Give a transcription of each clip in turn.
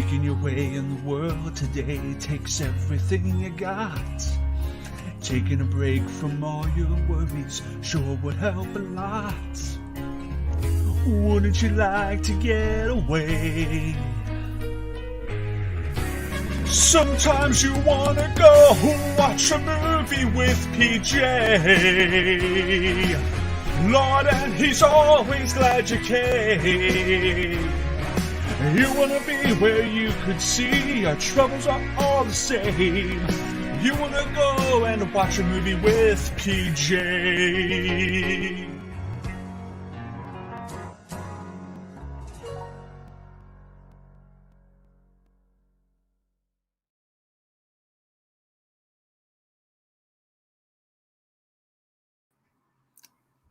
Making your way in the world today takes everything you got. Taking a break from all your worries sure would help a lot. Wouldn't you like to get away? Sometimes you wanna go watch a movie with PJ. Lord, and he's always glad you came. You wanna be where you could see our troubles are all the same. You wanna go and watch a movie with PJ.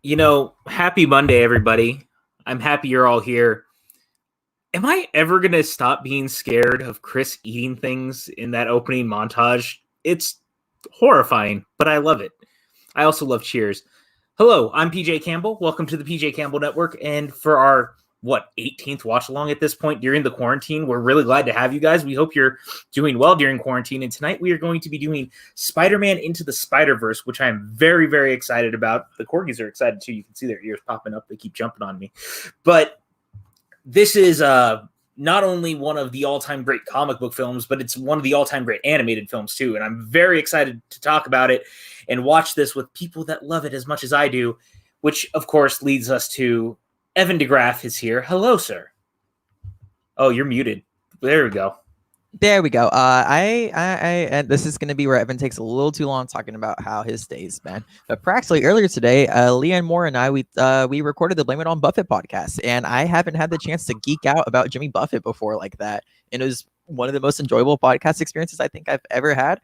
You know, happy Monday, everybody. I'm happy you're all here. Am I ever going to stop being scared of Chris eating things in that opening montage? It's horrifying, but I love it. I also love Cheers. Hello, I'm PJ Campbell. Welcome to the PJ Campbell Network. And for our, 18th watch along at this point during the quarantine, we're really glad to have you guys. We hope you're doing well during quarantine. And tonight we are going to be doing Spider-Man Into the Spider-Verse, which I am very, very excited about. The corgis are excited too. You can see their ears popping up. They keep jumping on me. But this is not only one of the all-time great comic book films, but it's one of the all-time great animated films too. And I'm very excited to talk about it and watch this with people that love it as much as I do, which of course leads us to Evan Degraff is here. Hello, sir. Oh, you're muted. There we go. There we go. And this is going to be where Evan takes a little too long talking about how his day's been. But practically earlier today, Leanne Moore and I, we recorded the Blame It on Buffett podcast, and I haven't had the chance to geek out about Jimmy Buffett before like that. And it was one of the most enjoyable podcast experiences I think I've ever had.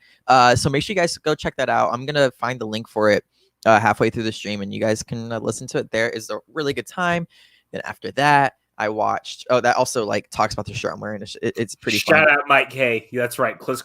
So make sure you guys go check that out. I'm going to find the link for it halfway through the stream, and you guys can listen to it there. It's a really good time. Then after that, I watched. Oh, that also like talks about the shirt I'm wearing. It's pretty. Shout out Mike K. That's right. Chris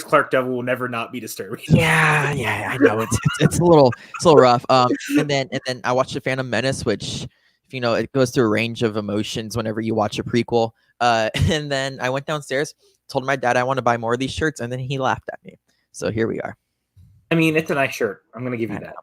Clark Devil will never not be disturbing. Yeah, I know it's a little rough. And then I watched The Phantom Menace, which, you know, it goes through a range of emotions whenever you watch a prequel. And then I went downstairs, told my dad I want to buy more of these shirts, and then he laughed at me. So here we are. I mean, it's a nice shirt. I'm gonna give you that.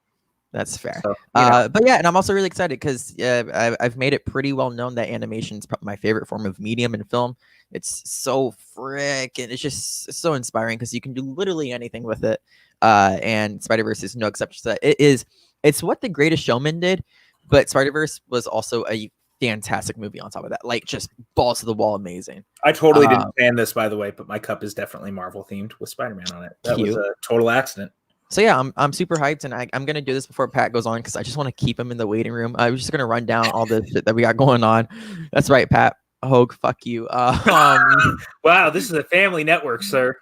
That's fair. So, yeah. But yeah, and I'm also really excited because I've made it pretty well known that animation is probably my favorite form of medium in film. It's so freaking, it's so inspiring because you can do literally anything with it. And Spider-Verse is no exception to that. It's what The Greatest Showman did, but Spider-Verse was also a fantastic movie on top of that. Like, just balls to the wall, amazing. I totally didn't plan this, by the way, but my cup is definitely Marvel themed with Spider-Man on it. That was a total accident. So yeah, I'm super hyped, and I'm gonna do this before Pat goes on because I just want to keep him in the waiting room. I was just gonna run down all the shit that we got going on. That's right, Pat. Hogue, fuck you. Wow, this is a family network, sir.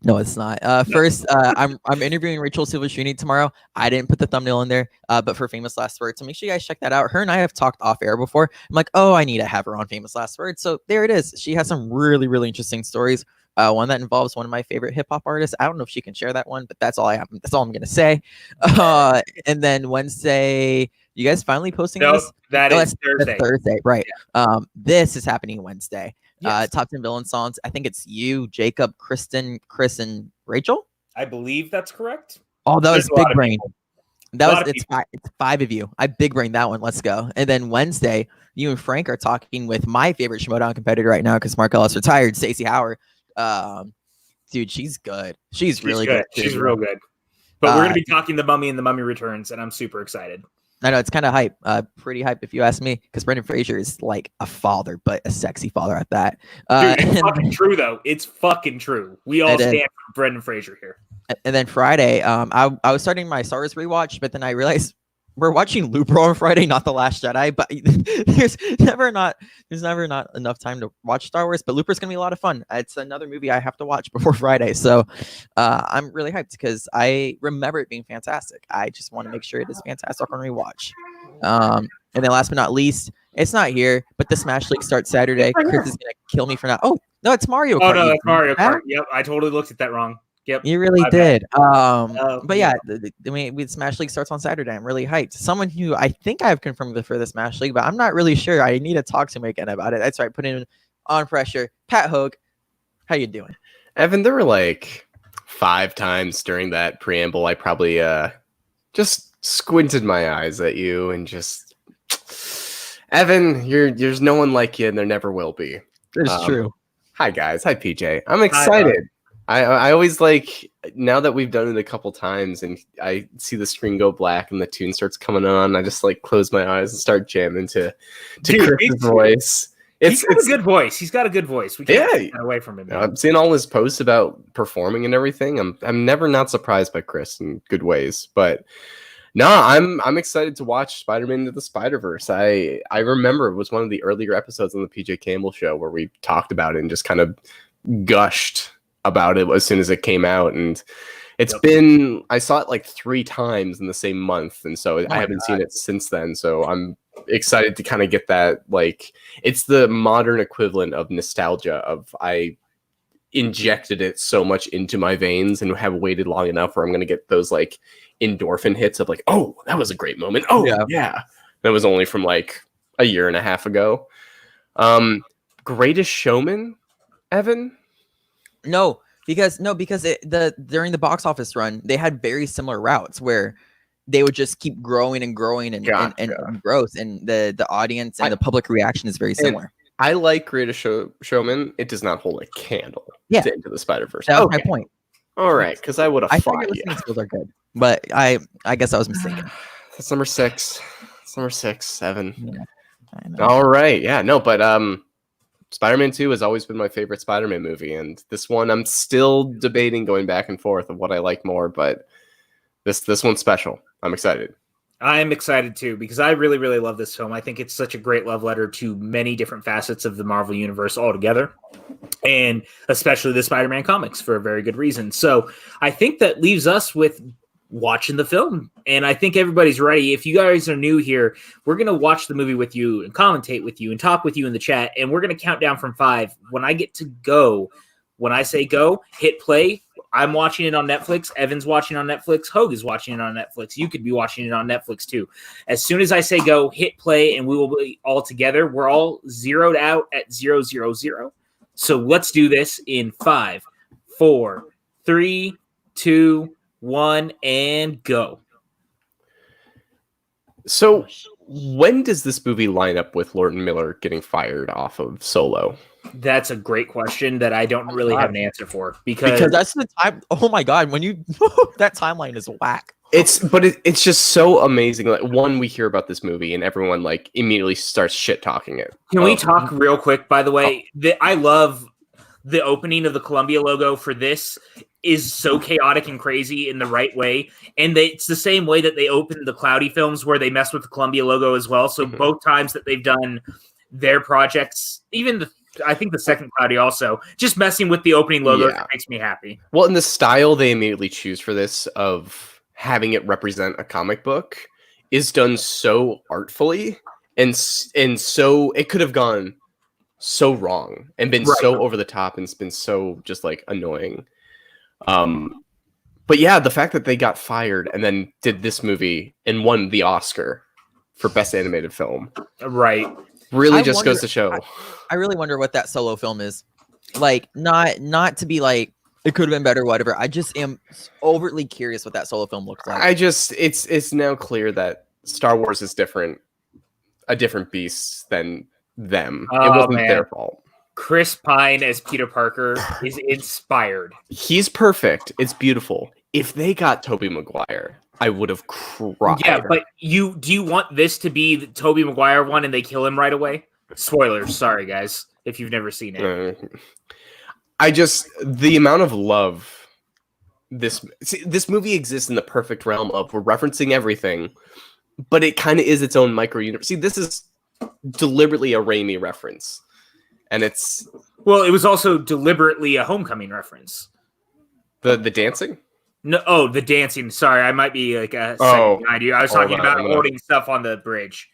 No, it's not. First, I'm interviewing Rachel Silvestrini tomorrow. I didn't put the thumbnail in there, but for Famous Last Words. So make sure you guys check that out. Her and I have talked off air before. I'm like, oh, I need to have her on Famous Last Words. So there it is. She has some really, really interesting stories. One that involves one of my favorite hip hop artists. I don't know if she can share that one, but that's all I have. That's all I'm gonna say. And then Wednesday, you guys finally posting this? That's Thursday. Thursday, right? Yeah. This is happening Wednesday. Yes. Top 10 villain songs. I think it's you, Jacob, Kristen, Chris, and Rachel. I believe that's correct. Oh, that was big brain. It's five of you. I big brain that one. Let's go. And then Wednesday, you and Frank are talking with my favorite Schmodown competitor right now because Mark Ellis retired, Stacey Howard. Dude, she's good. She's really good. She's real good. But we're gonna be talking The Mummy and The Mummy Returns, and I'm super excited. I know it's kind of hype, pretty hype if you ask me, because Brendan Fraser is like a father, but a sexy father at that. Dude, it's fucking true though. It's fucking true. We all stand for Brendan Fraser here. And then Friday, I was starting my Star Wars rewatch, but then I realized we're watching Looper on Friday, not The Last Jedi. But there's never not enough time to watch Star Wars. But Looper's gonna be a lot of fun. It's another movie I have to watch before Friday, so I'm really hyped because I remember it being fantastic. I just want to make sure it is fantastic on rewatch. And then last but not least, it's not here, but the Smash League starts Saturday. Chris is gonna kill me for not. Oh no, it's Mario Kart. Oh no, it's Mario Kart. Yep, I totally looked at that wrong. Yep, you really did. But yeah, the Smash League starts on Saturday. I'm really hyped. Someone who I think I have confirmed for the Smash League, but I'm not really sure. I need to talk to him again about it. That's right. Put in on pressure. Pat Hogue, How you doing? Evan, there were like 5 times during that preamble I probably just squinted my eyes at you and just, Evan, there's no one like you and there never will be. It's true. Hi guys, hi PJ. I'm excited. I always like, now that we've done it a couple times and I see the screen go black and the tune starts coming on, I just like close my eyes and start jamming to Chris's voice. He's got a good voice. He's got a good voice. We can't take that away from him. I'm seeing all his posts about performing and everything. I'm never not surprised by Chris in good ways. But no, I'm excited to watch Spider-Man Into the Spider-Verse. I remember it was one of the earlier episodes on the PJ Campbell show where we talked about it and just kind of gushed about it as soon as it came out. And it's been, I saw it like 3 times in the same month. And so I haven't seen it since then. So I'm excited to kind of get that, like, it's the modern equivalent of nostalgia of I injected it so much into my veins and have waited long enough where I'm going to get those like endorphin hits of like, oh, that was a great moment. Oh yeah. That was only from like a year and a half ago. Greatest Showman, Evan? No, because during the box office run, they had very similar routes where they would just keep growing and growing and growth, and the audience and the public reaction is very similar. I like Greatest Showman. It does not hold a candle to Into the Spider-Verse. That was my point. All right, because I would have fought you. I think skills are good, but I guess I was mistaken. That's number 6. That's number 6, 7. Yeah, all right, yeah, no, but Spider-Man 2 has always been my favorite Spider-Man movie, and this one I'm still debating, going back and forth of what I like more, but this one's special. I'm excited. I'm excited too, because I really, really love this film. I think it's such a great love letter to many different facets of the Marvel Universe altogether, and especially the Spider-Man comics for a very good reason. So I think that leaves us with watching the film, and I think everybody's ready. If you guys are new here, we're going to watch the movie with you and commentate with you and talk with you in the chat, and we're going to count down from 5. When I get to go, when I say go, hit play. I'm watching it on Netflix. Evan's watching on Netflix. Hogue is watching it on Netflix. You could be watching it on Netflix too. As soon as I say go, hit play, and we will be all together. We're all zeroed out at 000. So let's do this in 5, 4, 3, 2, 1, and go. So when does this movie line up with Lord and Miller getting fired off of Solo? That's a great question that I don't really have an answer for, because that's the time. Oh my god, when you that timeline is whack. It's just so amazing. Like, one, we hear about this movie and everyone like immediately starts shit talking it. Can we talk real quick? By the way, I love the opening of the Columbia logo for this. Is so chaotic and crazy in the right way, and it's the same way that they opened the Cloudy films, where they mess with the Columbia logo as well. So both times that they've done their projects, even I think the second Cloudy also, just messing with the opening logo makes me happy. Well, in the style they immediately choose for this of having it represent a comic book is done so artfully, and so it could have gone so wrong and been so over the top and it's been so just like annoying. But yeah, the fact that they got fired and then did this movie and won the Oscar for Best Animated Film, really goes to show. I really wonder what that Solo film is like. Not to be like it could have been better, whatever. I just am overtly curious what that Solo film looks like. It's now clear that Star Wars is a different beast than them. It wasn't their fault. Chris Pine as Peter Parker is inspired. He's perfect. It's beautiful. If they got Tobey Maguire, I would have cried. Yeah, but do you want this to be the Tobey Maguire one and they kill him right away? Spoilers, sorry guys, if you've never seen it. The amount of love this movie exists in the perfect realm of we're referencing everything, but it kind of is its own micro universe. See, this is deliberately a Raimi reference. And it was also deliberately a Homecoming reference. The dancing? No, the dancing. Sorry, I might be like a second behind you. I was talking about holding stuff on the bridge.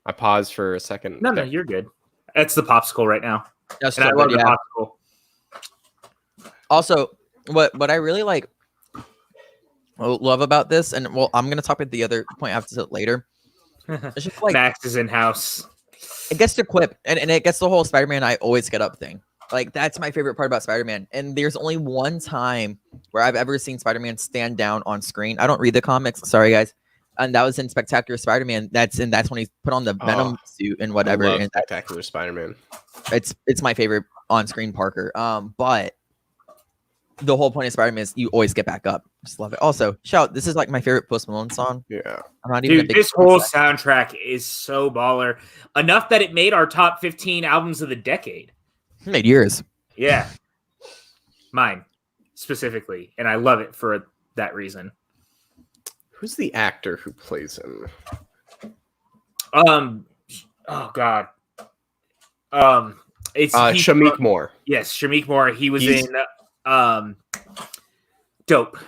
I paused for a second. No, you're good. That's the popsicle right now. That's I love the popsicle. Also, what I really love about this, and I'm gonna talk about the other point after it later. It's just like Max is in house. It gets to quip, and it gets the whole Spider-Man I always get up thing. Like, that's my favorite part about Spider-Man. And there's only one time where I've ever seen Spider-Man stand down on screen. I don't read the comics. Sorry, guys. And that was in Spectacular Spider-Man. That's when he put on the Venom suit and whatever. I love And Spectacular Spider-Man. it's my favorite on-screen Parker. But the whole point of Spider-Man is you always get back up. Just love it. Also, shout, this is like my favorite Post Malone song. Yeah. I'm not even a Dude, big this whole soundtrack is so baller. Enough that it made our top 15 albums of the decade. made yours. Yeah. Mine, specifically. And I love it for that reason. Who's the actor who plays him? Oh God. It's Shameik Moore. Yes, Shameik Moore. He was in Dope.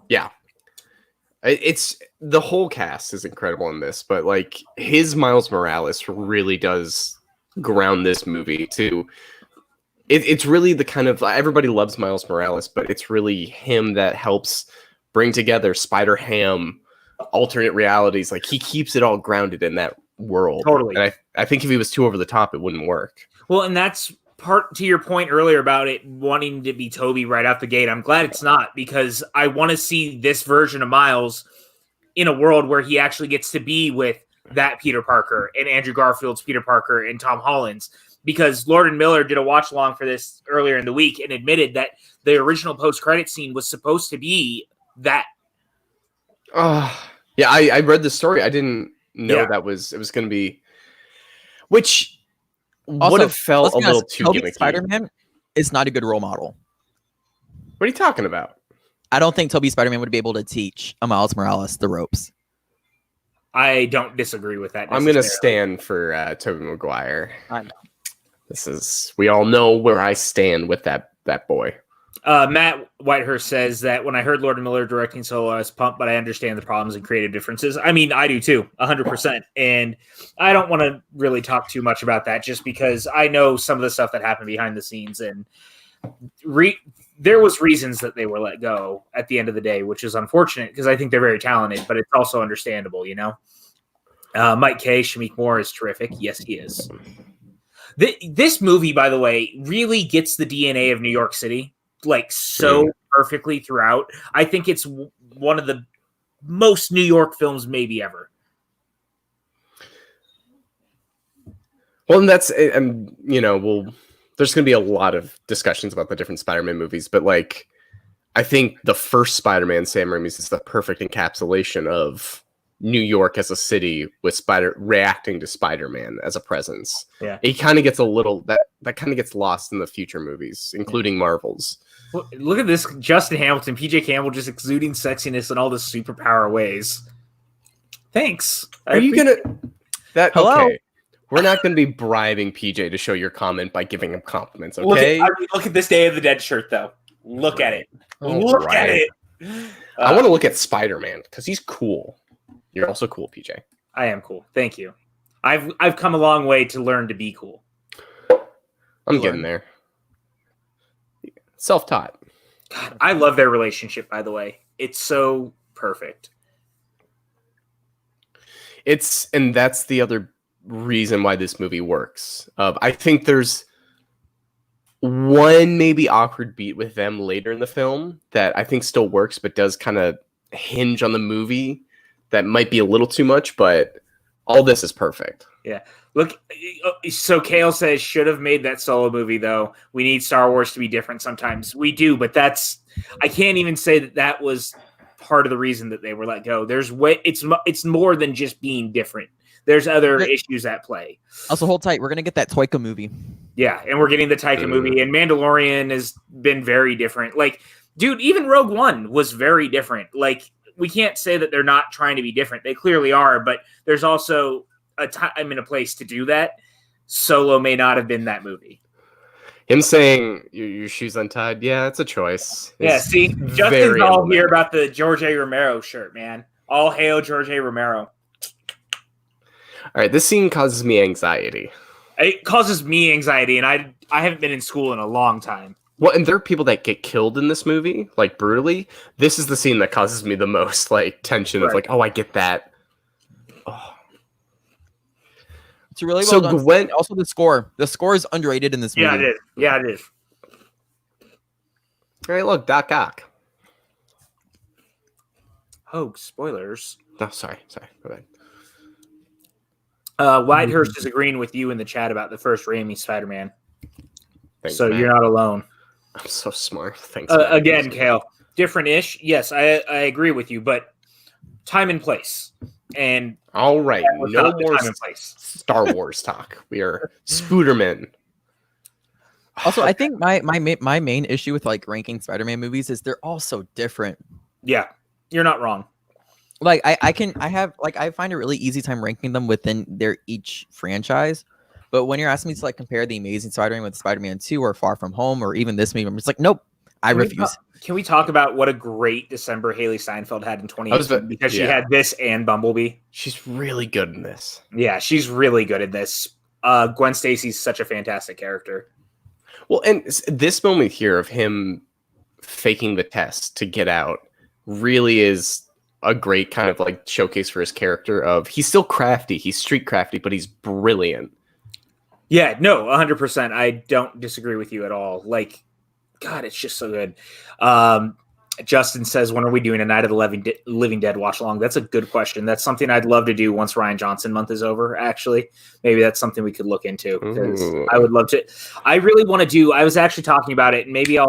Yeah. It's the whole cast is incredible in this, but like his Miles Morales really does ground this movie to it's really the kind of everybody loves Miles Morales, but it's really him that helps bring together Spider-Ham, alternate realities. Like he keeps it all grounded in that world. Totally. And I think if he was too over the top, it wouldn't work. Well, and that's part to your point earlier about it wanting to be Toby right out the gate. I'm glad it's not, because I want to see this version of Miles in a world where he actually gets to be with that Peter Parker and Andrew Garfield's Peter Parker and Tom Holland's. Because Lord and Miller did a watch along for this earlier in the week and admitted that the original post-credit scene was supposed to be that. Yeah, I read the story. I didn't know it was going to be, which Also, would have felt a little too gimmicky. Spider-Man is not a good role model. What are you talking about? I don't think Toby Spider-Man would be able to teach a Miles Morales the ropes. I don't disagree with that. I'm going to stand for Tobey Maguire. I know. We all know where I stand with that boy. Matt Whitehurst says that when I heard Lord and Miller directing Solo, I was pumped, but I understand the problems and creative differences. I mean, I do too, 100%. And I don't want to really talk too much about that just because I know some of the stuff that happened behind the scenes. And there was reasons that they were let go at the end of the day, which is unfortunate because I think they're very talented, but it's also understandable, you know? Mike K, Shameik Moore is terrific. Yes, he is. This movie, by the way, really gets the DNA of New York City like so perfectly throughout. I think it's one of the most New York films maybe ever. Well, and that's, there's going to be a lot of discussions about the different Spider-Man movies, but like, I think the first Spider-Man, Sam Raimi's, is the perfect encapsulation of New York as a city with reacting to Spider-Man as a presence. Yeah. It kind of gets a little, that kind of gets lost in the future movies, including Marvel's. Look at this, Justin Hamilton, PJ Campbell just exuding sexiness in all the superpower ways. Thanks. Are you going to... Hello? Okay. We're not going to be bribing PJ to show your comment by giving him compliments, Look okay? at this Day of the Dead shirt, though. Look at it. Look at it. I want to look at Spider-Man, because he's cool. You're also cool, PJ. I am cool. Thank you. I've come a long way to learn to be cool. I'm getting there. Self-taught. God, I love their relationship, by the way. It's so perfect. And that's the other reason why this movie works. I think there's one maybe awkward beat with them later in the film that I think still works, but does kind of hinge on the movie. That might be a little too much, but all this is perfect. Yeah. Look, so Kale says, should have made that Solo movie, though. We need Star Wars to be different sometimes. We do, but I can't even say that was part of the reason that they were let go. It's more than just being different. There's other issues at play. Also, hold tight. We're going to get that Taika movie. Yeah, and we're getting the Taika movie, and Mandalorian has been very different. Like, dude, even Rogue One was very different. Like, we can't say that they're not trying to be different. They clearly are, but there's also a time and a place to do that. Solo may not have been that movie. Him saying your shoes untied, yeah, it's a choice. Yeah, see, Justin's all here about the George A. Romero shirt, man. All hail George A. Romero. All right, this scene causes me anxiety. It causes me anxiety, and I haven't been in school in a long time. Well, and there are people that get killed in this movie, like brutally. This is the scene that causes me the most like tension of like, oh, I get that. Oh. It's really So well done. Gwen- Also, the score. The score is underrated in this movie. Yeah, it is. Yeah, it is. Hey, look, Doc Ock. Hogue, spoilers. Oh, sorry. Go ahead. Whitehurst is agreeing with you in the chat about the first Raimi Spider-Man. Thanks, So Matt. you're not alone. I'm so smart. Thanks. Matt. Again, Kale, different-ish. Yes, I agree with you, but time and place. And All right, that was no not the more time and place. Star Wars talk. We are Spooderman. Also, I think my main issue with like ranking Spider-Man movies is they're all so different. Yeah, you're not wrong. Like I find a really easy time ranking them within their each franchise. But when you're asking me to like compare the Amazing Spider-Man with Spider-Man 2 or Far From Home or even this movie, I'm just like, nope, I refuse. Can we talk about what a great December Haley Steinfeld had in 2018 because she had this and Bumblebee? She's really good in this. Yeah, she's really good at this. Gwen Stacy's such a fantastic character. Well, and this moment here of him faking the test to get out really is a great kind of like showcase for his character of he's still crafty, he's street crafty, but he's brilliant. Yeah, no, 100%. I don't disagree with you at all. Like, God, it's just so good. Justin says, when are we doing a Night of the Living Dead watch along? That's a good question. That's something I'd love to do once Ryan Johnson month is over, actually. Maybe that's something we could look into because I would love to. I really want to do, I was actually talking about it, and maybe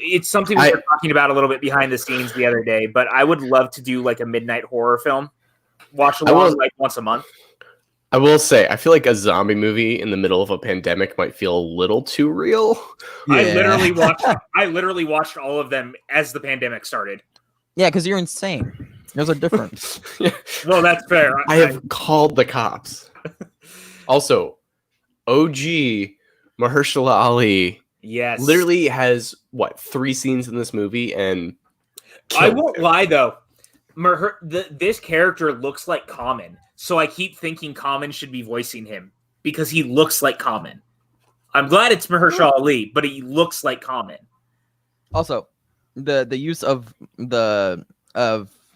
it's something we were talking about a little bit behind the scenes the other day, but I would love to do like a midnight horror film watch along like once a month. I will say, I feel like a zombie movie in the middle of a pandemic might feel a little too real. Yeah. I literally watched all of them as the pandemic started. Yeah, because you're insane. There's a difference. Well, that's fair. I have called the cops. Also, OG Mahershala Ali Yes. literally has, 3 scenes in this movie, and I won't lie, though. This character looks like Common, so I keep thinking Common should be voicing him because he looks like Common. I'm glad it's Mahershala Ali, but he looks like Common. Also, the use of the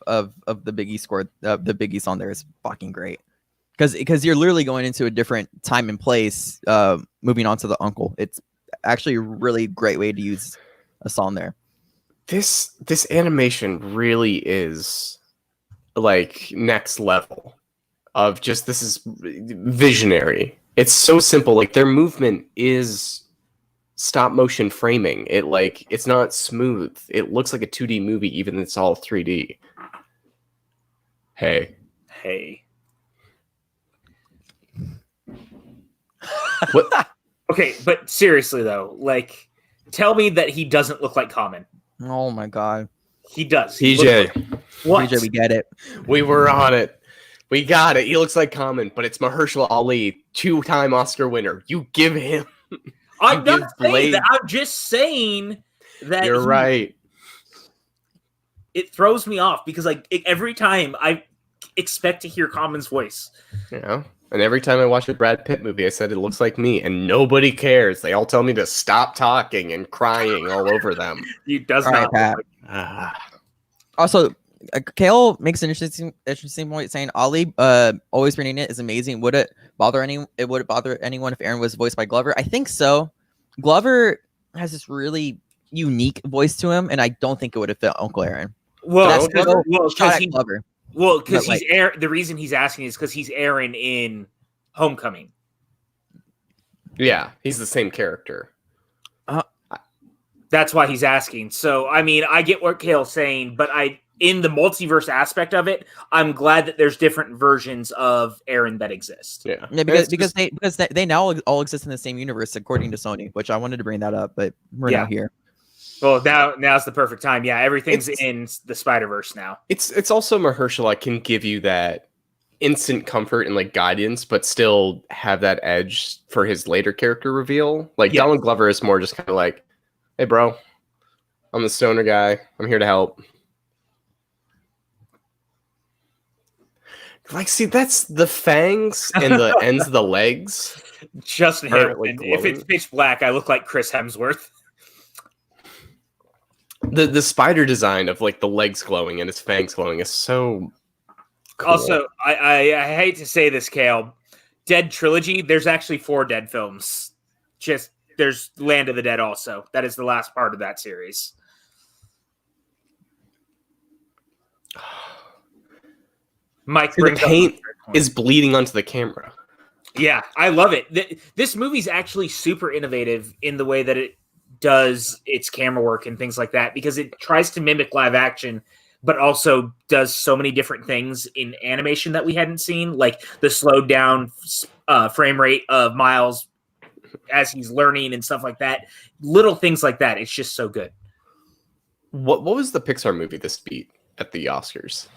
Biggie score, the Biggie song there is fucking great because you're literally going into a different time and place. Moving on to the uncle, it's actually a really great way to use a song there. This animation really is like next level of just this is visionary. It's so simple. Like their movement is stop motion framing. It's not smooth. It looks like a 2D movie, even if it's all 3D. Hey. What? Okay, but seriously though, like, tell me that he doesn't look like Common. Oh my god, he does. PJ, What? PJ, we get it. We were on it. We got it. He looks like Common, but it's Mahershala Ali, 2-time Oscar winner. You give him. I'm not saying that. I'm just saying that. You're right. It throws me off because every time I expect to hear Common's voice. You know? And every time I watch a Brad Pitt movie, I said it looks like me, and nobody cares. They all tell me to stop talking and crying all over them. He does All not. right, Pat. Also, Kale makes an interesting point saying Ali always bringing it is amazing. Would it bother anyone if Aaron was voiced by Glover? I think so. Glover has this really unique voice to him, and I don't think it would have fit Uncle Aaron. Well, Glover. Well, because he's Aaron. The reason he's asking is because he's Aaron in Homecoming. Yeah, he's the same character. That's why he's asking. So, I mean, I get what Kale's saying, but in the multiverse aspect of it, I'm glad that there's different versions of Aaron that exist. Yeah, because they now all exist in the same universe according to Sony, which I wanted to bring that up, but we're now here. Well, now's the perfect time. Yeah, everything's in the Spider-Verse now. It's also Mahershala can give you that instant comfort and like guidance, but still have that edge for his later character reveal. Like Donald Glover is more just kind of like, hey, bro, I'm the stoner guy. I'm here to help. Like, see, that's the fangs and the ends of the legs. Just him. Like if it's pitch black, I look like Chris Hemsworth. The spider design of like the legs glowing and his fangs glowing is so cool. Also, I hate to say this, Kale, Dead trilogy, there's actually 4 Dead films. Just there's Land of the Dead also. That is the last part of that series. Mike The paint is bleeding onto the camera. Yeah, I love it. This movie's actually super innovative in the way that it does its camera work and things like that, because it tries to mimic live action, but also does so many different things in animation that we hadn't seen, like the slowed down frame rate of Miles as he's learning and stuff like that. Little things like that. It's just so good. What was the Pixar movie this beat at the Oscars?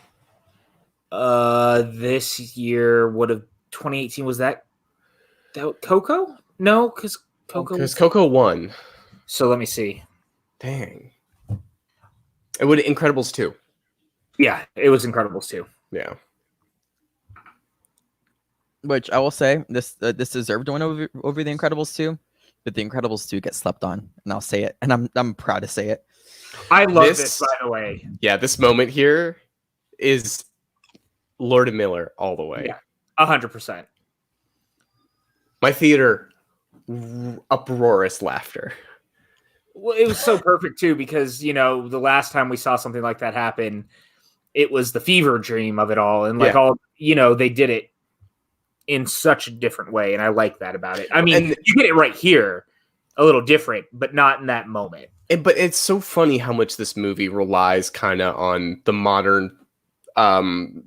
This year would have 2018. Was that Coco? No, because Coco won. So let me see. Dang. It would Incredibles 2. Yeah, it was Incredibles 2. Yeah. Which I will say, this deserved to win over the Incredibles 2, but the Incredibles 2 gets slept on, and I'll say it, and I'm proud to say it. I love this, by the way. Yeah, this moment here is Lord and Miller all the way. Yeah, 100%. My theater, uproarious laughter. Well, it was so perfect too, because the last time we saw something like that happen, it was the fever dream of it all, and they did it in such a different way, and I like that about it. I mean, you get it right here, a little different, but not in that moment. But it's so funny how much this movie relies kind of on the modern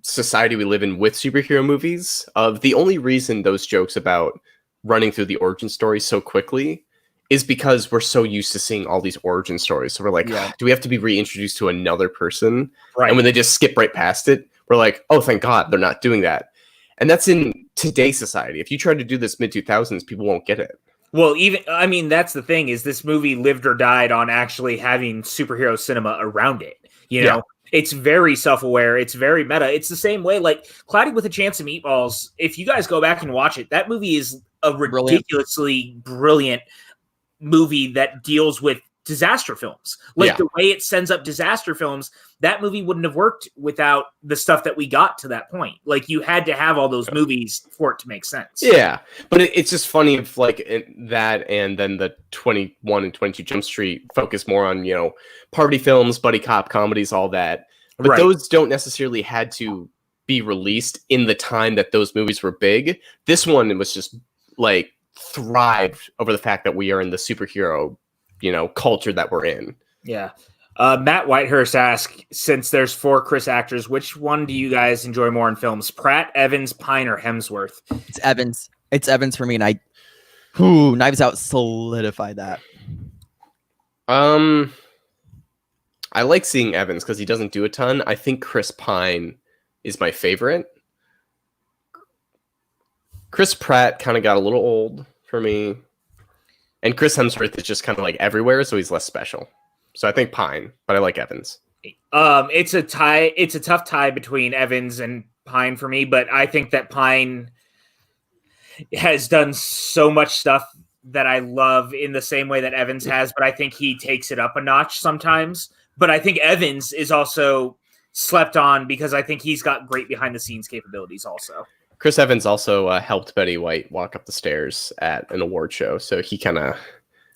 society we live in with superhero movies. The only reason those jokes about running through the origin story so quickly is because we're so used to seeing all these origin stories. So we're like, do we have to be reintroduced to another person? Right. And when they just skip right past it, we're like, oh, thank God they're not doing that. And that's in today's society. If you try to do this mid-2000s, people won't get it. Well, that's the thing, is this movie lived or died on actually having superhero cinema around it. It's very self-aware. It's very meta. It's the same way, like Cloudy with a Chance of Meatballs. If you guys go back and watch it, that movie is a ridiculously brilliant movie that deals with disaster films. The way it sends up disaster films, that movie wouldn't have worked without the stuff that we got to that point. Like, you had to have all those movies for it to make sense. Yeah, but it's just funny if that, and then the 21 and 22 Jump Street focus more on, party films, buddy cop comedies, all that. But those don't necessarily had to be released in the time that those movies were big. This one, it was just like thrived over the fact that we are in the superhero culture that we're in. Yeah. Matt Whitehurst asks, since there's 4 Chris actors, which one do you guys enjoy more in films? Pratt, Evans, Pine, or Hemsworth? It's Evans. It's Evans for me, and Knives Out solidified that. I like seeing Evans because he doesn't do a ton. I think Chris Pine is my favorite. Chris Pratt kind of got a little old for me. And Chris Hemsworth is just kind of like everywhere, so he's less special. So I think Pine, but I like Evans. It's a tie. It's a tough tie between Evans and Pine for me, but I think that Pine has done so much stuff that I love in the same way that Evans has, but I think he takes it up a notch sometimes. But I think Evans is also slept on because I think he's got great behind the scenes capabilities also. Chris Evans also helped Betty White walk up the stairs at an award show, so he kind of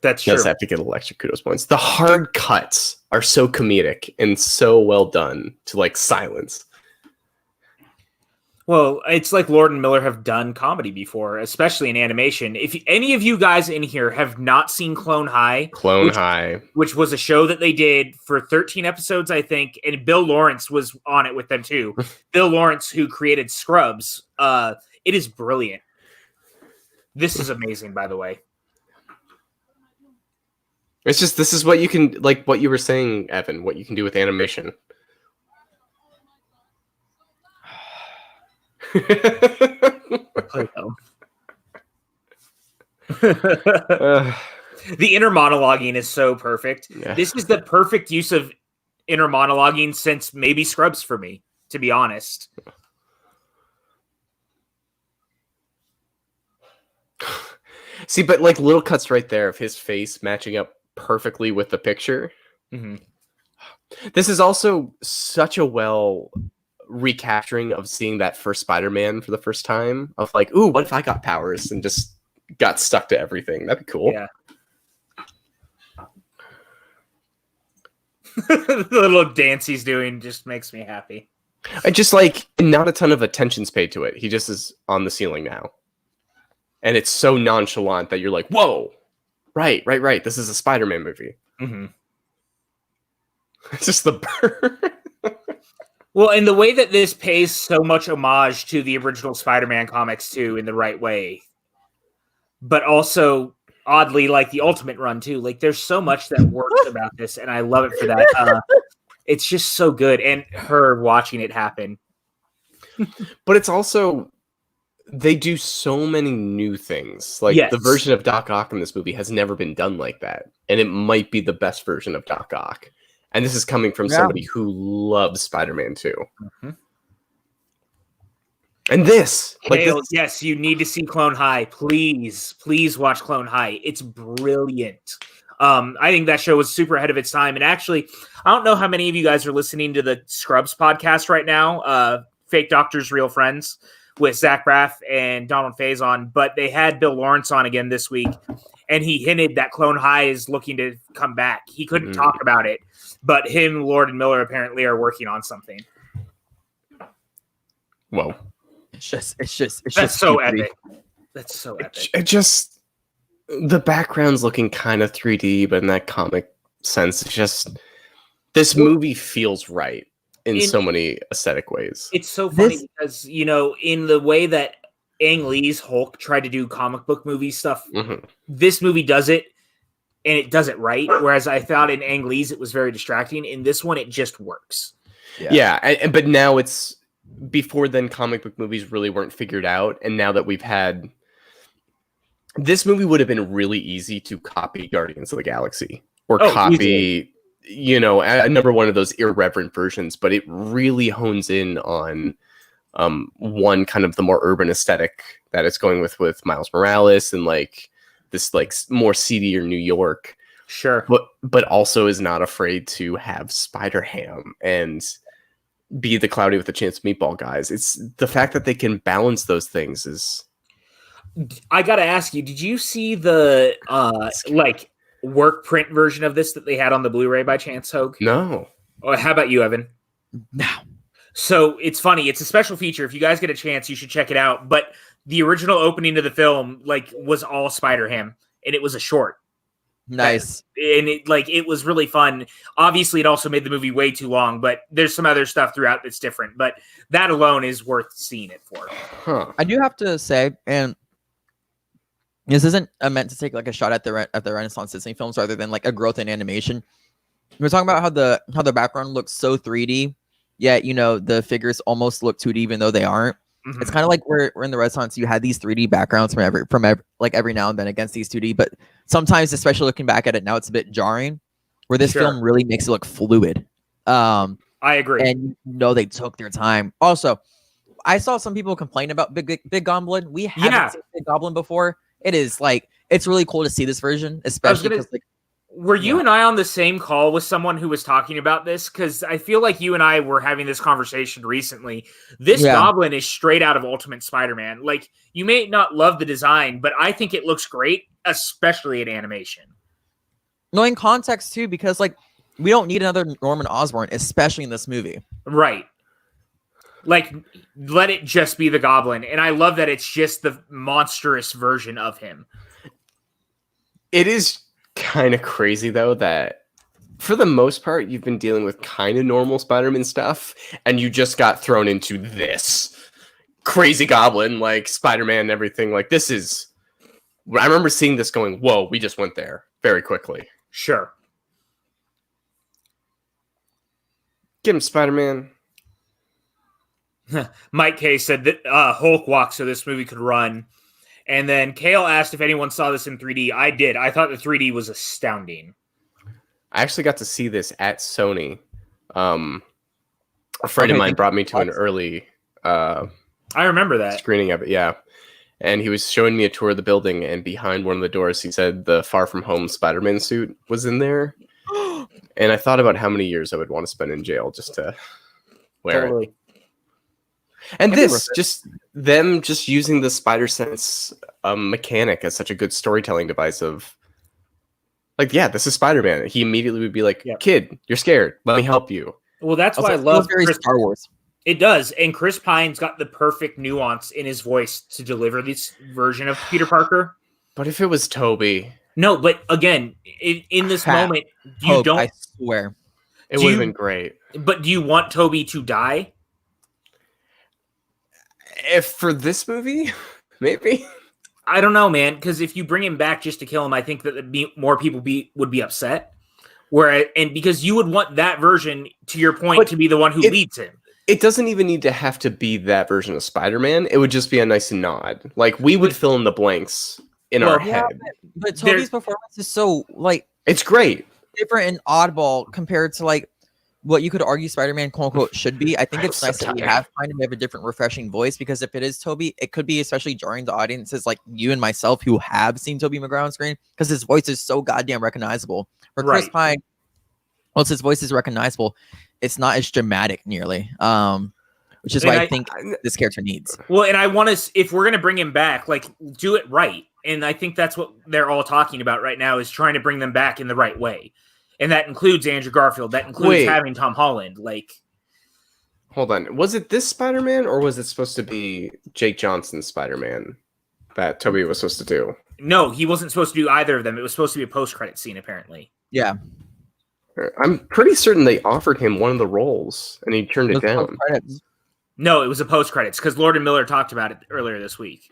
does have to get extra kudos points. The hard cuts are so comedic and so well done to silence. Well, it's like Lord and Miller have done comedy before, especially in animation. If any of you guys in here have not seen Clone High, which was a show that they did for 13 episodes, I think, and Bill Lawrence was on it with them too. Bill Lawrence, who created Scrubs, it is brilliant. This is amazing, by the way. It's just, this is what you can, like what you were saying, Evan, what you can do with animation. The inner monologuing is so perfect. Yeah. This is the perfect use of inner monologuing since maybe Scrubs for me, to be honest. See, but little cuts right there of his face matching up perfectly with the picture. Mm-hmm. This is also such a well recapturing of seeing that first Spider-Man for the first time. Of like, ooh, what if I got powers and just got stuck to everything? That'd be cool. Yeah. The little dance he's doing just makes me happy. I just like not a ton of attention's paid to it. He just is on the ceiling now. And it's so nonchalant that you're like, whoa, right. This is a Spider-Man movie. Mm-hmm. It's just the bird. Well, and the way that this pays so much homage to the original Spider-Man comics, too, in the right way. But also, oddly, like the Ultimate Run, too. Like, there's so much that works about this, and I love it for that. It's just so good. And her watching it happen. But it's also... They do so many new things. Like, Yes. the version of Doc Ock in this movie has never been done like that. And it might be the best version of Doc Ock. And this is coming from somebody who loves Spider-Man 2. Mm-hmm. And this, yes, you need to see Clone High. Please watch Clone High. It's brilliant. I think that show was super ahead of its time. And actually, I don't know how many of you guys are listening to the Scrubs podcast right now. Fake Doctors, Real Friends, with Zach Braff and Donald Faison. But they had Bill Lawrence on again this week. And he hinted that Clone High is looking to come back. He couldn't talk about it. But him, Lord, and Miller apparently are working on something. Whoa. It's just so epic. That's so epic. It just, the background's looking kind of 3D, but in that comic sense, it's just, this movie feels right in so many aesthetic ways. It's so funny because, you know, in the way that Ang Lee's Hulk tried to do comic book movie stuff, this movie does it, and it does it right. Whereas I thought in Ang Lee's it was very distracting. In this one, it just works. Yeah, but now it's, before then, comic book movies really weren't figured out, and now that we've had, this movie would have been really easy to copy Guardians of the Galaxy or copy, easily, you know, another one of those irreverent versions, but it really hones in on one kind of the more urban aesthetic that it's going with Miles Morales and like this like more seedier New York. Sure. But also is not afraid to have Spider-Ham and be the Cloudy with a Chance of Meatball guys. It's the fact that they can balance those things is... I gotta ask you, did you see the like work print version of this that they had on the Blu-ray by chance, Hogue? No. Oh, how about you, Evan? No. So it's funny. It's a special feature. If you guys get a chance, you should check it out. But the original opening of the film like was all Spider-Ham, and it was a short. Nice. And it was really fun. Obviously, it also made the movie way too long, but there's some other stuff throughout that's different. But that alone is worth seeing it for. Huh. I do have to say, and this isn't meant to take like a shot at the Renaissance Disney films rather than like a growth in animation. We're talking about how the background looks so 3D, yet you know the figures almost look 2D even though they aren't. Mm-hmm. It's kind of like we're in the Renaissance. You had these 3D backgrounds from every now and then against these 2D, but sometimes, especially looking back at it now, it's a bit jarring. Where this film really makes it look fluid. I agree, and you know they took their time. Also, I saw some people complain about Big Goblin. We haven't seen Big Goblin before. It is like it's really cool to see this version, especially because like. Were you and I on the same call with someone who was talking about this? Because I feel like you and I were having this conversation recently. This Goblin is straight out of Ultimate Spider-Man. Like, you may not love the design, but I think it looks great, especially in animation. No, in context, too, because, like, we don't need another Norman Osborn, especially in this movie. Right. Like, let it just be the Goblin. And I love that it's just the monstrous version of him. It is kind of crazy though that for the most part you've been dealing with kind of normal Spider-Man stuff and you just got thrown into this crazy Goblin like Spider-Man and everything. Like this is, I remember seeing this going, whoa, we just went there very quickly. Sure. Get him, Spider-Man. Mike K said that Hulk walked so this movie could run. And then Kale asked if anyone saw this in 3D. I did. I thought the 3D was astounding. I actually got to see this at Sony. A friend of mine brought me to an early I remember that screening of it, yeah. And he was showing me a tour of the building, and behind one of the doors, he said the Far From Home Spider-Man suit was in there. And I thought about how many years I would want to spend in jail just to wear it. And Can be this, just them just using the spider sense mechanic as such a good storytelling device of, like, yeah, this is Spider-Man. He immediately would be like, Yep. kid, you're scared. Let me help you. Well, that's Also, why I it feels love very Chris. Star Wars. It does, and Chris Pine's got the perfect nuance in his voice to deliver this version of Peter Parker. But if it was Toby, No, but again, in this Crap. moment, you Hope, don't. I swear. it Do would have you- been great. But do you want Toby to die? If for this movie, maybe. I don't know, man. Because if you bring him back just to kill him, I think that more people would be upset. And because you would want that version, to your point, But to be the one who leads him. It doesn't even need to have to be that version of Spider-Man. It would just be a nice nod. Like, we would fill in the blanks in our Yeah, head. but Toby's performance is so like It's great. different and oddball compared to like what you could argue Spider-Man quote unquote should be. I think it's So nice that we tired. have kind of a different, refreshing voice, because if it is Toby, it could be especially jarring to audiences like you and myself who have seen Toby Maguire on screen, because his voice is so goddamn recognizable. For Chris Right. Pine, once his voice is recognizable, it's not as dramatic nearly. Which is And why I I- think this character needs. Well, and I want to, if we're going to bring him back, like, do it right. And I think that's what they're all talking about right now, is trying to bring them back in the right way. And that includes Andrew Garfield. That includes Wait. having Tom Holland. Like, Hold on. Was it this Spider-Man, or was it supposed to be Jake Johnson's Spider-Man that Toby was supposed to do? no, he wasn't supposed to do either of them. It was supposed to be a post-credit scene, apparently. Yeah. I'm pretty certain they offered him one of the roles, and he turned it Those down. post-credits. No, it was a post-credits, because Lord and Miller talked about it earlier this week.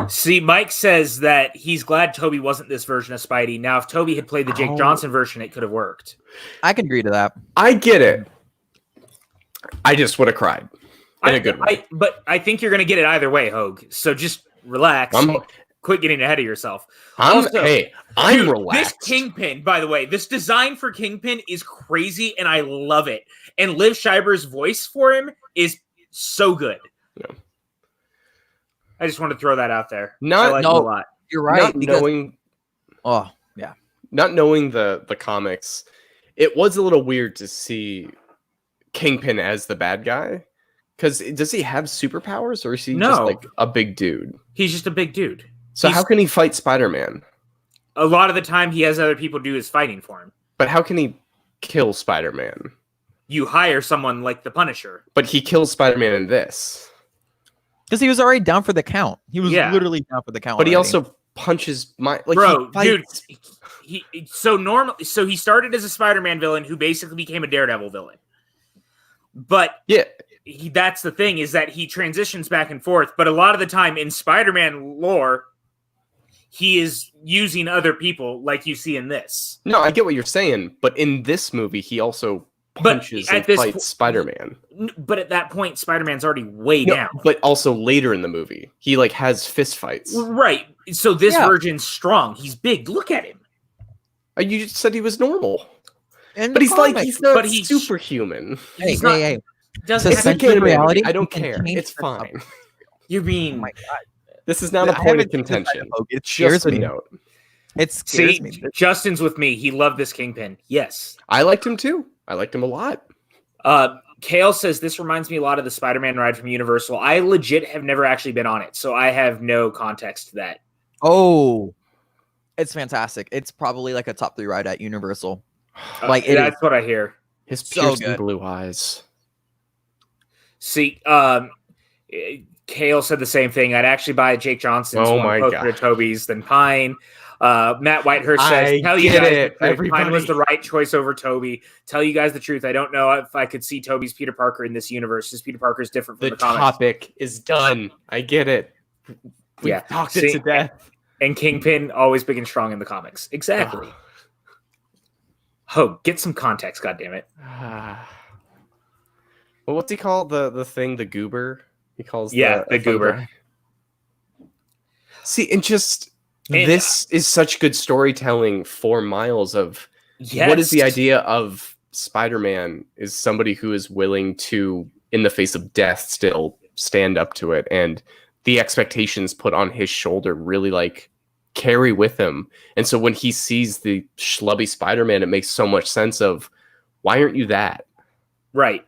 See, Mike says that he's glad Toby wasn't this version of Spidey. Now, if Toby had played the Jake Oh. Johnson version, it could have worked. I can agree to that. I get it. I just would have cried in a good way. But I think you're going to get it either way, Hogue. So just relax. Quit getting ahead of yourself. I'm Dude, relaxed. This Kingpin, by the way, this design for Kingpin is crazy, and I love it. And Liv Schreiber's voice for him is so good. Yeah. I just want to throw that out there. Not- I like no. it a lot. You're right. Not because, knowing, oh, yeah. not knowing the comics, it was a little weird to see Kingpin as the bad guy. Because does he have superpowers, or is he just No. like a big dude? He's just a big dude. So He's- how can he fight Spider-Man? A lot of the time, he has other people do his fighting for him. But how can he kill Spider-Man? You hire someone like the Punisher. But he kills Spider-Man in this. Because he was already down for the count. He was Yeah. literally down for the count. But he already. also punches my like Bro, he dude, fights- so he started as a Spider-Man villain who basically became a Daredevil villain. But Yeah. that's the thing, is that he transitions back and forth. But a lot of the time in Spider-Man lore, he is using other people like you see in this. No, I get what you're saying, but in this movie, he also punches at and this fights po- Spider-Man. But at that point, Spider-Man's already way No, down. but also later in the movie, he like has fist fights. Right. So this Yeah. version's strong. He's big. Look at him. You just said he was normal, In but the he's like comics. he's not But he's- superhuman. Hey, he's not- hey, hey. Doesn't So have since to- in reality, I don't he can care. change It's the fine. you mean Oh my God. This is not a I point of haven't seen this contention. Hogue. It Just scares a me. note. It scares see? me. Justin's with me. He loved this Kingpin. Yes. I liked him too. I liked him a lot. Kale says this reminds me a lot of the Spider-Man ride from Universal. I legit have never actually been on it, so I have no context to that. Oh, it's fantastic. It's probably like a top 3 ride at Universal. Like, it That's what I hear. His So piercing good. blue eyes. See, Kale said the same thing. I'd actually buy Jake Johnson's Oh one my closer God. to Toby's than Pine. Matt Whitehurst says, I tell you get guys it, the truth. Pine was everybody. the right choice over Toby. Tell you guys the truth. I don't know if I could see Toby's Peter Parker in this universe. His Peter Parker is different from The the comics. topic is done. I get it. We Yeah. talked See, it to death. And Kingpin, always big and strong in the comics. Exactly. Ho, get some context, goddammit. Well, what's he called? The thing, the goober? He calls Yeah, the goober. See, and just And- this is such good storytelling for Miles of Yes. what is the idea of Spider-Man is somebody who is willing to, in the face of death, still stand up to it, and the expectations put on his shoulder really like carry with him. And so when he sees the schlubby Spider-Man, it makes so much sense of, why aren't you that? Right.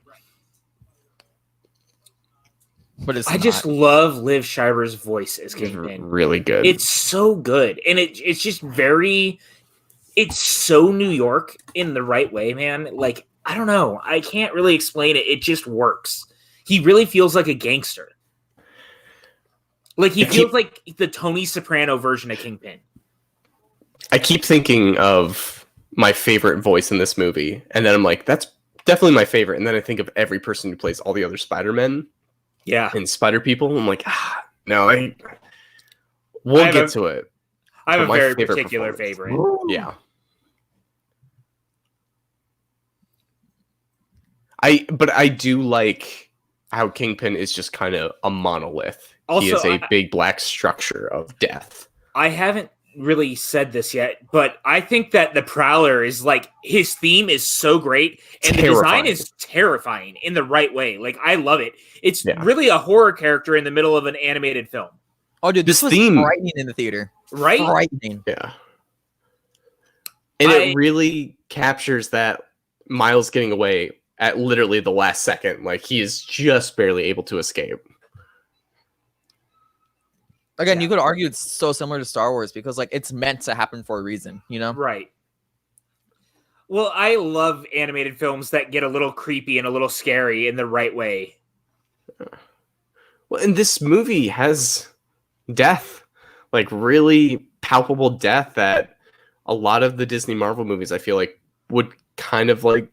But it's I just love Liv Schreiber's voice as Kingpin. Really good. It's so good. And it's just very, it's so New York in the right way, man. Like, I don't know. I can't really explain it. It just works. He really feels like a gangster. Like, he feels like the Tony Soprano version of Kingpin. I keep thinking of my favorite voice in this movie, and then I'm like, that's definitely my favorite. And then I think of every person who plays all the other Spider-Men. Yeah. And Spider people. I'm like, no, we'll get to it. I have a very particular favorite. Yeah. But I do like how Kingpin is just kind of a monolith. Also, he is a big black structure of death. I haven't really said this yet, but I think that the Prowler is like, his theme is so great, and the design is terrifying in the right way. Like, I love it. It's really a horror character in the middle of an animated film. Oh, dude, this was frightening in the theater. Right? Frightening. Yeah. And it really captures that Miles getting away at literally the last second. Like, he is just barely able to escape. Again, you could argue it's so similar to Star Wars because, like, it's meant to happen for a reason, you know? Right. Well, I love animated films that get a little creepy and a little scary in the right way. Well, and this movie has death, like really palpable death that a lot of the Disney Marvel movies, I feel like, would kind of like,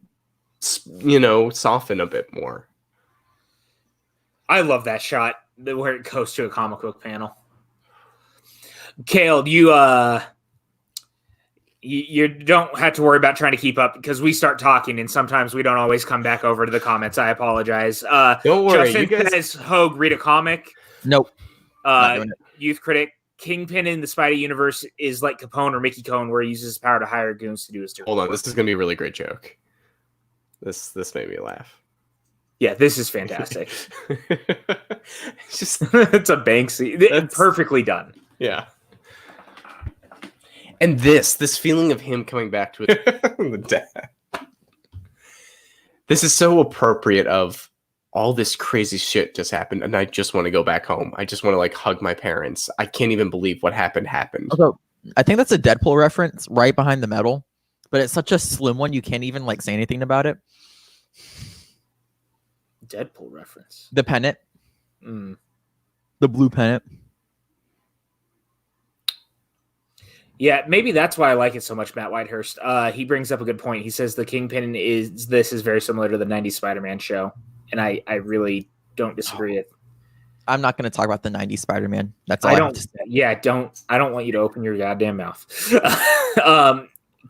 you know, soften a bit more. I love that shot where it goes to a comic book panel. Kale, you don't have to worry about trying to keep up because we start talking and sometimes we don't always come back over to the comments. I apologize. Don't worry. Justin says, Hogue, read a comic. Nope. Youth critic, Kingpin in the Spidey universe is like Capone or Mickey Cohen, where he uses his power to hire goons to do his dirty Hold on, work. this is going to be a really great joke. This made me laugh. Yeah, this is fantastic. It's just it's a Banksy. It's perfectly done. Yeah. And this feeling of him coming back to the dad. This is so appropriate of all this crazy shit just happened and I just want to go back home. I just want to like hug my parents. I can't even believe what happened. Also, I think that's a Deadpool reference right behind the medal, but it's such a slim one you can't even like say anything about it. Deadpool reference. The pennant. The blue pennant. Yeah, maybe that's why I like it so much, Matt Whitehurst. He brings up a good point. He says the Kingpin is very similar to the 90s Spider-Man show, and I really don't disagree. I'm not going to talk about the 90s Spider-Man. That's all I have to say. Yeah, I don't want you to open your goddamn mouth.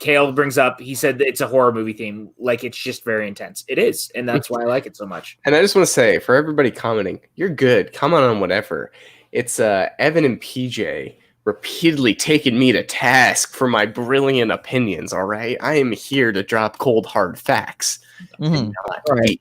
Kale brings up, he said that it's a horror movie theme. Like, it's just very intense. It is, and that's why I like it so much. And I just want to say, for everybody commenting, you're good. Comment on whatever. It's Evan and PJ repeatedly taking me to task for my brilliant opinions, all right? I am here to drop cold, hard facts. Mm-hmm. Right.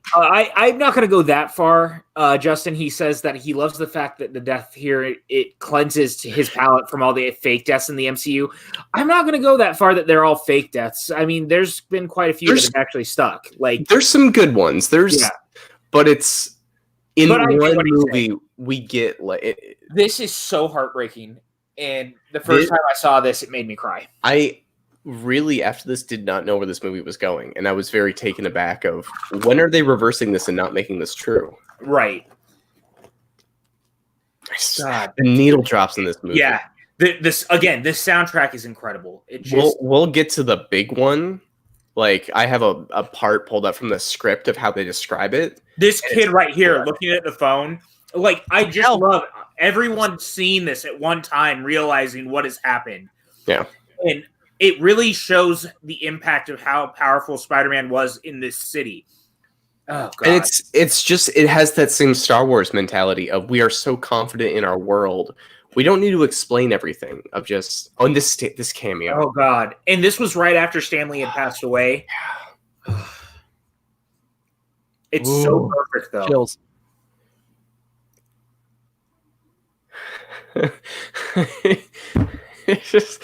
I'm not going to go that far, Justin. He says that he loves the fact that the death here, it cleanses his palate from all the fake deaths in the MCU. I'm not going to go that far that they're all fake deaths. I mean, there's been quite a few that have actually stuck. Like, there's some good ones. But it's in one movie we get like this is so heartbreaking. And the first time I saw this, it made me cry. I really, after this, did not know where this movie was going. And I was very taken aback of, when are they reversing this and not making this true? Right. God. The needle drops in this movie. Yeah. This soundtrack is incredible. It just... We'll get to the big one. Like, I have a part pulled up from the script of how they describe it. This kid right here looking at the phone, like, I just love everyone seeing this at one time, realizing what has happened. Yeah. And it really shows the impact of how powerful Spider-Man was in this city. Oh, God. And it's just, it has that same Star Wars mentality of, we are so confident in our world. We don't need to explain everything of just, this cameo. Oh, God. And this was right after Stanley had passed away. It's so perfect, though. Chills. It's just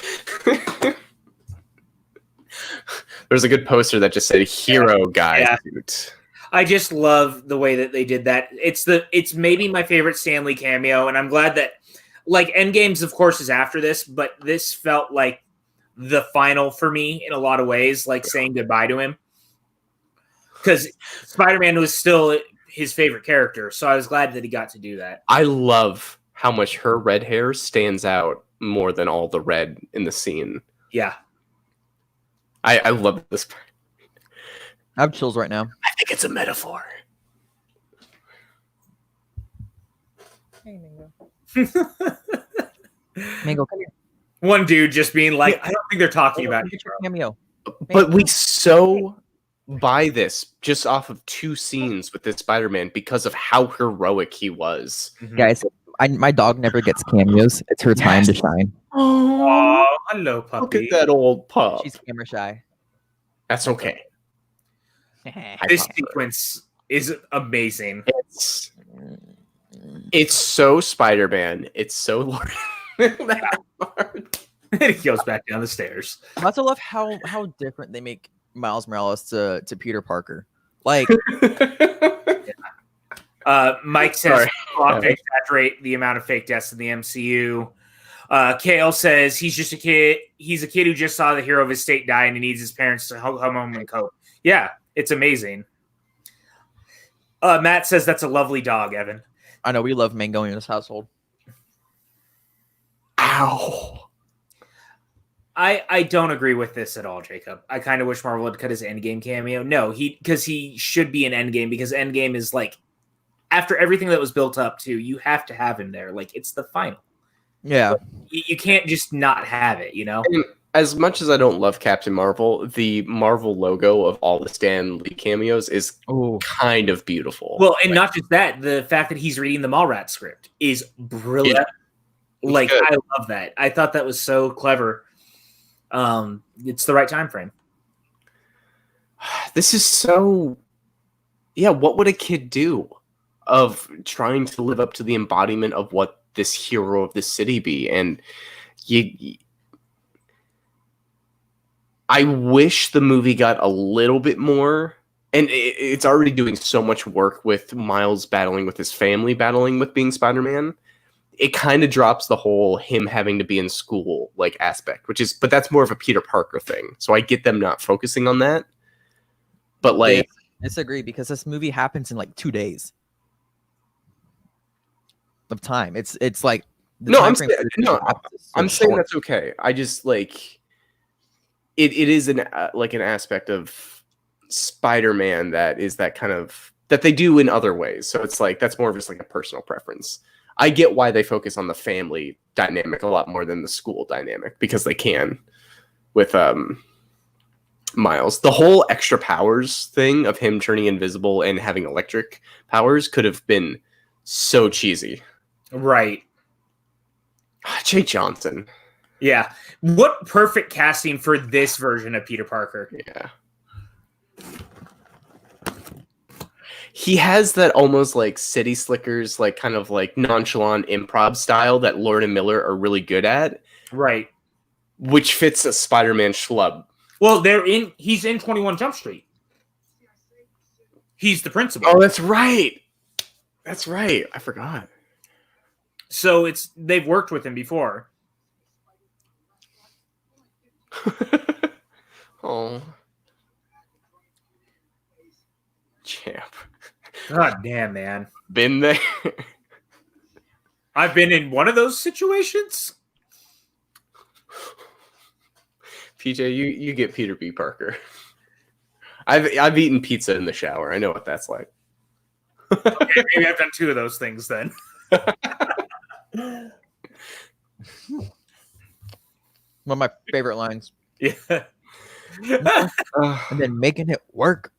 there's a good poster that just said "Hero Guy Suit." I just love the way that they did that. It's maybe my favorite Stan Lee cameo, and I'm glad that like Endgames, of course, is after this, but this felt like the final for me in a lot of ways, like saying goodbye to him. Because Spider-Man was still his favorite character, so I was glad that he got to do that. I love how much her red hair stands out more than all the red in the scene. Yeah. I love this part. I have chills right now. I think it's a metaphor. Hey, Mango. Mango, come here. One dude just being like, I don't think they're talking about you. Cameo. But we so buy this just off of 2 scenes with this Spider-Man because of how heroic he was. Mhm. Guys, my dog never gets cameos. It's her time to shine. Oh, hello, puppy. Look at that old pup. She's camera shy. That's okay. This sequence is amazing. It's so Spider-Man. It's so Lord. And he goes back down the stairs. I also love how different they make Miles Morales to Peter Parker. Like, Mike says, exaggerate the amount of fake deaths in the MCU. Kale says he's just a kid. He's a kid who just saw the hero of his state die and he needs his parents to come home and cope. Yeah, it's amazing. Matt says that's a lovely dog, Evan. I know we love Mango in this household. Ow. I don't agree with this at all, Jacob. I kind of wish Marvel had cut his Endgame cameo. No, because he should be in Endgame because Endgame is like after everything that was built up to, you have to have him there. Like it's the final. Yeah, you can't just not have it. You know. And as much as I don't love Captain Marvel, the Marvel logo of all the Stan Lee cameos is kind of beautiful. Well, and not just that, the fact that he's reading the Mallrats script is brilliant. Yeah, like I love that. I thought that was so clever. It's the right time frame. This is so what would a kid do of trying to live up to the embodiment of what this hero of the city be? And I wish the movie got a little bit more, and it's already doing so much work with Miles battling with his family, battling with being Spider-Man. It kind of drops the whole him having to be in school like aspect, but that's more of a Peter Parker thing. So I get them not focusing on that. But like, I disagree because this movie happens in like 2 days of time. It's like I'm saying that's okay. I just like it is an like an aspect of Spider-Man that is that kind of that they do in other ways. So it's like that's more of just like a personal preference. I get why they focus on the family dynamic a lot more than the school dynamic because they can with Miles. The whole extra powers thing of him turning invisible and having electric powers could have been so cheesy. Right. Jake Johnson. Yeah. What perfect casting for this version of Peter Parker. Yeah. He has that almost like City Slickers, like kind of like nonchalant improv style that Lord and Miller are really good at. Right. Which fits a Spider-Man schlub. Well, he's in 21 Jump Street. He's the principal. Oh, that's right. That's right. I forgot. So they've worked with him before. Oh. Champ. God damn, man. Been there. I've been in one of those situations. PJ, you get Peter B. Parker. I've eaten pizza in the shower. I know what that's like. Okay, maybe I've done 2 of those things then. One of my favorite lines. Yeah. And then making it work.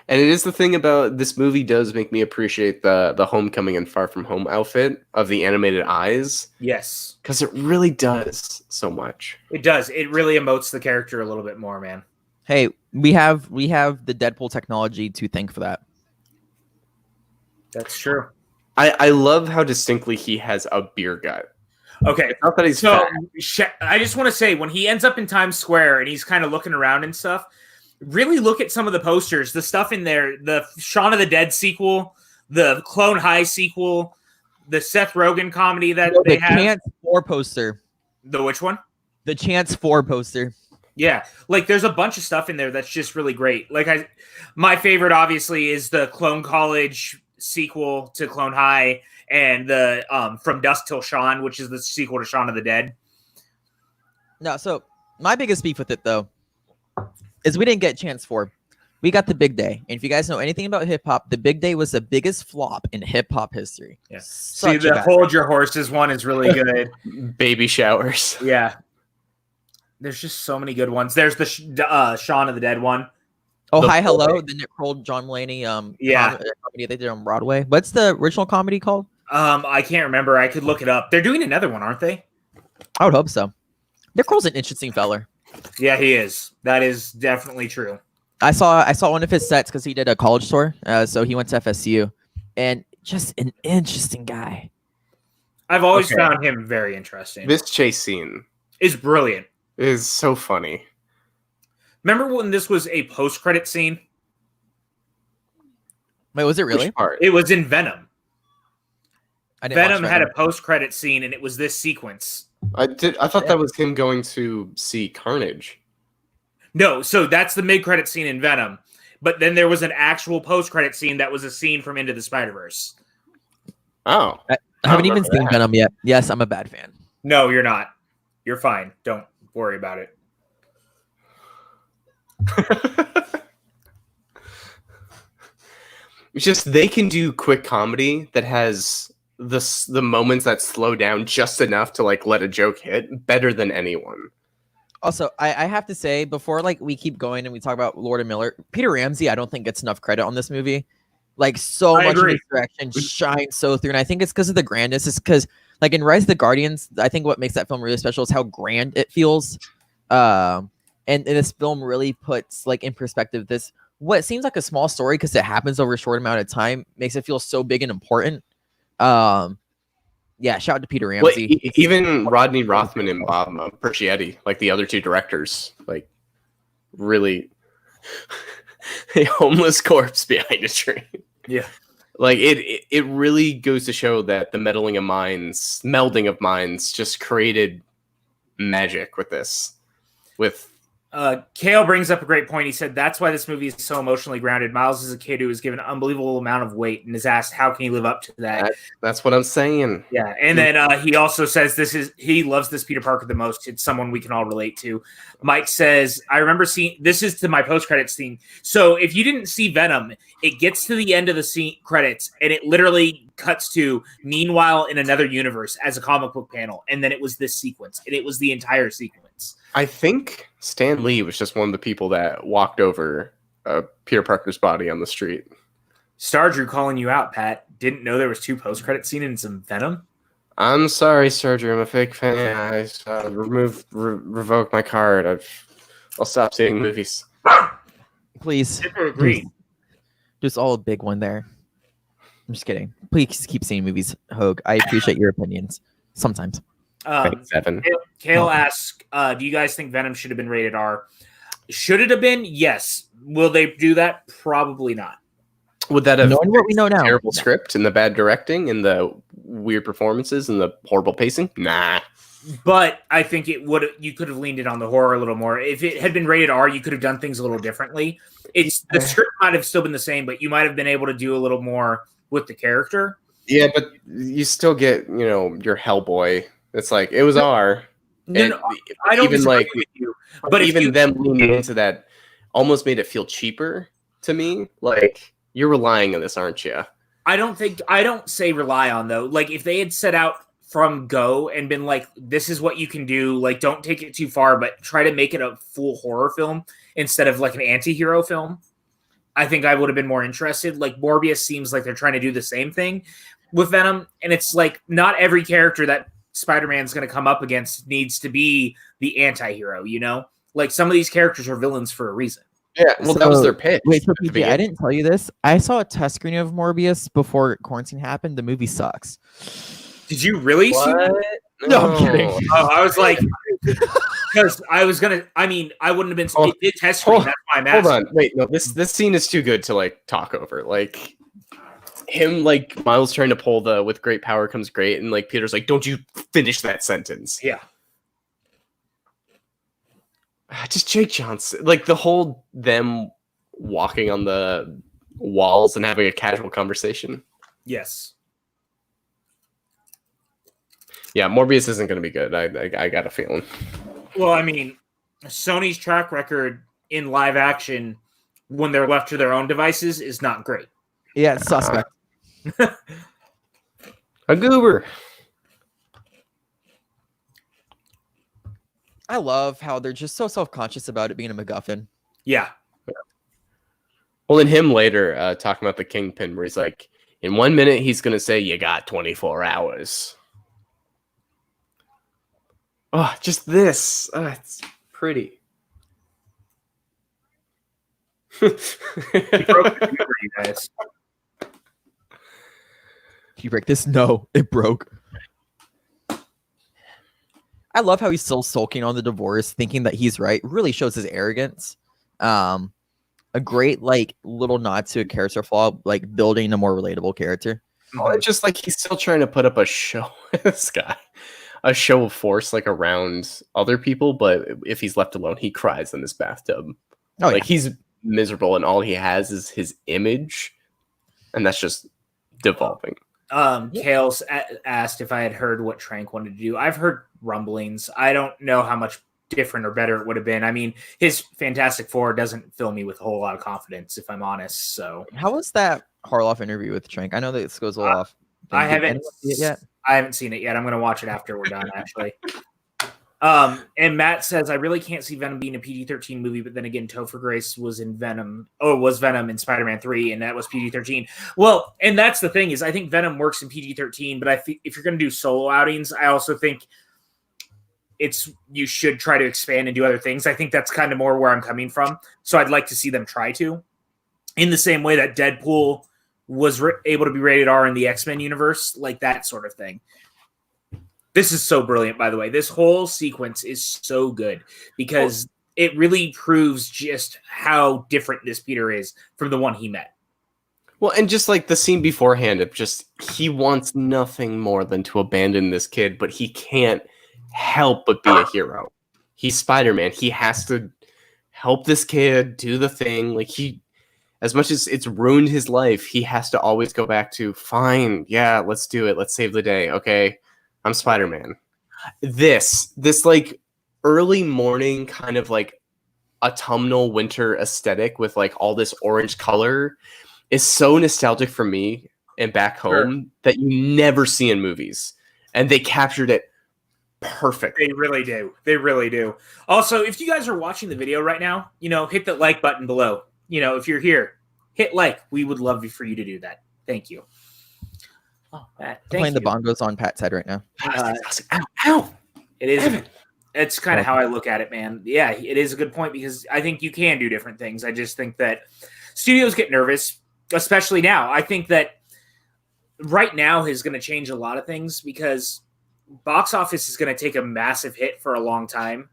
And it is the thing about this movie does make me appreciate the Homecoming and Far From Home outfit of the animated eyes. Yes. Because it really does so much. It does. It really emotes the character a little bit more, man. Hey, we have the Deadpool technology to thank for that. That's true. I love how distinctly he has a beer gut. Okay, It's not that he's so fat. I just want to say, when he ends up in Times Square and he's kind of looking around and stuff, really look at some of the posters, the stuff in there, the Shaun of the Dead sequel, the Clone High sequel, the Seth Rogen comedy that they have. The Chance 4 poster. The which one? The Chance 4 poster. Yeah, like there's a bunch of stuff in there that's just really great. Like my favorite obviously is the Clone College sequel to Clone High, and the From Dusk Till Dawn, which is the sequel to Shaun of the Dead. No, so my biggest beef with it though is we didn't get Chance 4. We got the Big Day. And if you guys know anything about hip hop, the Big Day was the biggest flop in hip hop history. Yeah. See, the Hold Your Horses one is really good. Baby showers. Yeah. There's just so many good ones. There's the Shaun of the Dead one. Oh, Hi Hello, the Nick Kroll, John Mulaney comedy they did on Broadway. What's the original comedy called? I can't remember. I could look it up. They're doing another one, aren't they? I would hope so. Nick Kroll's an interesting feller. Yeah, he is. That is definitely true. I saw one of his sets because he did a college tour. So he went to FSU, and just an interesting guy. I've always found him very interesting. This chase scene is brilliant. It is so funny. Remember when this was a post-credit scene? Wait, was it really? Which part? It was in Venom. Venom had a post-credit scene, and it was this sequence. I thought that was him going to see Carnage. No, so that's the mid-credit scene in Venom. But then there was an actual post-credit scene that was a scene from Into the Spider-Verse. Oh. I haven't even seen Venom yet. Yes, I'm a bad fan. No, you're not. You're fine. Don't worry about it. It's just they can do quick comedy that has the moments that slow down just enough to like let a joke hit better than anyone. Also, I have to say, before like we keep going and we talk about Lord and Miller, Peter Ramsey, I don't think gets enough credit on this movie. Like so much of his direction shines so through, and I think it's because of the grandness. It's because like in Rise of the Guardians, I think what makes that film really special is how grand it feels. And this film really puts like in perspective this what seems like a small story because it happens over a short amount of time makes it feel so big and important. Yeah, shout out to Peter Ramsey. Well, even Rodney Rothman and Bob Percietti, like the other two directors, like really a homeless corpse behind a tree. Yeah. Like it really goes to show that the melding of minds just created magic with this. Kale brings up a great point. He said that's why this movie is so emotionally grounded. Miles is a kid who is given an unbelievable amount of weight and is asked how can he live up to that. That's what I'm saying. Yeah, and then he also says he loves this Peter Parker the most. It's someone we can all relate to. Mike says, I remember seeing this is to my post-credits scene. So if you didn't see Venom, it gets to the end of the scene credits and it literally cuts to meanwhile in another universe as a comic book panel, and then it was this sequence, and it was the entire sequence. I think Stan Lee was just one of the people that walked over Peter Parker's body on the street. Star Drew calling you out, Pat. Didn't know there was 2 post-credit scenes in some Venom? I'm sorry, Star Drew. I'm a fake fan. I revoke my card. I'll stop seeing movies. Please. Agreed. Just all a big one there. I'm just kidding. Please keep seeing movies, Hogue. I appreciate your opinions. Sometimes. Kale asks, do you guys think Venom should have been rated R? Should it have been? Yes. Will they do that? Probably not. Would that have knowing what we know now? Terrible script and the bad directing and the weird performances and the horrible pacing? Nah. But I think you could have leaned in on the horror a little more. If it had been rated R, you could have done things a little differently. The script might have still been the same, but you might have been able to do a little more with the character. Yeah, but you still get, your Hellboy. It's like it was R. No, I don't even like with you. But even them leaning into that almost made it feel cheaper to me. Like you're relying on this, aren't you? I don't say rely on though. Like if they had set out from go and been like, this is what you can do. Like don't take it too far, but try to make it a full horror film instead of like an anti-hero film. I think I would have been more interested. Like Morbius seems like they're trying to do the same thing with Venom. And it's like not every character that Spider-Man's going to come up against needs to be the anti-hero, Like some of these characters are villains for a reason. Yeah, well, that was their pitch. Wait, so PJ, I didn't tell you this. I saw a test screening of Morbius before quarantine happened. The movie sucks. Did you really see that? No, I'm kidding. Oh, I was like, because I was gonna. I mean, I wouldn't have been. It did test screen. That's why I'm asking. Hold on, wait, no, this scene is too good to like talk over. Like him, like Miles trying to pull the "with great power comes great," and like Peter's like, "Don't you finish that sentence?" Yeah. Just Jake Johnson, like the whole them walking on the walls and having a casual conversation. Yes. Yeah, Morbius isn't going to be good. I got a feeling. Well, I mean, Sony's track record in live action when they're left to their own devices is not great. Yeah, it's suspect. A goober. I love how they're just so self-conscious about it being a MacGuffin. Yeah. Well, in him later, talking about the Kingpin, where he's like, in 1 minute, he's going to say, you got 24 hours. Oh, just this. Oh, it's pretty. He broke the computer, you guys. Can you break this? No, it broke. I love how he's still sulking on the divorce, thinking that he's right. Really shows his arrogance. A great like little nod to a character flaw, like building a more relatable character. Oh, it's just like he's still trying to put up a show. This guy, a show of force, like around other people. But if he's left alone, he cries in this bathtub. Oh, like yeah. he's miserable, and all he has is his image, and that's just devolving. Kales asked if I had heard what Trank wanted to do. I've heard rumblings. I don't know how much different or better it would have been. I mean, his Fantastic Four doesn't fill me with a whole lot of confidence, if I'm honest. So, How was that Harloff interview with Trank? I know that this goes a little off. I Did haven't anyone see it yet. I haven't seen it yet. I'm going to watch it after we're done, actually. And Matt says, I really can't see Venom being a PG-13 movie, but then again, Topher Grace was in Venom. Oh, was Venom in Spider-Man 3, and that was PG-13. Well, and that's the thing is, I think Venom works in PG-13, but if you're going to do solo outings, I also think you should try to expand and do other things. I think that's kind of more where I'm coming from. So I'd like to see them try to, in the same way that Deadpool was able to be rated R in the X-Men universe, like that sort of thing. This is so brilliant, by the way. This whole sequence is so good because it really proves just how different this Peter is from the one he met. Well, and just like the scene beforehand, it just he wants nothing more than to abandon this kid, but he can't help but be a hero. He's Spider-Man. He has to help this kid do the thing. Like as much as it's ruined his life, he has to always go back to, fine, yeah, let's do it. Let's save the day. Okay. I'm Spider-Man. This like early morning kind of like autumnal winter aesthetic with like all this orange color is so nostalgic for me and back home that you never see in movies. And they captured it perfect. They really do. They really do. Also, if you guys are watching the video right now, hit the like button below. If you're here, hit like. We would love for you to do that. Thank you. Oh, Pat, Playing the bongos on Pat's head right now. Ow! It is. It's kind of how I look at it, man. Yeah, it is a good point because I think you can do different things. I just think that studios get nervous, especially now. I think that right now is going to change a lot of things because box office is going to take a massive hit for a long time,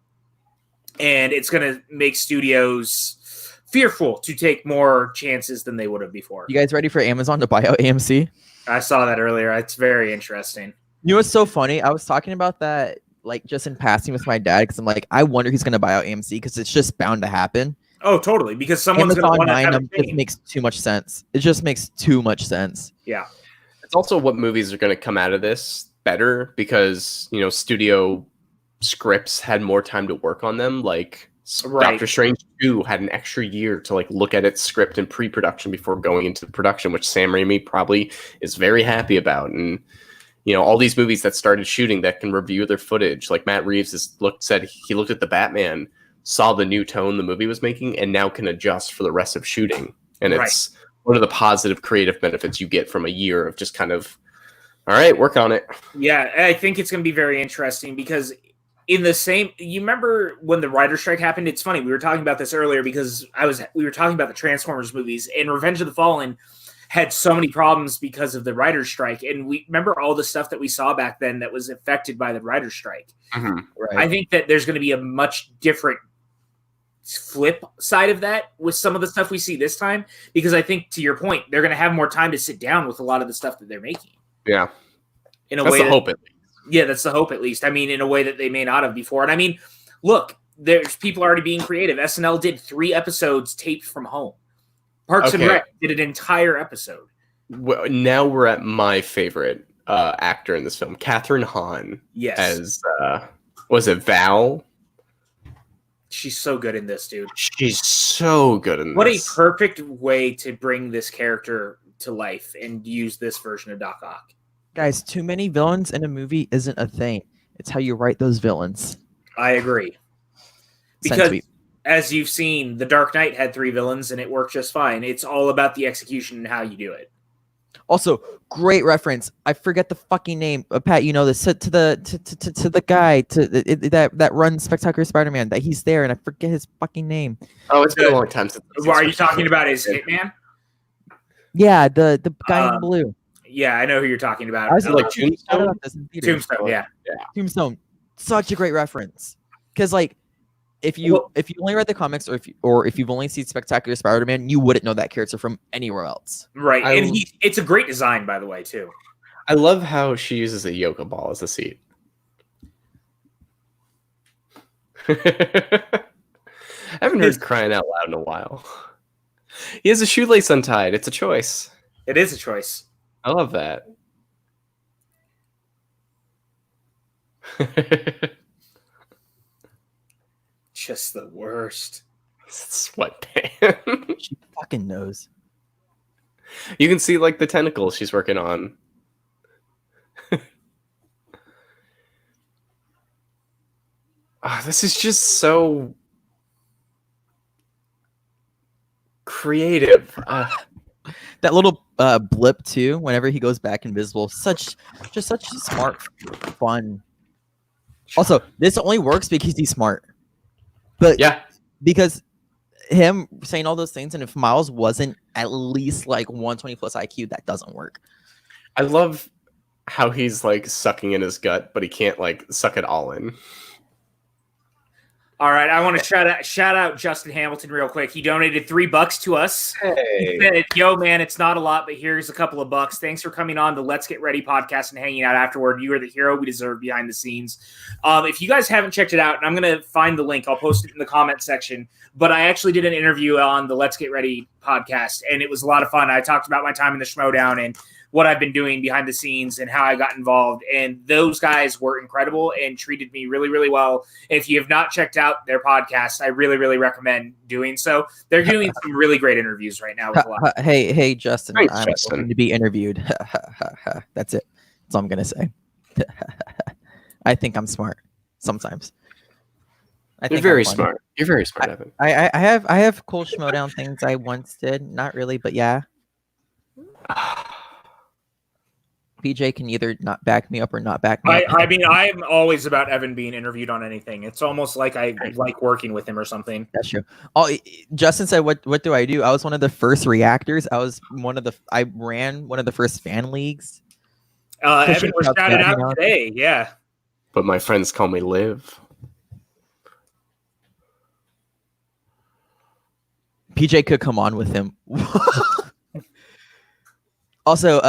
and it's going to make studios fearful to take more chances than they would have before. You guys ready for Amazon to buy out AMC? I saw that earlier. It's very interesting. You know what's so funny? I was talking about that like just in passing with my dad because I'm like, I wonder who's going to buy out AMC because it's just bound to happen. Oh, totally. Because someone's going to want to have it. It makes too much sense. It just makes too much sense. Yeah. It's also what movies are going to come out of this better because, studio scripts had more time to work on them. Like Doctor Strange 2 had an extra year to like look at its script in pre-production before going into production, which Sam Raimi probably is very happy about. And all these movies that started shooting that can review their footage, like Matt Reeves said he looked at the Batman, saw the new tone the movie was making, and now can adjust for the rest of shooting. And it's one of the positive creative benefits you get from a year of just kind of, all right, work on it. Yeah, I think it's going to be very interesting because you remember when the writer strike happened? It's funny. We were talking about this earlier because we were talking about the Transformers movies, and Revenge of the Fallen had so many problems because of the writer's strike. And we remember all the stuff that we saw back then that was affected by the writer's strike. Mm-hmm. Right. I think that there's going to be a much different flip side of that with some of the stuff we see this time, because I think, to your point, they're going to have more time to sit down with a lot of the stuff that they're making. Yeah. In a That's way the hope, at least. Yeah, that's the hope, at least. I mean, in a way that they may not have before. And I mean, look, there's people already being creative. SNL did 3 episodes taped from home. Parks and Rec did an entire episode. Well, now we're at my favorite actor in this film, Kathryn Hahn. Yes. As, was it Val? She's so good in this, dude. She's so good in What this. a perfect way to bring this character to life and use this version of Doc Ock. Guys, too many villains in a movie isn't a thing. It's how you write those villains. I agree. Send Because, tweet. as you've seen, The Dark Knight had 3 villains and it worked just fine. It's all about the execution and how you do it. Also, great reference. I forget the fucking name. Pat, you know this. To the guy that runs Spectacular Spider-Man. That he's there, and I forget his fucking name. Oh, it's been a long time since. Are you talking about his Hitman? Yeah, the guy in blue. Yeah, I know who you're talking about. I was like Tombstone? Tombstone, yeah. Tombstone. Such a great reference. Because like, if you only read the comics, or if you've only seen Spectacular Spider-Man, you wouldn't know that character from anywhere else. Right, and it's a great design, by the way, too. I love how she uses a yoga ball as a seat. I haven't heard crying out loud in a while. He has a shoelace untied. It's a choice. It is a choice. I love that. Just the worst. Sweatband. She fucking knows. You can see like the tentacles she's working on. This is just so creative. That little blip too, whenever he goes back invisible, such smart fun. Also, this only works because he's smart. But Yeah. because him saying all those things, and if Miles wasn't at least like 120 plus IQ, that doesn't work. I love how he's like sucking in his gut, but he can't like suck it all in. All right, I want to shout out Justin Hamilton real quick. He donated $3 to us. Hey. He said, "Yo, man, it's not a lot, but here's a couple of bucks. Thanks for coming on the Let's Get Ready podcast and hanging out afterward. You are the hero we deserve behind the scenes." If you guys haven't checked it out, and I'm going to find the link, I'll post it in the comment section. But I actually did an interview on the Let's Get Ready podcast, and it was a lot of fun. I talked about my time in the Schmodown and what I've been doing behind the scenes and how I got involved. And those guys were incredible and treated me really, really well. If you have not checked out their podcast, I really, really recommend doing so. They're doing some really great interviews right now. With a lot. Hey, Justin, Thanks, I'm Justin. going to be interviewed. That's it. That's all I'm going to say. I think I'm smart sometimes. You're very smart. You're very smart, Evan. I have cool Schmodown things I once did. Not really, but yeah. PJ can either not back me up or not back me up. I mean, I'm always about Evan being interviewed on anything. It's almost like I like working with him or something. That's true. Oh, Justin said, "What do I do?" I was one of the first reactors. I ran one of the first fan leagues. Evan was shouted out today. Yeah. But my friends call me Liv. PJ could come on with him. Also,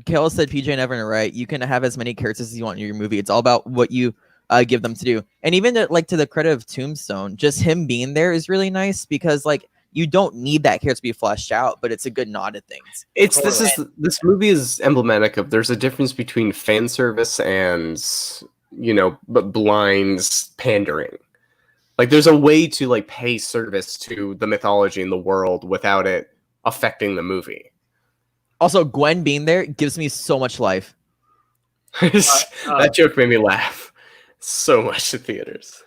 Kale said PJ never right. You can have as many characters as you want in your movie. It's all about what you give them to do. And even to the credit of Tombstone, just him being there is really nice because like you don't need that character to be fleshed out, but it's a good nod at things. This movie is emblematic of there's a difference between fan service and but blind pandering. Like there's a way to like pay service to the mythology and the world without it affecting the movie. Also, Gwen being there gives me so much life. That joke made me laugh so much at theaters.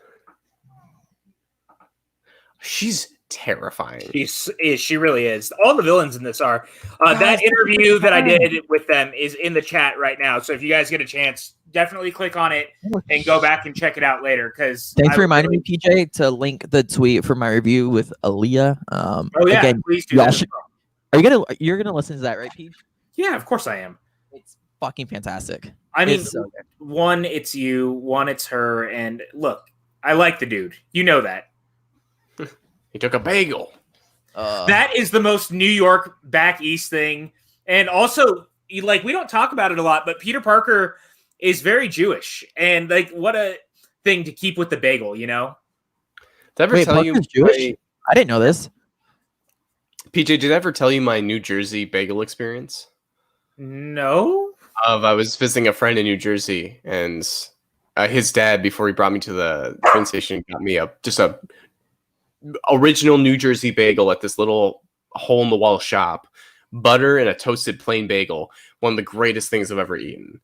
She's terrifying. She really is. All the villains in this are. That interview that I did with them is in the chat right now. So if you guys get a chance, definitely click on it and go back and check it out later. Because thanks for reminding me, PJ, to link the tweet for my review with Aaliyah. Again, please do. You're gonna listen to that, right, Pete? Yeah, of course I am. It's fucking fantastic. I mean, It's so good. one, it's you. One, it's her. And look, I like the dude. You know that. He took a bagel. That is the most New York back east thing. And also, like, we don't talk about it a lot, but Peter Parker is very Jewish. And like, what a thing to keep with the bagel, you know? Did I ever Wait, tell you Parker's Jewish? I didn't know this. PJ, did I ever tell you my New Jersey bagel experience? No. I was visiting a friend in New Jersey, and his dad, before he brought me to the train station, got me a original New Jersey bagel at this little hole in the wall shop. Butter and a toasted plain bagel. One of the greatest things I've ever eaten.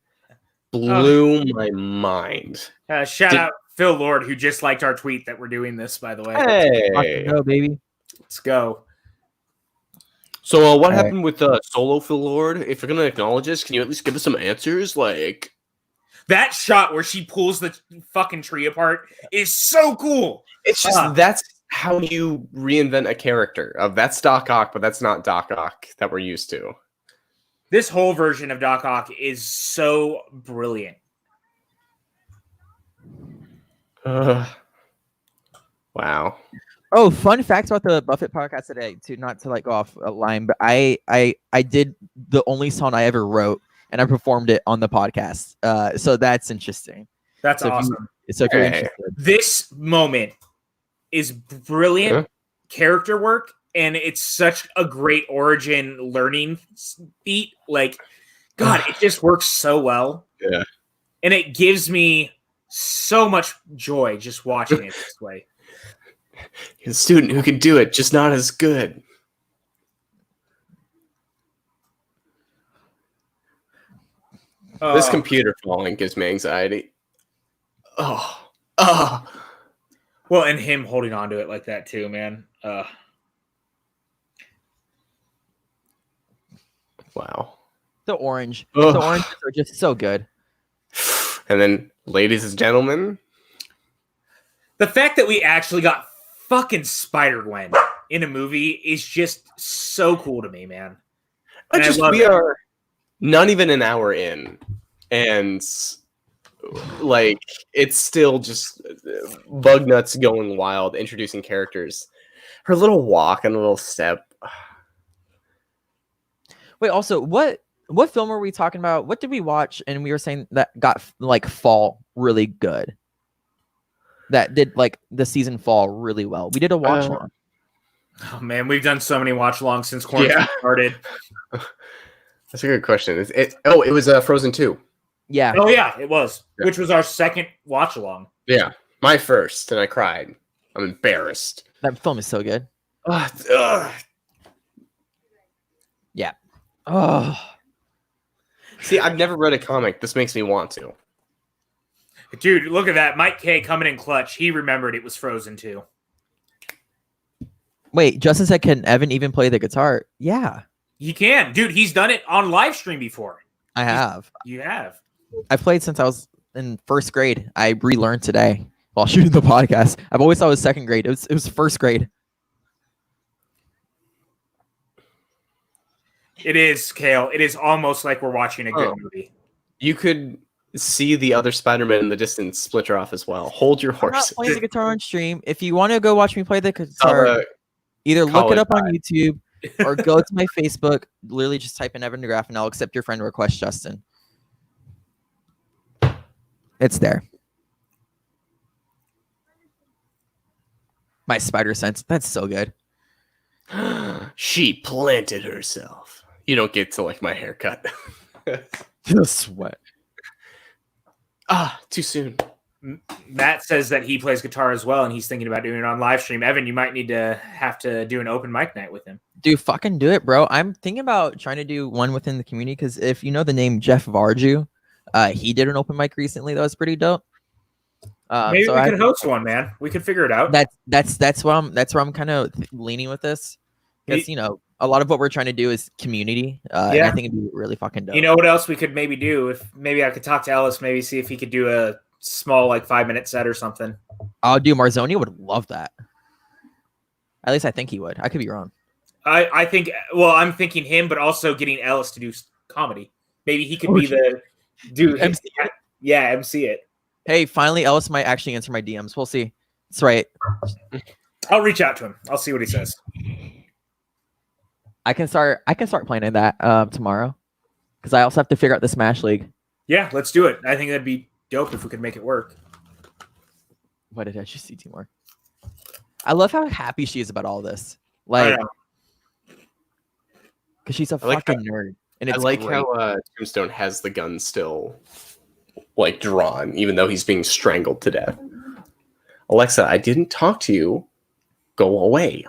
Blew my mind. Shout out Phil Lord, who just liked our tweet that we're doing this, by the way. Hey, Go, baby. Let's go. so what happened with Solo Phil Lord? If you're gonna acknowledge this, can you at least give us some answers? Like That shot where she pulls the fucking tree apart is so cool. it's just that's how you reinvent a character. That's Doc Ock, but that's not Doc Ock that we're used to. This whole version of Doc Ock is so brilliant. Wow. Oh, fun fact about the Buffett podcast today, to not to like go off a line, but I did the only song I ever wrote, and I performed it on the podcast. So that's interesting. That's So awesome. If you're interested. This moment is brilliant character work, and it's such a great origin learning feat. Like, God, it just works so well. Yeah. And it gives me so much joy just watching it this way. He's a student who can do it, just not as good. This computer falling gives me anxiety. Oh. Well, and him holding on to it like that too, man. Wow. The oranges Ugh. are just so good. And then, ladies and gentlemen, The fact that we actually got fucking Spider-Gwen in a movie is just so cool to me, man. And we are not even an hour in, and like it's still just bug nuts going wild, introducing characters. Her little walk and a little step. Wait, also, what film were we talking about? What did we watch? And we were saying that got like fall really good. That did like the season fall really well. We did a watch along. Oh man, we've done so many watch alongs since quarantine started. That's a good question. It was Frozen 2. Yeah. Oh yeah, it was. Yeah. Which was our second watch along. Yeah, my first, and I cried. I'm embarrassed. That film is so good. Yeah. Oh. See, I've never read a comic. This makes me want to. Dude, look at that. Mike K coming in clutch. He remembered it was Frozen 2. Wait, Justin said, can Evan even play the guitar? Yeah, He can. Dude, he's done it on live stream before. I have. You have. I've played since I was in first grade. I relearned today while shooting the podcast. I've always thought it was second grade. It was first grade. It is, Kale. It is almost like we're watching a good movie. You could see the other Spider-Man in the distance splinter off as well. Hold your I'm not horses. playing the guitar on stream. If you want to go watch me play the guitar, either look call it it up on YouTube or go to my Facebook. Literally just type in Evan Degraff and I'll accept your friend request, Justin. It's there. My spider sense. That's so good. She planted herself. You don't get to like my haircut. The sweat. Too soon. Matt says that he plays guitar as well, and he's thinking about doing it on live stream. Evan, you might need to have to do an open mic night with him. Dude, fucking do it, bro. I'm thinking about trying to do one within the community because if you know the name Jeff Varju, he did an open mic recently that was pretty dope. Maybe we could host one, man. We could figure it out. That's where I'm kind of leaning with this because you know a lot of what we're trying to do is community. And I think it'd be really fucking dope. You know what else we could maybe do? If maybe I could talk to Ellis, maybe see if he could do a small like 5-minute set or something. Oh, dude, Marzonia would love that. At least I think he would. I could be wrong. I think. Well, I'm thinking him, but also getting Ellis to do comedy. Maybe he could be the dude. MC Yeah, MC it. Hey, finally, Ellis might actually answer my DMs. We'll see. That's right. I'll reach out to him. I'll see what he says. I can start planning that tomorrow, because I also have to figure out the Smash League. Yeah, let's do it. I think that'd be dope if we could make it work. What did I just see, Timur? I love how happy she is about all this. I Like, know. because she's a like fucking nerd. And I it's like great. how Tombstone has the gun still like drawn, even though he's being strangled to death. Alexa, I didn't talk to you. Go away.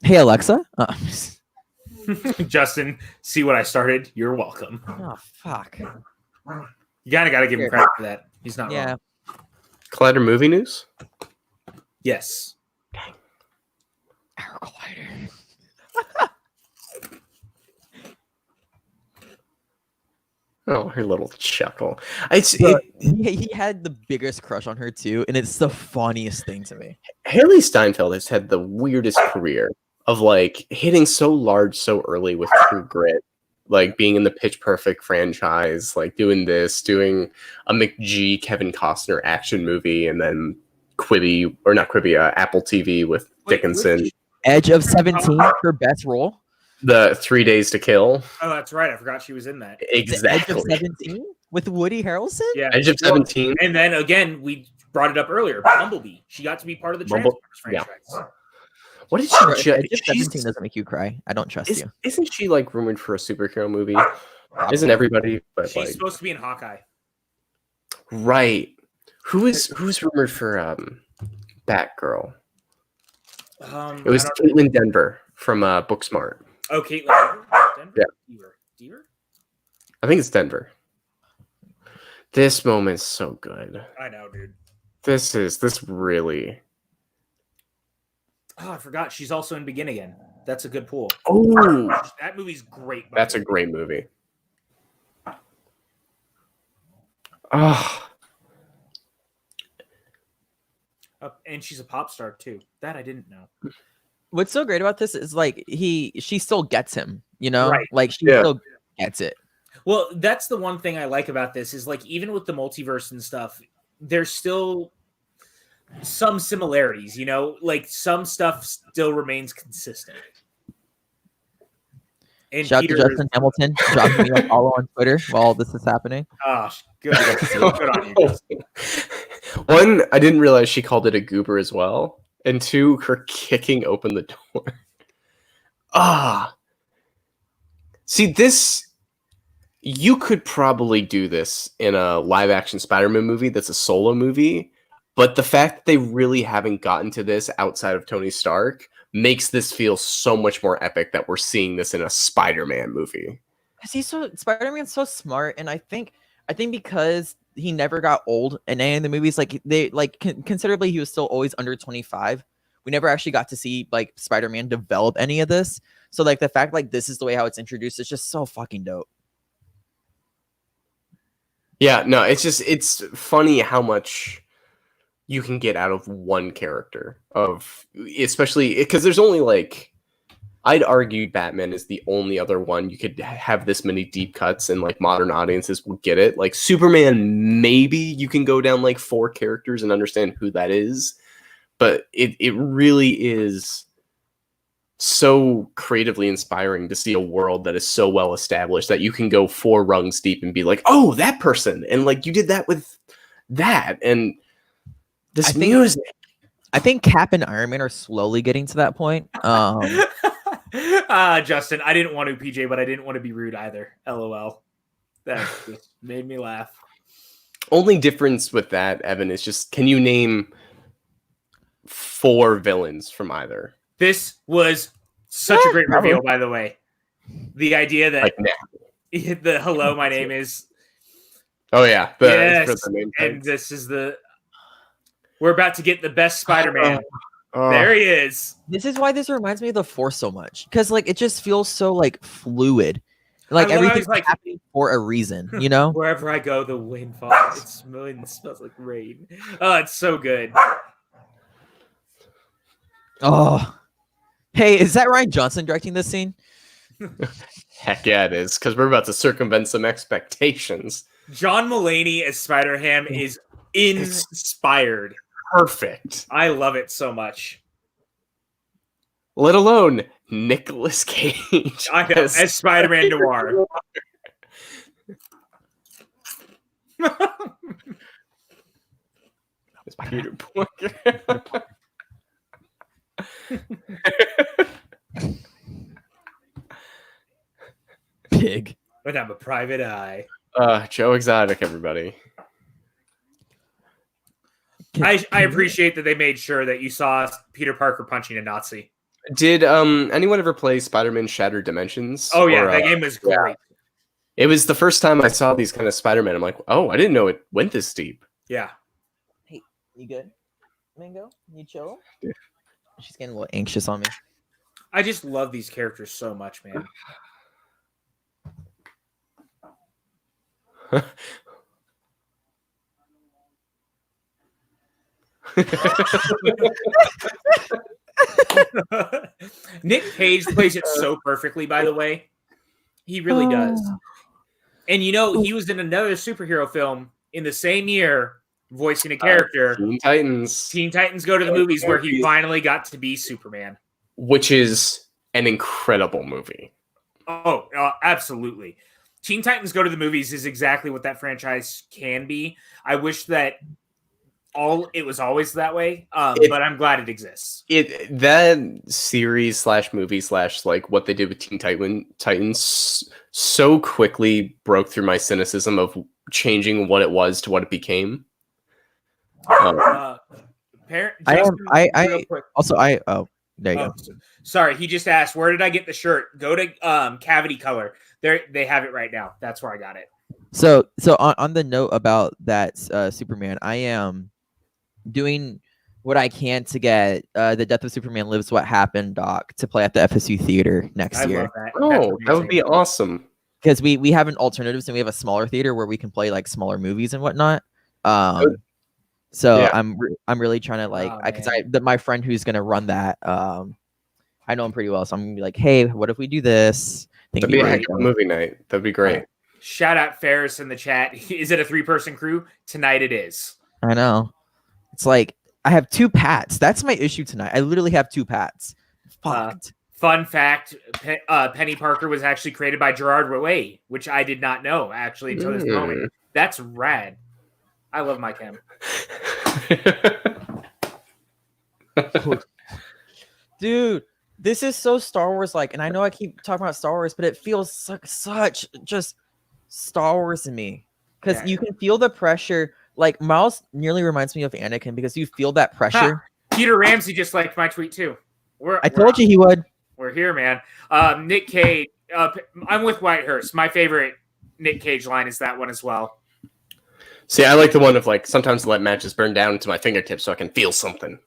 Hey, Alexa. Justin, see what I started? You're welcome. Oh, fuck. You kind of got to give him credit for that. He's not Yeah. wrong. Collider movie news? Yes. Arrow Collider. Oh, her little chuckle. He had the biggest crush on her too, and it's the funniest thing to me. Haley Steinfeld has had the weirdest career of like hitting so large so early with True Grit, like being in the Pitch Perfect franchise, like doing a McG Kevin Costner action movie, and then Apple TV with Dickinson. Edge of 17, her best role. The 3 Days to Kill. Oh, that's right. I forgot she was in that. Exactly. Edge of 17 with Woody Harrelson. Yeah. Edge of 17. And then again, we brought it up earlier. Bumblebee. She got to be part of the Transformers franchise. What did Edge she of 17 doesn't make you cry. I don't trust you. Isn't she like rumored for a superhero movie? Isn't everybody? But She's supposed to be in Hawkeye. right. Who's rumored for Batgirl? It was Caitlin Denver from Booksmart. Oh, Caitlin. Denver? Yeah. Deaver? I think it's Denver. This moment's so good. I know, dude. This really. Oh, I forgot. She's also in Begin Again. That's a good pull. Oh, That movie's great. that's a great movie. Oh, And she's a pop star too. That I didn't know. What's so great about this is like she still gets him, you know? Right. Like she Yeah. still gets it. Well, that's the one thing I like about this is like even with the multiverse and stuff, there's still some similarities, you know, like some stuff still remains consistent. And Shout out Peter to Justin Hamilton dropping me a follow on Twitter while this is happening. Oh, good. Good on you, Justin. one, I didn't realize she called it a goober as well, and two, her kicking open the door. See this. You could probably do this in a live action Spider-Man movie that's a solo movie, but the fact that they really haven't gotten to this outside of Tony Stark makes this feel so much more epic that we're seeing this in a Spider-Man movie. Because Spider-Man's so smart, and I think because he never got old in any of the movies, like they considerably he was still always under 25. We never actually got to see like Spider-Man develop any of this. So like the fact like this is the way how it's introduced is just so fucking dope. Yeah, no, it's funny how much you can get out of one character, especially because there's only like, I'd argue Batman is the only other one you could have this many deep cuts and like modern audiences will get it. Like Superman, maybe you can go down like 4 characters and understand who that is, but it really is so creatively inspiring to see a world that is so well established that you can go 4 rungs deep and be like, oh, that person, and like you did that with that, and this music. I think Cap and Iron Man are slowly getting to that point. Justin, I didn't want to PJ, but I didn't want to be rude either. LOL. That just made me laugh. Only difference with that, Evan, is just can you name 4 villains from either? This was such a great reveal, by the way. The idea that Like now. the hello, my name is. Oh yeah, Yes, for the name and tags. this is we're about to get the best Spider-Man. Oh. There he is. This is why this reminds me of the Force so much, because like it just feels so like fluid, like I love how everything's he's like- happening for a reason, you know. Wherever I go, the wind falls. It smells like rain. Oh, it's so good. Oh, Hey, is that Ryan Johnson directing this scene? Heck yeah, it is, because we're about to circumvent some expectations. John Mulaney as Spider-Ham is inspired. Perfect. I love it so much. Let alone Nicolas Cage I know, as Spider-Man Noir. Peter Parker. Pig. But I'm a private eye. Joe Exotic, everybody. I appreciate that they made sure that you saw Peter Parker punching a Nazi. Did anyone ever play Spider-Man Shattered Dimensions? Oh yeah, that game was great. Yeah. It was the first time I saw these kind of Spider-Man. I'm like, oh, I didn't know it went this deep. Yeah. Hey, you good, Mango? You chill? Yeah. She's getting a little anxious on me. I just love these characters so much, man. Nick Cage plays it so perfectly, by the way. He really does. And you know, he was in another superhero film in the same year voicing a character. Teen Titans. Teen Titans Go to the Movies, where he finally got to be Superman. Which is an incredible movie. Oh, absolutely. Teen Titans Go to the Movies is exactly what that franchise can be. I wish that it was always that way, but I'm glad it exists. That series / movie / like what they did with Teen Titans so quickly broke through my cynicism of changing what it was to what it became. Oh, there you go. Sorry, he just asked, where did I get the shirt? Go to Cavity Color. They have it right now. That's where I got it. So on the note about that Superman, I am doing what I can to get the Death of Superman Lives What Happened doc to play at the FSU Theater next year. Love that. Oh, that would be awesome. Because we have an alternatives and we have a smaller theater where we can play like smaller movies and whatnot. So yeah. I'm really trying to because my friend who's gonna run that, I know him pretty well, so I'm gonna be like, hey, what if we do this? That'd be a heck of a movie night. That'd be great. Shout out Ferris in the chat. Is it a 3-person crew? Tonight it is. I know. It's like I have 2 Pats. That's my issue tonight. I literally have 2 Pats. Fucked. Fun fact: Penny Parker was actually created by Gerard Way, which I did not know actually until this moment. That's rad. I love Mike M. Dude, this is so Star Wars like, and I know I keep talking about Star Wars, but it feels like such just Star Wars to me because you can feel the pressure. Like Miles nearly reminds me of Anakin because you feel that pressure. Peter Ramsey just liked my tweet too. I told you he would. We're here, man. Nick Cage. I'm with Whitehurst. My favorite Nick Cage line is that one as well. See, I like the one of like sometimes let matches burn down to my fingertips so I can feel something.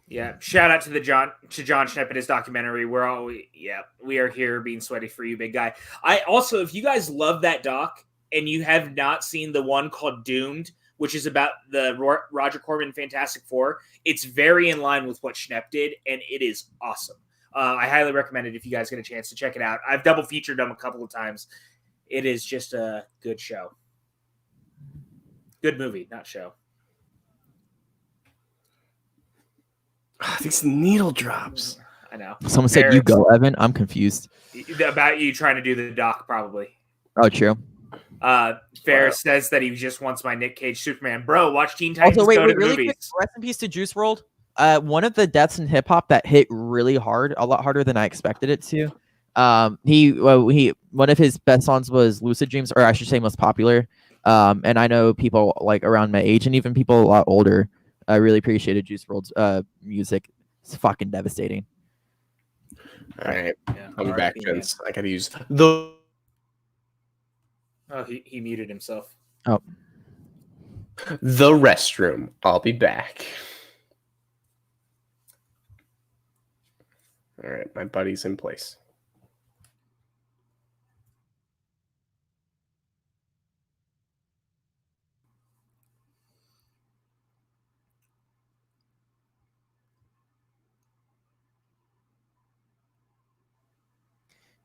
Yeah, shout out to John Schnepp and his documentary. We are here being sweaty for you, big guy. I also, if you guys love that doc and you have not seen the one called Doomed, which is about the Roger Corman Fantastic Four, it's very in line with what Schnepp did, and it is awesome. I highly recommend it if you guys get a chance to check it out. I've double featured them a couple of times. It is just a good show. Good movie, not show. These needle drops. I know. Someone said you go, Evan. I'm confused. About you trying to do the doc, probably. Oh, true. Ferris says that he just wants my Nick Cage Superman. Bro, watch Teen Titans also, wait, Go to the really Movies. Quick, rest in peace to Juice WRLD. One of the deaths in hip hop that hit really hard, a lot harder than I expected it to. One of his best songs was Lucid Dreams, or I should say most popular. And I know people like around my age and even people a lot older really appreciated Juice WRLD's music. It's fucking devastating. All right. I'll be back, gents. I gotta use the... Oh, he muted himself. Oh. The restroom. I'll be back. All right, my buddy's in place.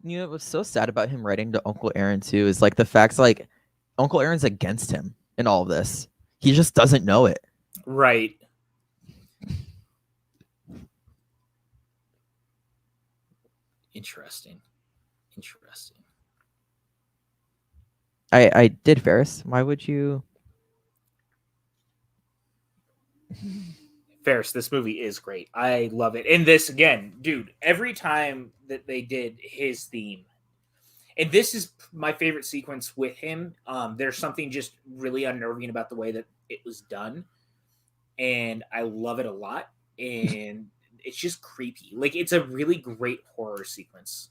You know, what's so sad about him writing to Uncle Aaron too is like the facts like Uncle Aaron's against him in all of this. He just doesn't know it. Right. Interesting. I did, Ferris. Why would you? Ferris, this movie is great. I love it. And this again, dude, every time that they did his theme, and this is my favorite sequence with him. There's something just really unnerving about the way that it was done. And I love it a lot. And it's just creepy. Like, it's a really great horror sequence.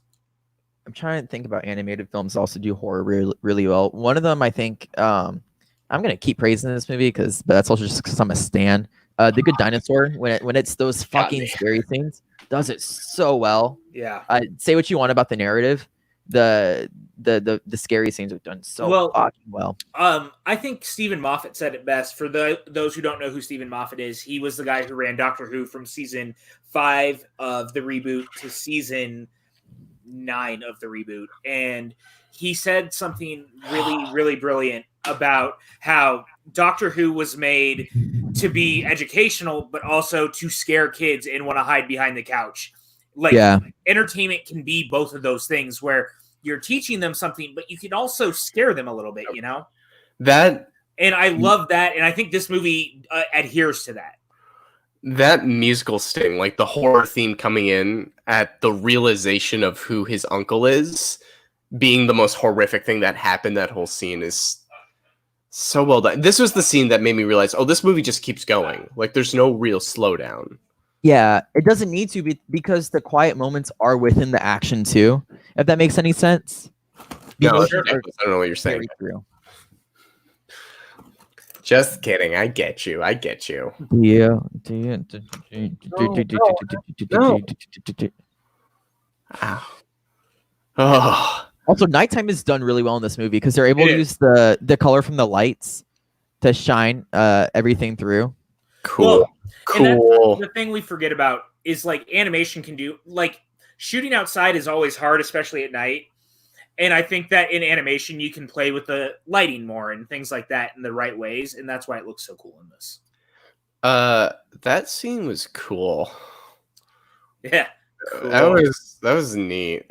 I'm trying to think about animated films also do horror really, really well. One of them, I think, I'm gonna keep praising this movie but that's also just because I'm a stan. The Good Dinosaur, when it's those fucking scary things, does it so well. Yeah. Say what you want about the narrative, the scary scenes are done so fucking well. I think Stephen Moffat said it best. For those who don't know who Stephen Moffat is, he was the guy who ran Doctor Who from season 5 of the reboot to season 9 of the reboot, and he said something really, really brilliant about how Doctor Who was made to be educational, but also to scare kids and want to hide behind the couch. Like, entertainment can be both of those things where you're teaching them something, but you can also scare them a little bit, you know? And I love that, and I think this movie adheres to that. That musical sting, like the horror theme coming in at the realization of who his uncle is, being the most horrific thing that happened, that whole scene is so well done. This was the scene that made me realize, oh, this movie just keeps going. Like, there's no real slowdown. Yeah, it doesn't need to be because the quiet moments are within the action too, if that makes any sense. No, I don't know what you're saying. Just kidding. I get you. Yeah. Oh. Also, nighttime is done really well in this movie because they're able to use the color from the lights to shine everything through. Cool. And the thing we forget about is like animation can do, like, shooting outside is always hard, especially at night. And I think that in animation, you can play with the lighting more and things like that in the right ways. And that's why it looks so cool in this. That scene was cool. Yeah. Cool. That was neat.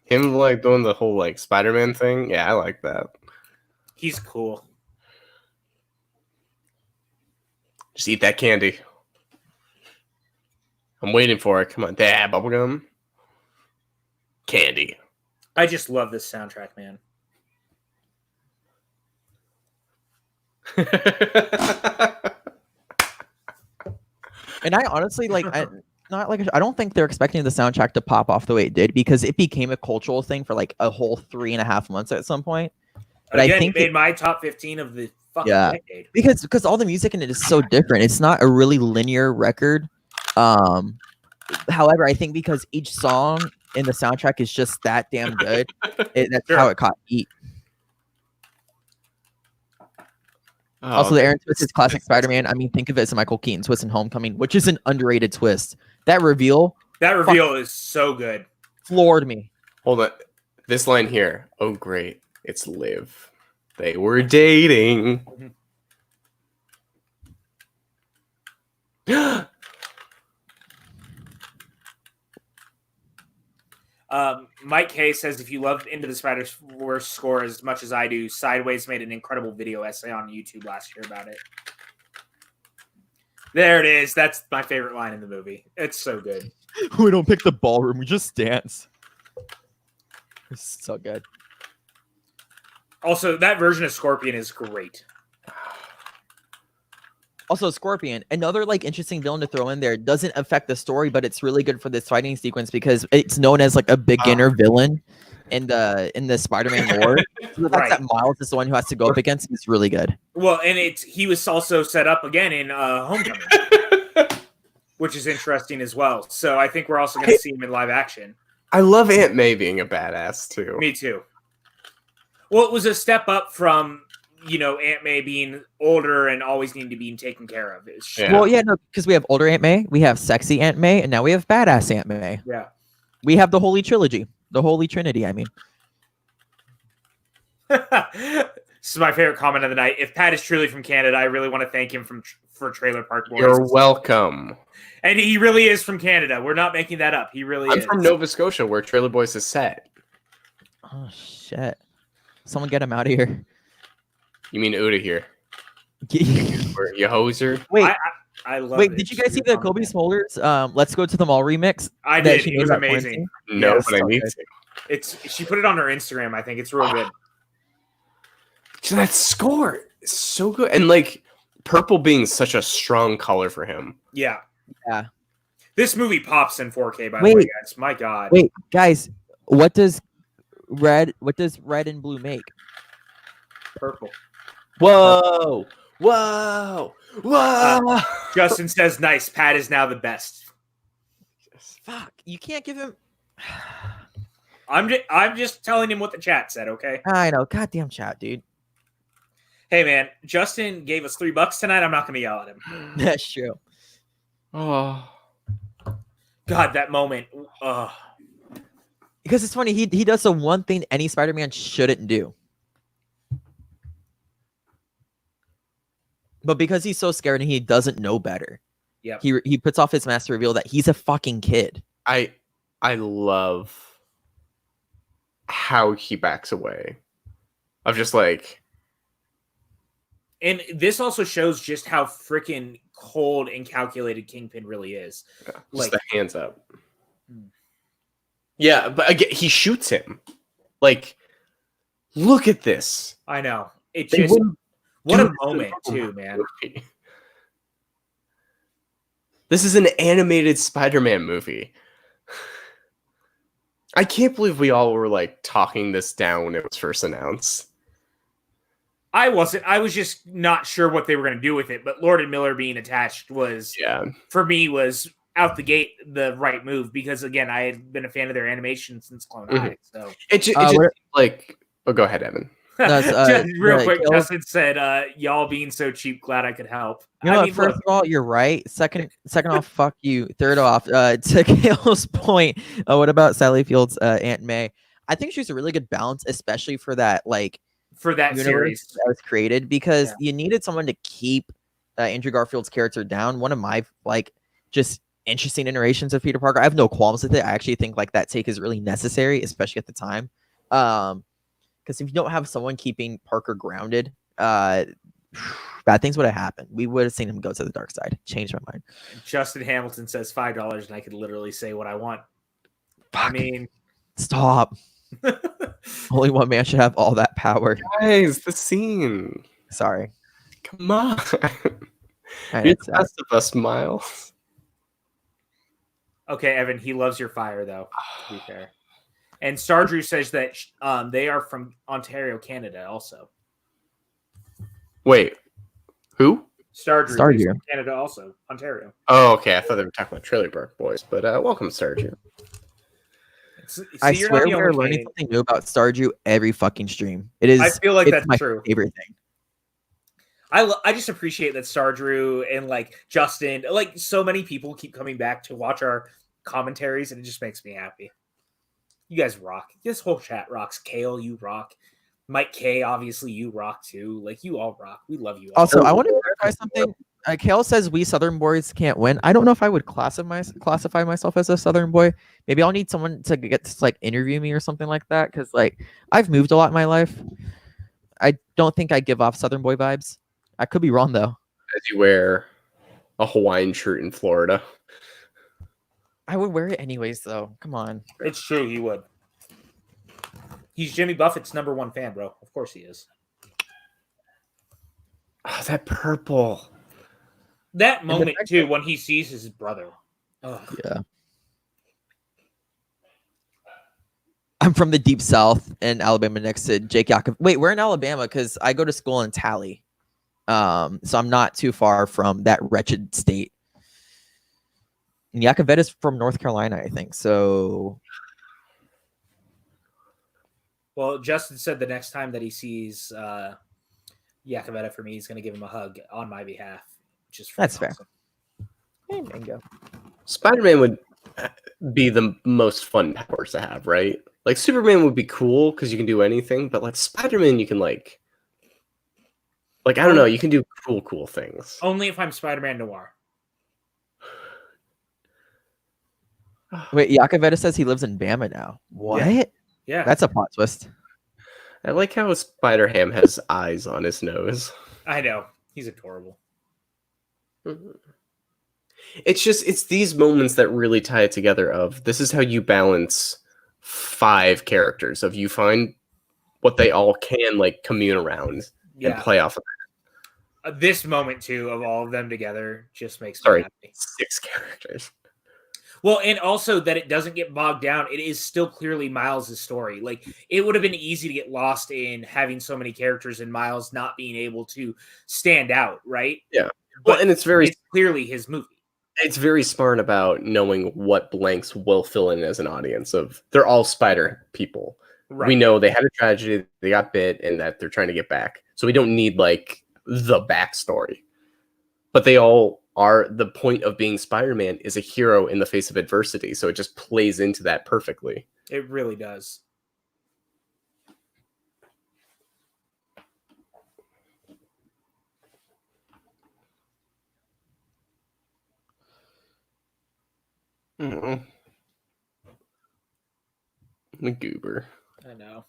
Him like doing the whole like Spider-Man thing. Yeah, I like that. He's cool. Just eat that candy. I'm waiting for it. Come on, Dad, bubblegum. Candy. I just love this soundtrack, man. And I honestly I don't think they're expecting the soundtrack to pop off the way it did because it became a cultural thing for like a whole 3.5 months at some point. But again, I think it made my top 15 of the fucking decade. Because all the music in it is so different. It's not a really linear record. However, I think because each song in the soundtrack is just that damn good, that's how it caught heat. Also, the Aaron Twist is classic Spider-Man. I mean, think of it as a Michael Keaton twist in Homecoming, which is an underrated twist. That reveal is so good. Floored me. Hold on. This line here. Oh, great. It's Liv. They were dating. Mike K says, if you loved Into the Spider-Verse score as much as I do, Sideways made an incredible video essay on YouTube last year about it. There it is. That's my favorite line in the movie. It's so good. We don't pick the ballroom. We just dance. It's so good. Also, that version of Scorpion is great. Also, Scorpion, another like interesting villain to throw in there, doesn't affect the story, but it's really good for this fighting sequence because it's known as like a beginner villain in the Spider-Man lore. So the fact that Miles is the one who has to go up against him is really good. Well, and he was also set up again in Homecoming, which is interesting as well. So I think we're also going to see him in live action. I love Aunt May being a badass too. Me too. Well, it was a step up from, Aunt May being older and always needing to be taken care of. Well, no, because we have older Aunt May, we have sexy Aunt May, and now we have badass Aunt May. Yeah. We have the Holy Trilogy. The Holy Trinity, I mean. This is my favorite comment of the night. If Pat is truly from Canada, I really want to thank him for Trailer Park Boys. You're welcome. And he really is from Canada. We're not making that up. He really is. I'm from Nova Scotia, where Trailer Boys is set. Oh, shit. Someone get him out of here. You mean Uda here? Where you hoser? Wait, I love wait, it. did you guys see the Kobe Smulders Let's Go to the Mall remix? I that did. she It was made about amazing. quarantine? No, Yes, but I need okay. to. She put it on her Instagram, I think. It's real good. So that score is so good. And like purple being such a strong color for him. Yeah. Yeah. This movie pops in 4K, by the Wait. way, guys. My God. Wait, guys, what does red and blue make? Purple. Whoa! Whoa! Whoa! Justin says, nice. Pat is now the best. Fuck, you can't give him. I'm just telling him what the chat said, okay? I know, goddamn chat, dude. Hey, man, Justin gave us $3 tonight. I'm not going to yell at him. That's true. Oh. God, that moment. Because it's funny, he does the one thing any Spider-Man shouldn't do. But because he's so scared and he doesn't know better, Yep. he puts off his mask to reveal that he's a fucking kid. I love how he backs away. Of just like, And this also shows just how freaking cold and calculated Kingpin really is. just Like- the hands up. Yeah, but again, he shoots him. Like, look at this. I know. It They just wouldn't what do a this moment in a too, man. movie. This is an animated Spider-Man movie. I can't believe we all were like talking this down when it was first announced. I wasn't. I was just not sure what they were going to do with it. But Lord and Miller being attached was, Yeah. for me, was out the gate the right move because again, I had been a fan of their animation since Clone High. So It just what- like, oh, go ahead, Evan. That's, just real right, quick, Kale. Justin said, "Y'all being so cheap, glad I could help." You know I what? mean, First look, of all, you're right. Second off, fuck you. Third off, to Kale's point, what about Sally Field's Aunt May? I think she's a really good balance, especially for that like for that universe series, that was created because Yeah. you needed someone to keep Andrew Garfield's character down. One of my like just interesting iterations of Peter Parker. I have no qualms with it. I actually think like that take is really necessary, especially at the time. Because if you don't have someone keeping Parker grounded, bad things would have happened. We would have seen him go to the dark side. Changed my mind. Justin Hamilton says $5, and I could literally say what I want. I Fuck. mean, Stop. Only one man should have all that power. Guys, the scene. Sorry. Come on. Alright, You're it's, the best of us, Miles. okay, Evan, he loves your fire, though. To be fair, and Stardrew says that they are from Ontario, Canada, also. Wait, who? Stardrew is from Canada, also Ontario. Oh, okay. I thought they were talking about Trailer Park Boys, but welcome, Sergio. See, I you're not swear the we're only learning Canadian. something new about Stardew every fucking stream. It is. I feel like it's that's my true. favorite thing. I just appreciate that Stardrew and like Justin, like so many people keep coming back to watch our commentaries, and it just makes me happy. You guys rock. This whole chat rocks. Kale, you rock. Mike K, obviously you rock too. Like you all rock. We love you all. Also, I want to clarify something. Kale says we Southern boys can't win. I don't know if I would classify myself as a Southern boy. Maybe I'll need someone to get to like interview me or something like that. Because like I've moved a lot in my life. I don't think I give off Southern boy vibes. I could be wrong though. As you wear a Hawaiian shirt in Florida. I would wear it anyways though. Come on. It's true, he would. He's Jimmy Buffett's #1 fan, bro. Of course he is. Oh, that purple. That moment too, when he sees his brother. Ugh. Yeah. I'm from the deep south in Alabama next to Jake Yakov. Wait, we're in Alabama because I go to school in Tally. So I'm not too far from that wretched state. And Yakoveta is from North Carolina, I think. So Well, Justin said the next time that he sees Yakoveta for me, he's going to give him a hug on my behalf. Just That's fair. awesome. bingo. Spider-Man would be the most fun powers to have, right? Like Superman would be cool because you can do anything, but like Spider-Man, you can like I don't know, you can do cool things. Only if I'm Spider-Man Noir. Wait, Yakavetta says he lives in Bama now. What? Yeah. That's a plot twist. I like how Spider-Ham has eyes on his nose. I know. He's adorable. It's these moments that really tie it together of this is how you balance 5 characters of you find what they all can like commune around and play off of that. This moment too of all of them together just makes me happy. 6 characters. Well, and also that it doesn't get bogged down. It is still clearly Miles' story. Like, it would have been easy to get lost in having so many characters and Miles not being able to stand out, right? Yeah. But well, and it's clearly his movie. It's very smart about knowing what blanks will fill in as an audience of they're all spider people. Right. We know they had a tragedy, they got bit, and that they're trying to get back. So we don't need like the backstory. But they all are the point of being Spider-Man is a hero in the face of adversity. So it just plays into that perfectly. It really does. The goober. I know.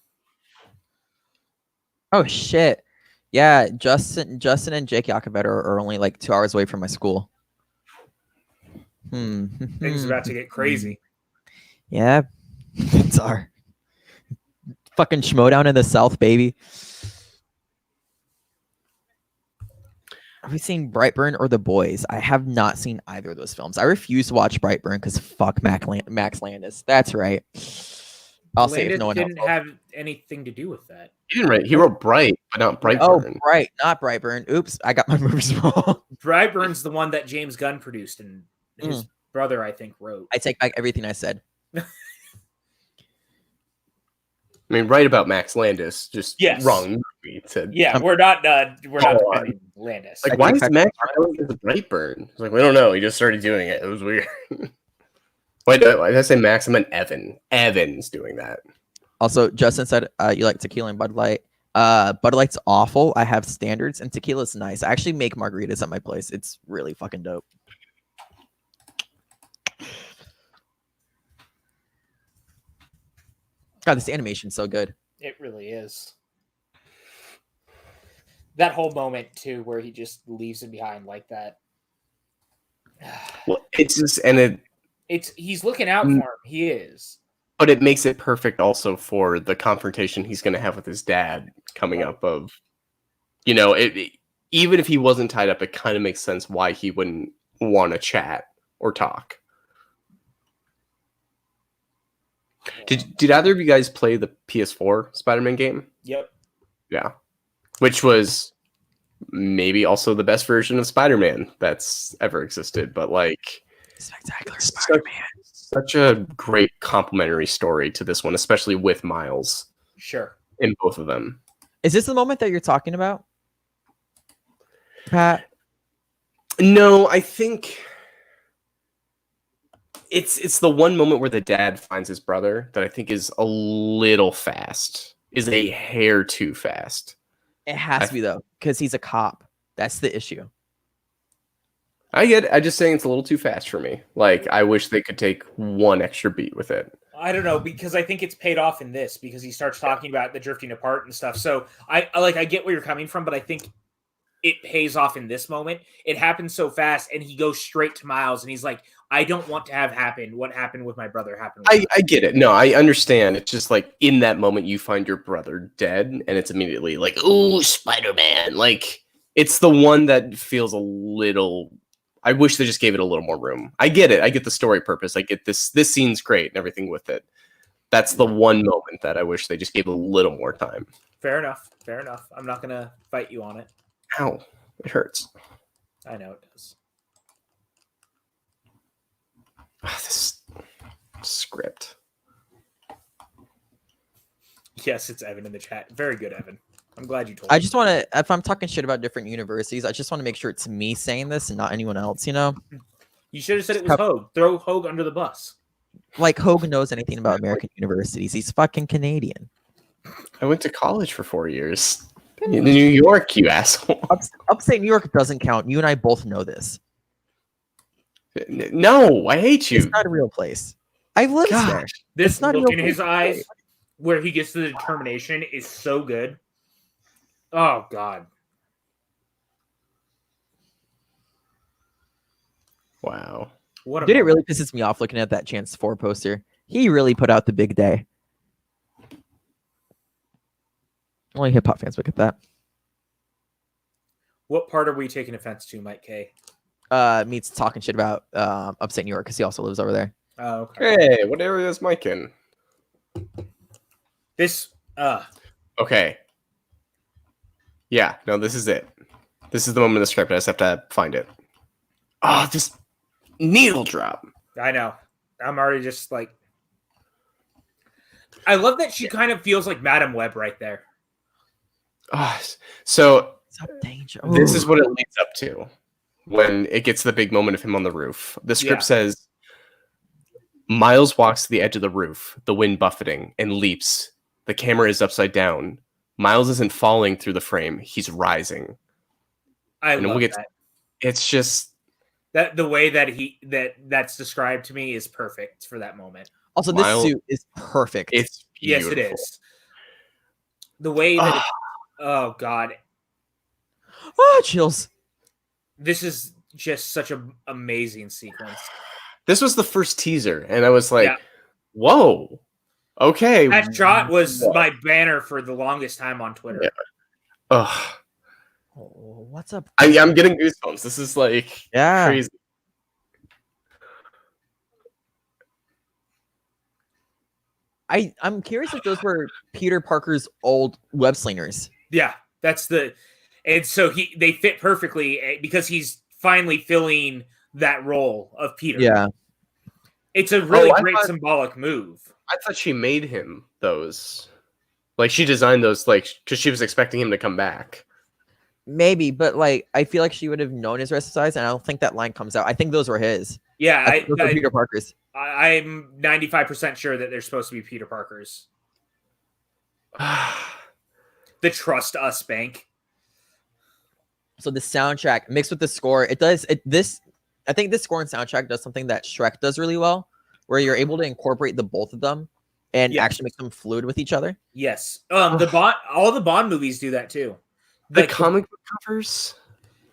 Oh shit. Yeah, Justin and Jake Yakavetta are only like 2 hours away from my school. Things about to get crazy. Yeah. It's our fucking schmodown in the South, baby. Have we seen Brightburn or The Boys? I have not seen either of those films. I refuse to watch Brightburn because fuck Max Landis. That's right. I'll say if no one didn't have anything to do with that. He didn't write. He wrote Bright, but not Brightburn. Oh, Bright, not Brightburn. Oops, I got my movies wrong. Brightburn's the one that James Gunn produced and his brother, I think, wrote. I take back everything I said. I mean, right about Max Landis, just wrong movie. We're not defending Landis. Like, why is Max Landis a Brightburn? It's like, we don't know. He just started doing it. It was weird. Why did I say Max? I meant Evan. Evan's doing that. Also, Justin said you like tequila and Bud Light. Bud Light's awful. I have standards, and tequila's nice. I actually make margaritas at my place. It's really fucking dope. God, this animation's so good. It really is. That whole moment too, where he just leaves him behind like that. Well, it's just he's looking out for him. He is. But it makes it perfect also for the confrontation he's going to have with his dad coming up of, even if he wasn't tied up, it kind of makes sense why he wouldn't want to chat or talk. Did either of you guys play the PS4 Spider-Man game? Yep. Yeah. Which was maybe also the best version of Spider-Man that's ever existed, but like spectacular Spider-Man. Such a great complementary story to this one, especially with Miles. Sure. In both of them. Is this the moment that you're talking about, Pat? No, I think it's the one moment where the dad finds his brother that I think is a little fast. Is a hair too fast. It has to be though, because he's a cop. That's the issue. I get it. I'm just saying it's a little too fast for me. Like, I wish they could take one extra beat with it. I don't know, because I think it's paid off in this, because he starts talking about the drifting apart and stuff. So I get where you're coming from, but I think it pays off in this moment. It happens so fast, and he goes straight to Miles, and he's like, I don't want to have happen what happened with my brother happen. I get it. No, I understand. It's just like in that moment you find your brother dead, and it's immediately like, ooh, Spider-Man. Like, it's the one that feels a little... I wish they just gave it a little more room. I get it. I get the story purpose. I get this scene's great and everything with it. That's the one moment that I wish they just gave a little more time. Fair enough. Fair enough. I'm not going to fight you on it. Ow. It hurts. I know it does. This script. Yes, it's Evan in the chat. Very good, Evan. I'm glad you told I me. just want to, if I'm talking shit about different universities, I just want to make sure it's me saying this and not anyone else, You should have said it was Hogue. Throw Hogue under the bus. like Hogue knows anything about American universities. He's fucking Canadian. I went to college for 4 years in New York, you asshole. Upstate New York doesn't count. You and I both know this. No, I hate you. It's not a real place. I've lived there. Gosh, this not a look real in his place. eyes where he gets the determination is so good. Oh, God. Wow. What a Dude, it moment. really pisses me off looking at that Chance 4 poster. He really put out the big day. Only hip hop fans would get that. What part are we taking offense to, Mike K? Meets talking shit about upstate New York because he also lives over there. Oh, okay. Hey, what area is Mike in? This, Okay. Yeah, no, this is it. This is the moment of the script. I just have to find it. Oh, this needle drop. I know. I'm already just like... I love that she kind of feels like Madam Web right there. Oh, so It's up danger. this is what it leads up to when it gets to the big moment of him on the roof. The script Yeah. says, Miles walks to the edge of the roof, the wind buffeting, and leaps. The camera is upside down. Miles isn't falling through the frame. He's rising. I And love we'll get that. It's just... That the way that that's described to me is perfect for that moment. Also, this Miles- suit is perfect. It's Yes, beautiful. it is. The way that oh God. Chills. This is just such an amazing sequence. This was the first teaser, and I was like, Yeah. whoa. Okay. That shot was What? my banner for the longest time on Twitter. Yeah. Ugh. Oh, what's up? I'm getting goosebumps. This is like Yeah. crazy. I'm curious if those were Peter Parker's old web slingers. Yeah, that's the, and so they fit perfectly because he's finally filling that role of Peter. Yeah. It's a really I great thought- symbolic move. I thought she made him those. Like she designed those, like because she was expecting him to come back. Maybe, but like I feel like she would have known his rest size, and I don't think that line comes out. I think those were his. Yeah, I think those were Peter Parker's. I'm 95% sure that they're supposed to be Peter Parker's. The Trust Us Bank. So the soundtrack mixed with the score, it does it. This I think this score and soundtrack does something that Shrek does really well, where you're able to incorporate the both of them and Yeah. actually make them fluid with each other. Yes. All the Bond movies do that too. The Like, comic book covers.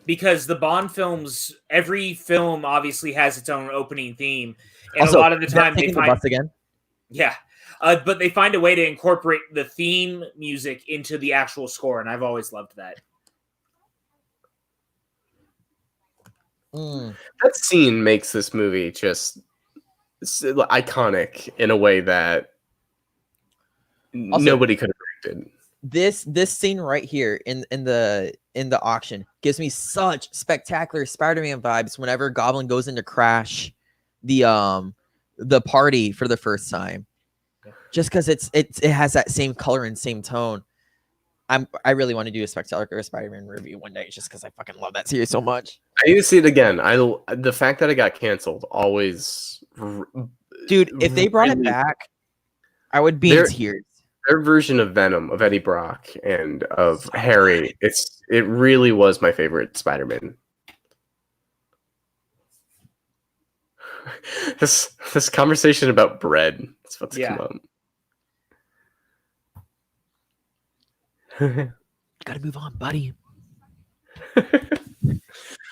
because the Bond films, every film obviously has its own opening theme, and Also, a lot of the is that time they taking the find bus again. but they find a way to incorporate the theme music into the actual score, and I've always loved that. That scene makes this movie just iconic in a way that Also- nobody could have predicted. This scene right here in the auction gives me such spectacular Spider-Man vibes whenever Goblin goes in to crash the party for the first time. Just because it has that same color and same tone. I really want to do a spectacular Spider-Man review one day just because I fucking love that series so much. I need to see it again. The fact that it got canceled always. Dude, if they brought it really- back, I would be in tears. Their version of Venom, of Eddie Brock, and of Harry, it really was my favorite Spider-Man. This conversation about bread is about to come up. Gotta move on, buddy.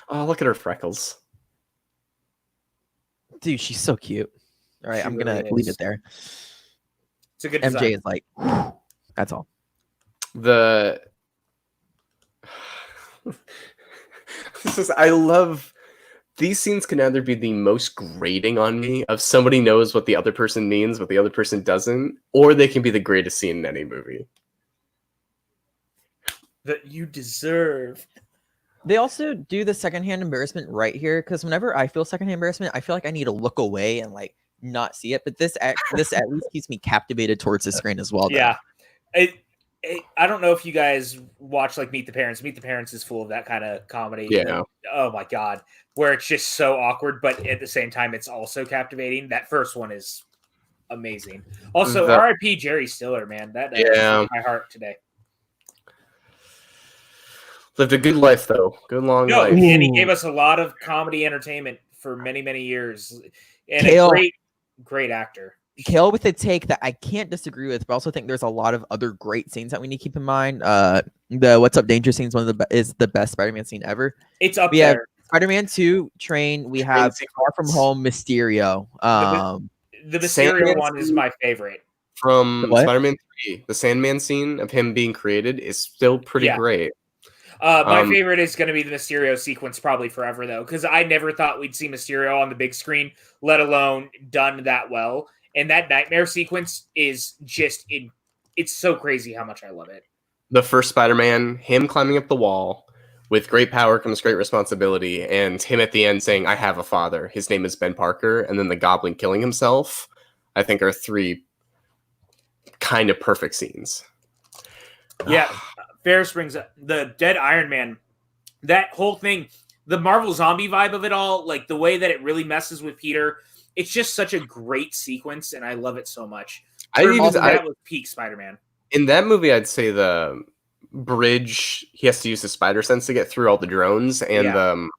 Oh, look at her freckles. Dude, she's so cute. All right, She I'm gonna really leave is. it there. It's a good MJ design. is like, that's all. I love these scenes can either be the most grating on me of somebody knows what the other person means, but the other person doesn't, or they can be the greatest scene in any movie. That you deserve. They also do the secondhand embarrassment right here because whenever I feel secondhand embarrassment, I feel like I need to look away and like not see it. But this at least keeps me captivated towards the screen as well. Though. Yeah. I don't know if you guys watch like Meet the Parents. Meet the Parents is full of that kind of comedy. Yeah. Oh my God. Where it's just so awkward, but at the same time, it's also captivating. That first one is amazing. Also, The- R.I.P. Jerry Stiller, man. That broke my heart today. Lived a good life, though. Good long No, life. and he gave us a lot of comedy entertainment for many, many years, and Kale. a great actor. Kale with a take that I can't disagree with, but I also think there's a lot of other great scenes that we need to keep in mind. The What's Up Danger scene is the best Spider-Man scene ever. It's up We there. have Spider-Man 2, Train. We have Far From Home, Mysterio. The Mysterio Sandman one is scene my favorite. From The what? Spider-Man 3, the Sandman scene of him being created is still pretty great. My favorite is going to be the Mysterio sequence probably forever, though, because I never thought we'd see Mysterio on the big screen, let alone done that well. And that nightmare sequence is just it's so crazy how much I love it. The first Spider-Man, him climbing up the wall, with great power comes great responsibility, and him at the end saying, I have a father. His name is Ben Parker, and then the Goblin killing himself, I think are 3 kind of perfect scenes. Yeah, Ferris brings up the dead Iron Man. That whole thing, the Marvel Zombie vibe of it all, like the way that it really messes with Peter, it's just such a great sequence, and I love it so much. That was peak Spider-Man. In that movie, I'd say the bridge, he has to use his spider sense to get through all the drones, and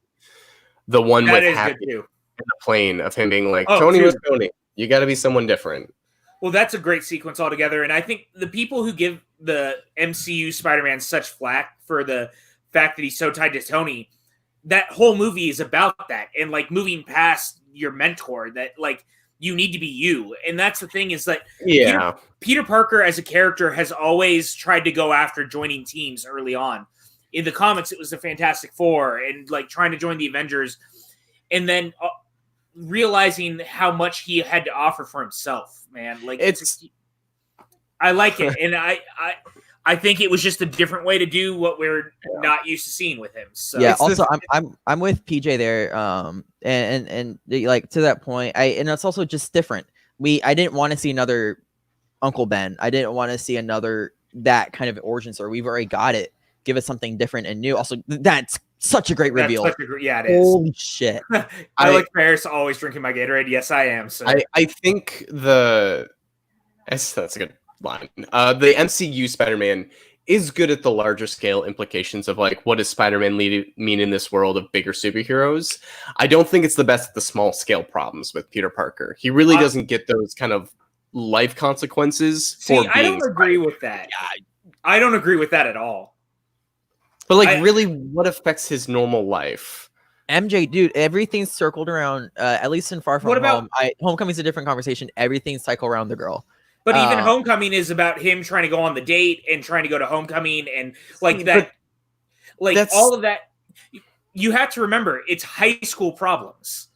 the one that with is Happy good too. in the plane of him being like, Tony was Tony. You got to be someone different. Well, that's a great sequence altogether, and I think the people who give the MCU Spider-Man such flack for the fact that he's so tied to Tony, that whole movie is about that, and like moving past your mentor, that like you need to be you, and that's the thing is that Peter Parker as a character has always tried to go after joining teams early on. In the comics, it was the Fantastic Four and like trying to join the Avengers, and then realizing how much he had to offer for himself, man. Like I like it, and I think it was just a different way to do what we're not used to seeing with him. So also I'm with PJ there, and like to that point, and it's also just different. I didn't want to see another Uncle Ben. I didn't want to see another that kind of origin story. We've already got it. Give us something different and new. Also, that's such a great reveal. It is. Holy shit! I like Ferris always drinking my Gatorade. Yes, I am. So I think that's a good line. The MCU Spider-Man is good at the larger scale implications of like what does Spider-Man mean in this world of bigger superheroes. I don't think it's the best at the small scale problems with Peter Parker. He really doesn't get those kind of life consequences. I don't agree with that. Yeah, I don't agree with that at all. But like, really, what affects his normal life? MJ, dude, everything's circled around. At least in Far From Home, Homecoming's a different conversation. Everything's cycled around the girl. But even Homecoming is about him trying to go on the date and trying to go to Homecoming and like that, all of that. You have to remember, it's high school problems,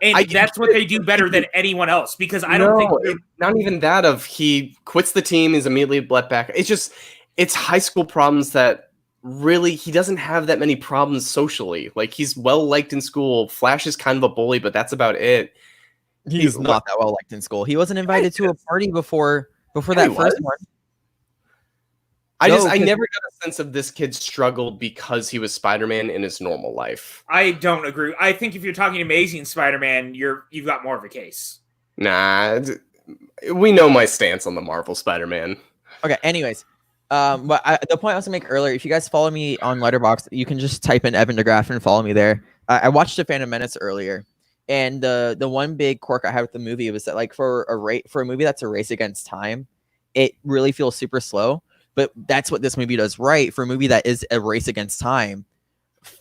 and that's what they do better than anyone else. Because I don't think not even that of he quits the team, is immediately let back. It's high school problems that. Really, he doesn't have that many problems socially. Like, he's well liked in school. Flash is kind of a bully, but that's about it. He's not that well liked in school. He wasn't invited to a party before that first one. I never got a sense of this kid struggled because he was Spider-Man in his normal life. I don't agree. I think if you're talking Amazing Spider-Man, you've got more of a case. Nah, we know my stance on the Marvel Spider-Man. Okay, anyways. But the point I was to make earlier, if you guys follow me on Letterboxd, you can just type in Evan Degraff and follow me there. I watched The Phantom Menace earlier, and the one big quirk I had with the movie was that like for a movie that's a race against time, it really feels super slow. But that's what this movie does right. For a movie that is a race against time,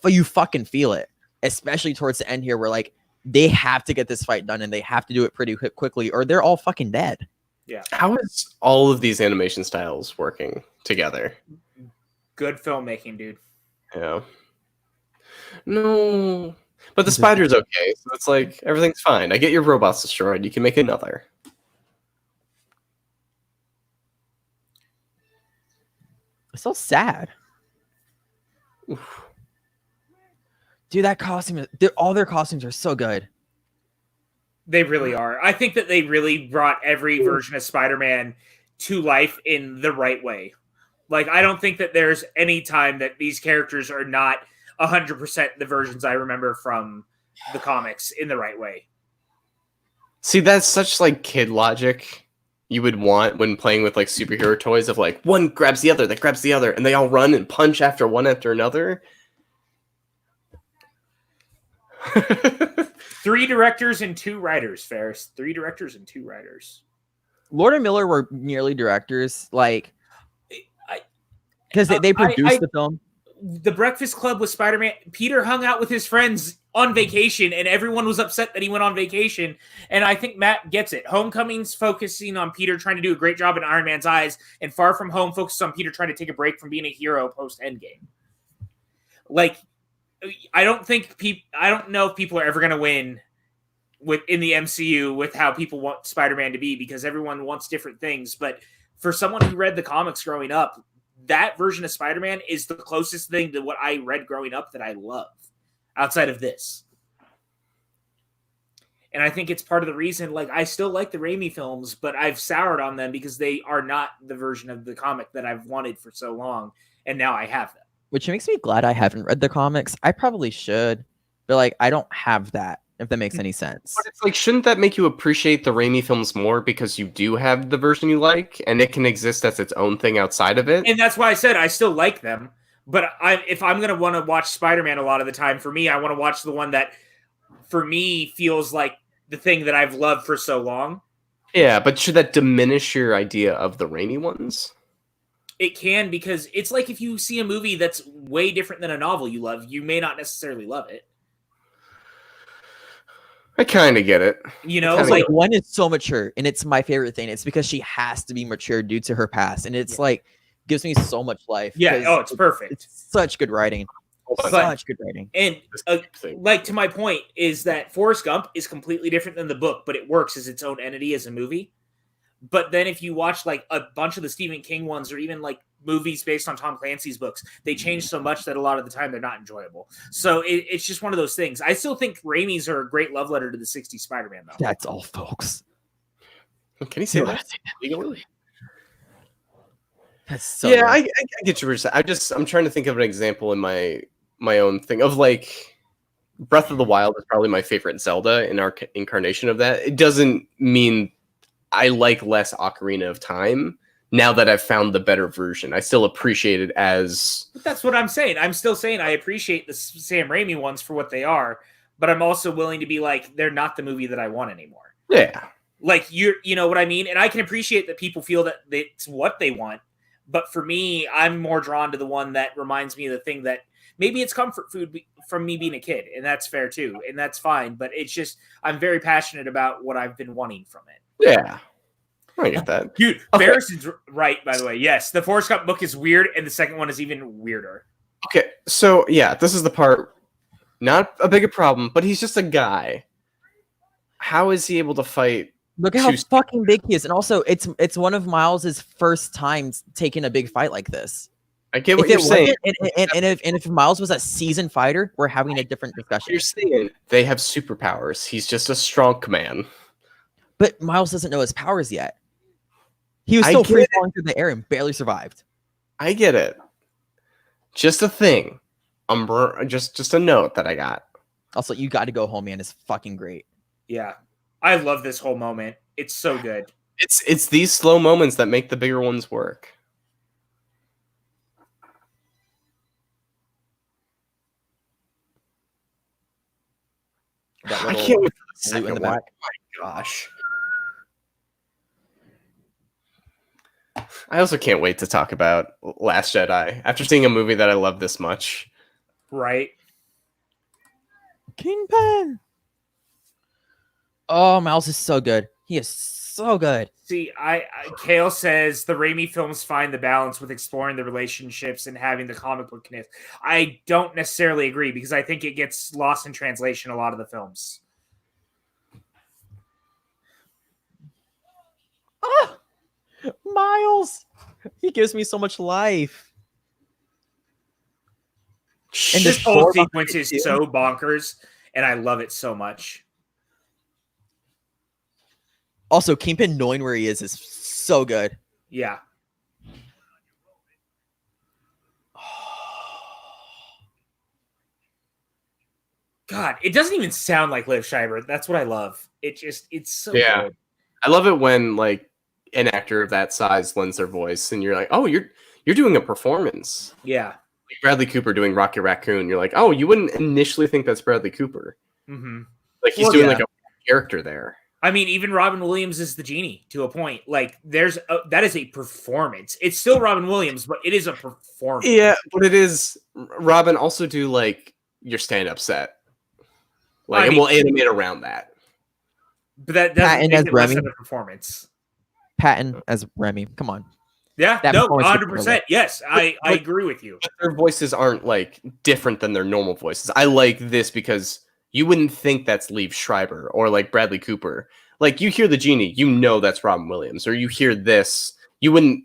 you fucking feel it, especially towards the end here, where like they have to get this fight done and they have to do it pretty quickly, or they're all fucking dead. Yeah. How is all of these animation styles working together? Good filmmaking, dude. Yeah. No. But the spider's okay, so it's like everything's fine. I get your robots destroyed. You can make another. It's so sad. Oof. Dude, that costume, all their costumes are so good. They really are. I think that they really brought every version of Spider-Man to life in the right way. Like, I don't think that there's any time that these characters are not 100% the versions I remember from the comics in the right way. See, that's such like kid logic. you would want when playing with like superhero toys of like one grabs the other, that grabs the other, and they all run and punch after one after another. 3 directors and 2 writers, Ferris. 3 directors and 2 writers. Lord and Miller were nearly directors, like, because they produced the film. The Breakfast Club with Spider-Man. Peter hung out with his friends on vacation, and everyone was upset that he went on vacation. And I think Matt gets it. Homecoming's focusing on Peter trying to do a great job in Iron Man's eyes, and Far From Home focuses on Peter trying to take a break from being a hero post Endgame. Like, I don't know if people are ever going to win in the MCU with how people want Spider-Man to be, because everyone wants different things. But for someone who read the comics growing up, that version of Spider-Man is the closest thing to what I read growing up that I love outside of this. And I think it's part of the reason, like, I still like the Raimi films, but I've soured on them because they are not the version of the comic that I've wanted for so long. And now I have them. Which makes me glad I haven't read the comics. I probably should, but like, I don't have that, if that makes any sense. But it's like, shouldn't that make you appreciate the Raimi films more because you do have the version you like and it can exist as its own thing outside of it? And that's why I said I still like them. But if I'm going to want to watch Spider-Man a lot of the time, for me, I want to watch the one that, for me, feels like the thing that I've loved for so long. Yeah, but should that diminish your idea of the Raimi ones? It can, because it's like if you see a movie that's way different than a novel you love, you may not necessarily love it. I kind of get it. You know, it's like one is so mature, and it's my favorite thing. It's because she has to be mature due to her past, and it's like gives me so much life. Yeah, oh, it's perfect. It's such good writing. Such good writing. And like, to my point is that Forrest Gump is completely different than the book, but it works as its own entity as a movie. But then if you watch like a bunch of the Stephen King ones, or even like movies based on Tom Clancy's books, they change so much that a lot of the time they're not enjoyable. So it's just one of those things. I still think Raimi's are a great love letter to the 60s Spider-Man, though. That's all, folks. Can you say that legally? That's so yeah, I get your percent. I'm trying to think of an example in my own thing of like Breath of the Wild is probably my favorite Zelda in our incarnation of that. It doesn't mean I like less Ocarina of Time now that I've found the better version. I still appreciate it as... But that's what I'm saying. I'm still saying I appreciate the Sam Raimi ones for what they are, but I'm also willing to be like, they're not the movie that I want anymore. Yeah. Like, you know what I mean? And I can appreciate that people feel that it's what they want, but for me, I'm more drawn to the one that reminds me of the thing that maybe it's comfort food from me being a kid, and that's fair too, and that's fine, but it's just, I'm very passionate about what I've been wanting from it. Yeah, I get that. Dude, okay. Ferris is right, by the way. Yes, the Forrest Gump book is weird, and the second one is even weirder. Okay, so yeah, this is the part, not a big problem, but he's just a guy. How is he able to fight? Look at how fucking big he is, and also, it's one of Miles's first times taking a big fight like this. I get what you're saying. And if Miles was a seasoned fighter, we're having a different discussion. You're saying they have superpowers. He's just a strong man. But Miles doesn't know his powers yet. He was still free falling through the air and barely survived. I get it. Just a thing. Just a note that I got. Also, You Got to Go Home, man, is fucking great. Yeah. I love this whole moment. It's so good. It's these slow moments that make the bigger ones work. I can't wait for the second in the one. back. Oh my gosh. I also can't wait to talk about Last Jedi after seeing a movie that I love this much. Right. Kingpin. Oh, Miles is so good. He is so good. See, Kale says the Raimi films find the balance with exploring the relationships and having the comic book connect. I don't necessarily agree because I think it gets lost in translation a lot of the films. Oh, Miles. He gives me so much life. And this whole sequence is so bonkers, and I love it so much. Also, Kingpin knowing where he is so good. Yeah. God, it doesn't even sound like Liv Schreiber. That's what I love. It's so good. I love it when like an actor of that size lends their voice, and you're like, oh, you're doing a performance. Yeah. Like Bradley Cooper doing Rocky Raccoon. You're like, oh, you wouldn't initially think that's Bradley Cooper. Mm-hmm. Like he's doing like a character there. I mean, even Robin Williams is the genie to a point. Like that is a performance. It's still Robin Williams, but it is a performance. Yeah, but it is. Robin, also do like your stand-up set. Like, and we'll animate around that. But that doesn't make it less of a performance. Patton as Remy. Come on. Yeah, no, 100%. Yes, I agree with you. But their voices aren't like different than their normal voices. I like this because you wouldn't think that's Liev Schreiber or like Bradley Cooper. Like you hear the genie, you know that's Robin Williams. Or you hear this, you wouldn't,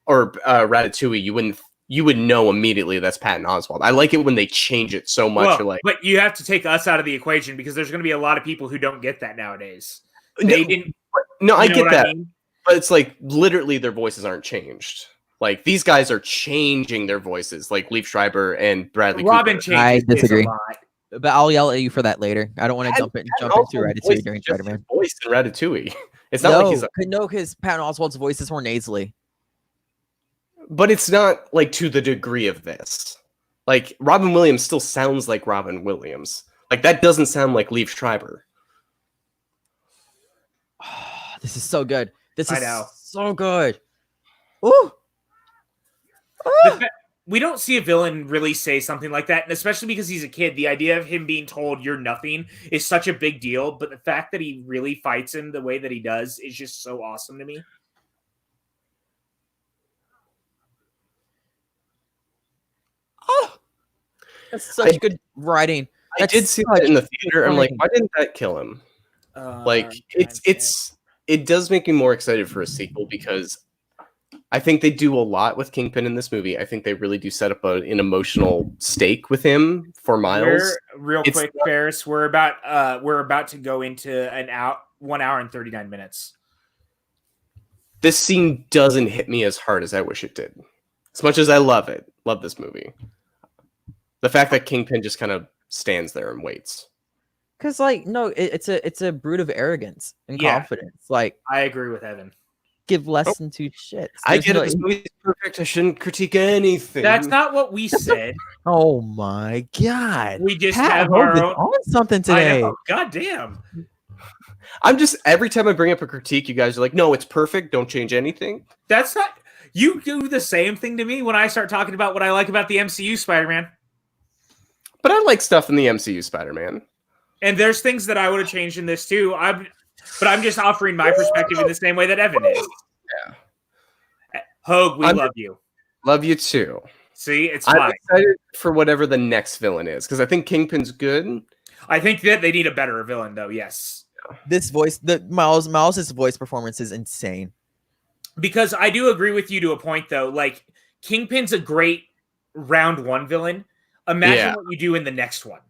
or Ratatouille, you would know immediately that's Patton Oswalt. I like it when they change it so much. Well, but you have to take us out of the equation because there's going to be a lot of people who don't get that nowadays. They didn't. No, I get that. I mean? But it's like literally their voices aren't changed. Like these guys are changing their voices, like Liev Schreiber and Bradley Robin Cooper. changes. I disagree. A lot. But I'll yell at you for that later. I don't want to jump into Ratatouille during Spider-Man. Voice in Ratatouille. It's not like he's because Patton Oswalt's voice is more nasally. But it's not like to the degree of this. Like Robin Williams still sounds like Robin Williams. Like that doesn't sound like Liev Schreiber. This is so good. This is know. So good. Ooh. We don't see a villain really say something like that, and especially because he's a kid, the idea of him being told you're nothing is such a big deal, but the fact that he really fights him the way that he does is just so awesome to me. Oh, that's such good writing. I did see that in the theater. I'm like, why didn't that kill him? Like, it does make me more excited for a sequel because I think they do a lot with Kingpin in this movie. I think they really do set up an emotional stake with him for Miles. Real quick, Ferris, we're about to go into 1 hour and 39 minutes. This scene doesn't hit me as hard as I wish it did. As much as I love this movie. The fact that Kingpin just kind of stands there and waits. Because, like, no, it's a brood of arrogance and confidence. Like, I agree with Evan. Give less than two shits. I get it. This movie's perfect. I shouldn't critique anything. That's not what we said. Oh my god. We just have our own on something today. God damn. I'm just every time I bring up a critique, you guys are like, no, it's perfect. Don't change anything. That's not. You do the same thing to me when I start talking about what I like about the MCU Spider-Man. But I like stuff in the MCU Spider-Man. And there's things that I would have changed in this too. But I'm just offering my perspective in the same way that Evan is. Yeah. Hogue, we love you. Love you too. See, it's I'm fine. excited for whatever the next villain is because I think Kingpin's good. I think that they need a better villain, though. Yes. This voice, Miles's voice performance is insane. Because I do agree with you to a point, though. Like Kingpin's a great round one villain. Imagine what you do in the next one.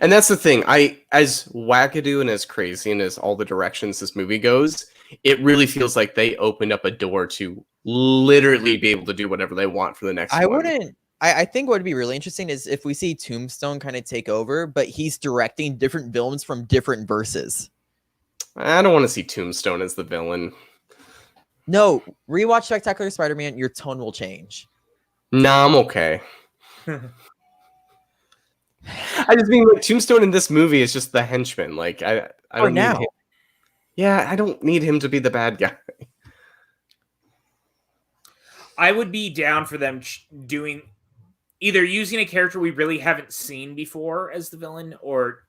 And that's the thing. As wackadoo and as crazy and as all the directions this movie goes, it really feels like they opened up a door to literally be able to do whatever they want for the next one. I think what would be really interesting is if we see Tombstone kind of take over, but he's directing different villains from different verses. I don't want to see Tombstone as the villain. No, rewatch Spectacular Spider-Man, your tone will change. Nah, I'm okay. I just mean like Tombstone in this movie is just the henchman. Like I don't need him. Yeah, I don't need him to be the bad guy. I would be down for them doing either using a character we really haven't seen before as the villain or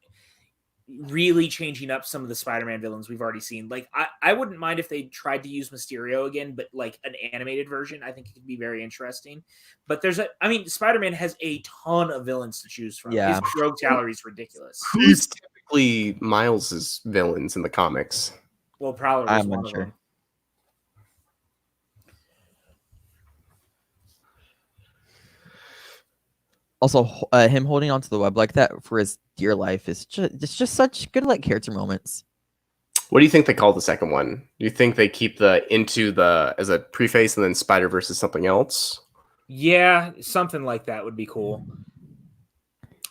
really changing up some of the Spider-Man villains we've already seen. Like I wouldn't mind if they tried to use Mysterio again, but like an animated version. I think it could be very interesting. But Spider-Man has a ton of villains to choose from. Yeah. His rogue gallery is ridiculous. Who's typically Miles's villains in the comics? Well, Prowler was one of them. Also, him holding onto the web like that for his dear life is just such good like character moments. What do you think they call the second one? Do you think they keep the as a preface and then Spider-Verse is something else? Yeah, something like that would be cool.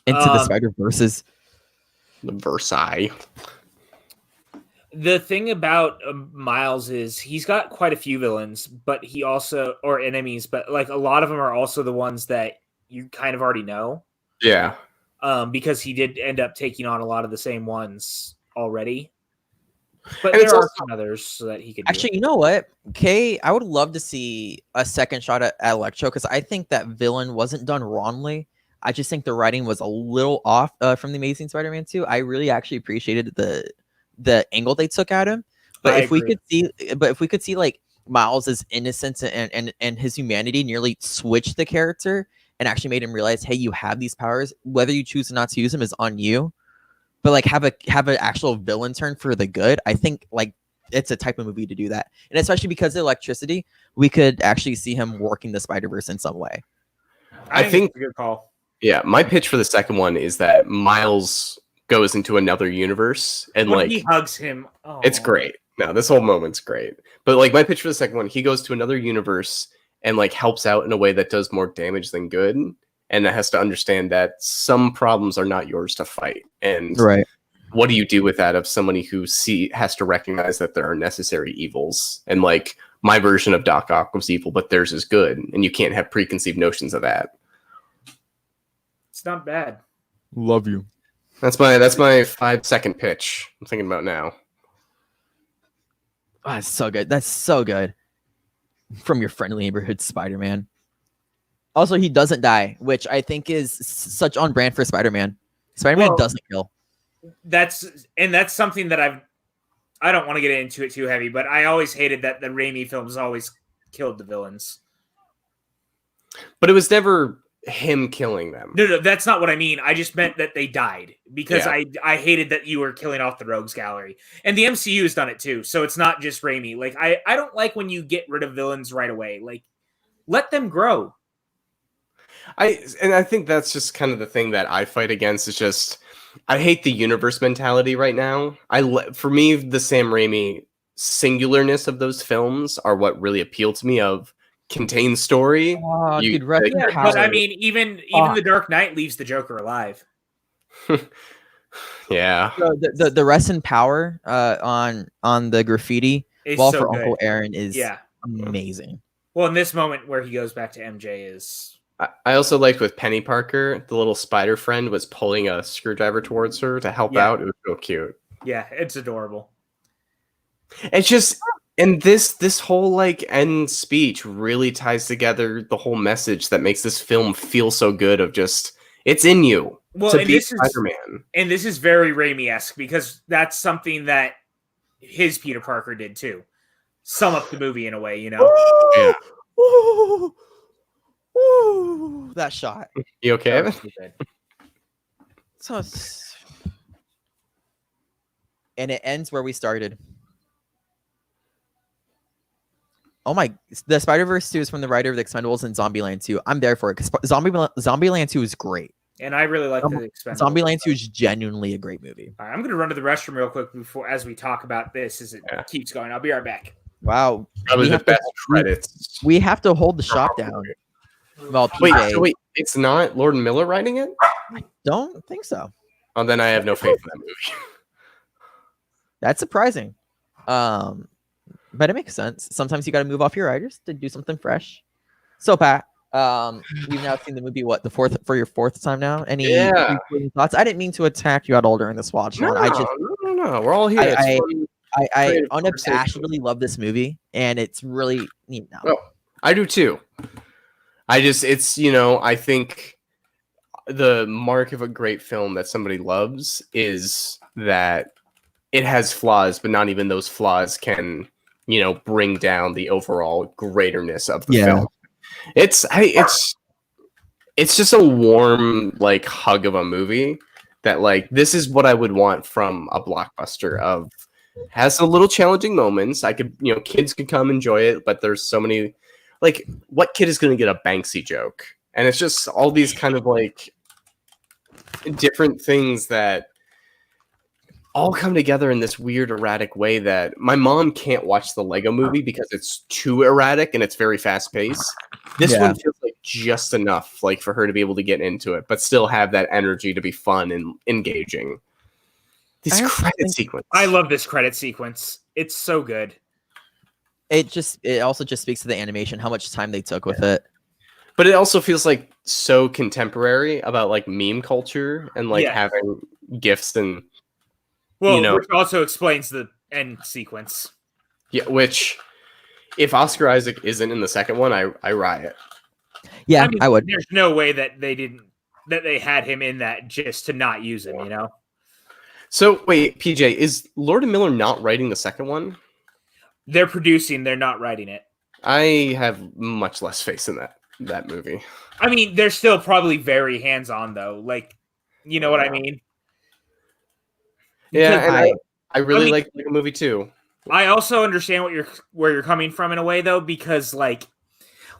Into the Spider-Verses. The Versailles. The thing about Miles is he's got quite a few villains, but he also or enemies, but like a lot of them are also the ones that you kind of already know. Yeah. Because he did end up taking on a lot of the same ones already. But And it's there are also- some others so that he could Actually, you know what? Kay, I would love to see a second shot at Electro because I think that villain wasn't done wrongly. I just think the writing was a little off from the Amazing Spider-Man 2. I really actually appreciated the angle they took at him. But if we could see like Miles's innocence and his humanity nearly switch the character and actually made him realize, hey, you have these powers. Whether you choose not to use them is on you. But like have an actual villain turn for the good. I think like it's a type of movie to do that, and especially because of electricity, we could actually see him working the Spider-Verse in some way. I think think- it's a good call. Yeah, my pitch for the second one is that Miles goes into another universe and When like he hugs him, it's great. No, this whole moment's great. But like my pitch for the second one, he goes to another universe and like helps out in a way that does more damage than good. And that has to understand that some problems are not yours to fight. And Right. what do you do with that of somebody who has to recognize that there are necessary evils? And like my version of Doc Ock was evil, but theirs is good. And you can't have preconceived notions of that. It's not bad. Love you. That's my 5-second pitch I'm thinking about now. Oh, that's so good. That's so good. From your friendly neighborhood Spider-Man. Also, he doesn't die, which I think is such on brand for Spider-Man. Spider-Man Well, doesn't kill. That's something that I don't want to get into it too heavy, but I always hated that the Raimi films always killed the villains. But it was never him killing them. No, that's not what I mean. I just meant that they died because Yeah. I hated that you were killing off the Rogues Gallery. And the MCU has done it too, so it's not just Raimi. Like I don't like when you get rid of villains right away. Like let them grow. I think that's just kind of the thing that I fight against is just I hate the universe mentality right now. For me, the Sam Raimi singularness of those films are what really appeal to me of contained story. Oh, You- dude, Wrecking Yeah, Power. But I mean, even the Dark Knight leaves the Joker alive. Yeah. the rest in power on the graffiti It's wall so for good. Uncle Aaron is Yeah. amazing. Well, in this moment where he goes back to MJ is I also liked with Penny Parker, the little spider friend was pulling a screwdriver towards her to help Yeah. out. It was so cute. yeah, it's adorable. It's just and this whole like end speech really ties together the whole message that makes this film feel so good of just it's in you Well, to and be this is Spider-Man. and this is very Raimi-esque because that's something that his Peter Parker did too. Sum up the movie in a way, you know. Yeah. Ooh, ooh, that shot. You okay, That was Evan? stupid. So, and it ends where we started. Oh my! The Spider-Verse 2 is from the writer of the Expendables and Zombieland 2. I'm there for it because Zombieland 2 is great. And I really like the Expendables. Zombieland 2 is genuinely a great movie. All right, I'm going to run to the restroom real quick as we talk about this as it keeps going. I'll be right back. Wow, Probably we the have to- best credits. we have to hold the shop down. Well, PJ, Wait, it's not Lord and Miller writing it? don't think so. Oh, then I have no faith in that movie. That's surprising. But it makes sense. Sometimes you got to move off your writers to do something fresh. So Pat, you've now seen the movie for your fourth time now. Any Yeah. concluding thoughts? I didn't mean to attack you at all during this watch. No, I just no. We're all here. It's fun. I creative conversation. unabashedly love this movie, and it's really Oh, I do too. I think the mark of a great film that somebody loves is that it has flaws, but not even those flaws can, bring down the overall greaterness of the film. It's just a warm, like, hug of a movie that, like, this is what I would want from a blockbuster of has a little challenging moments. Kids could come enjoy it, but there's so many, like, what kid is going to get a Banksy joke? And it's just all these kind of like different things that all come together in this weird erratic way that my mom can't watch the Lego movie because it's too erratic and it's very fast paced. This one feels like just enough like for her to be able to get into it, but still have that energy to be fun and engaging. This credit sequence. I love this credit sequence. It's so good. It also just speaks to the animation, how much time they took with it. But it also feels like so contemporary about like meme culture and like having gifs and which also explains the end sequence. Yeah, which if Oscar Isaac isn't in the second one, I riot. Yeah, I would. There's no way that they had him in that just to not use him, So wait, PJ, is Lord and Miller not writing the second one? They're producing, they're not writing it. I have much less faith in that movie. I mean, they're still probably very hands-on though. Like, you know what I mean? Yeah, and I really like the movie too. I also understand where you're coming from in a way though, because like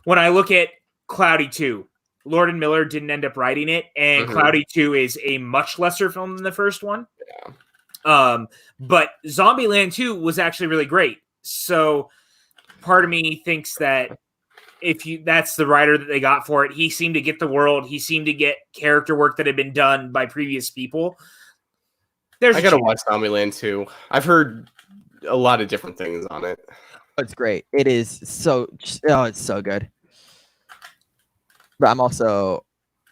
when I look at Cloudy 2, Lord and Miller didn't end up writing it, and Cloudy 2 is a much lesser film than the first one. Yeah. But Zombieland 2 was actually really great. So part of me thinks that that's the writer that they got for it. He seemed to get the world. He seemed to get character work that had been done by previous people. I gotta watch Zombieland 2. I've heard a lot of different things on it. It's great. It is it's so good. But I'm also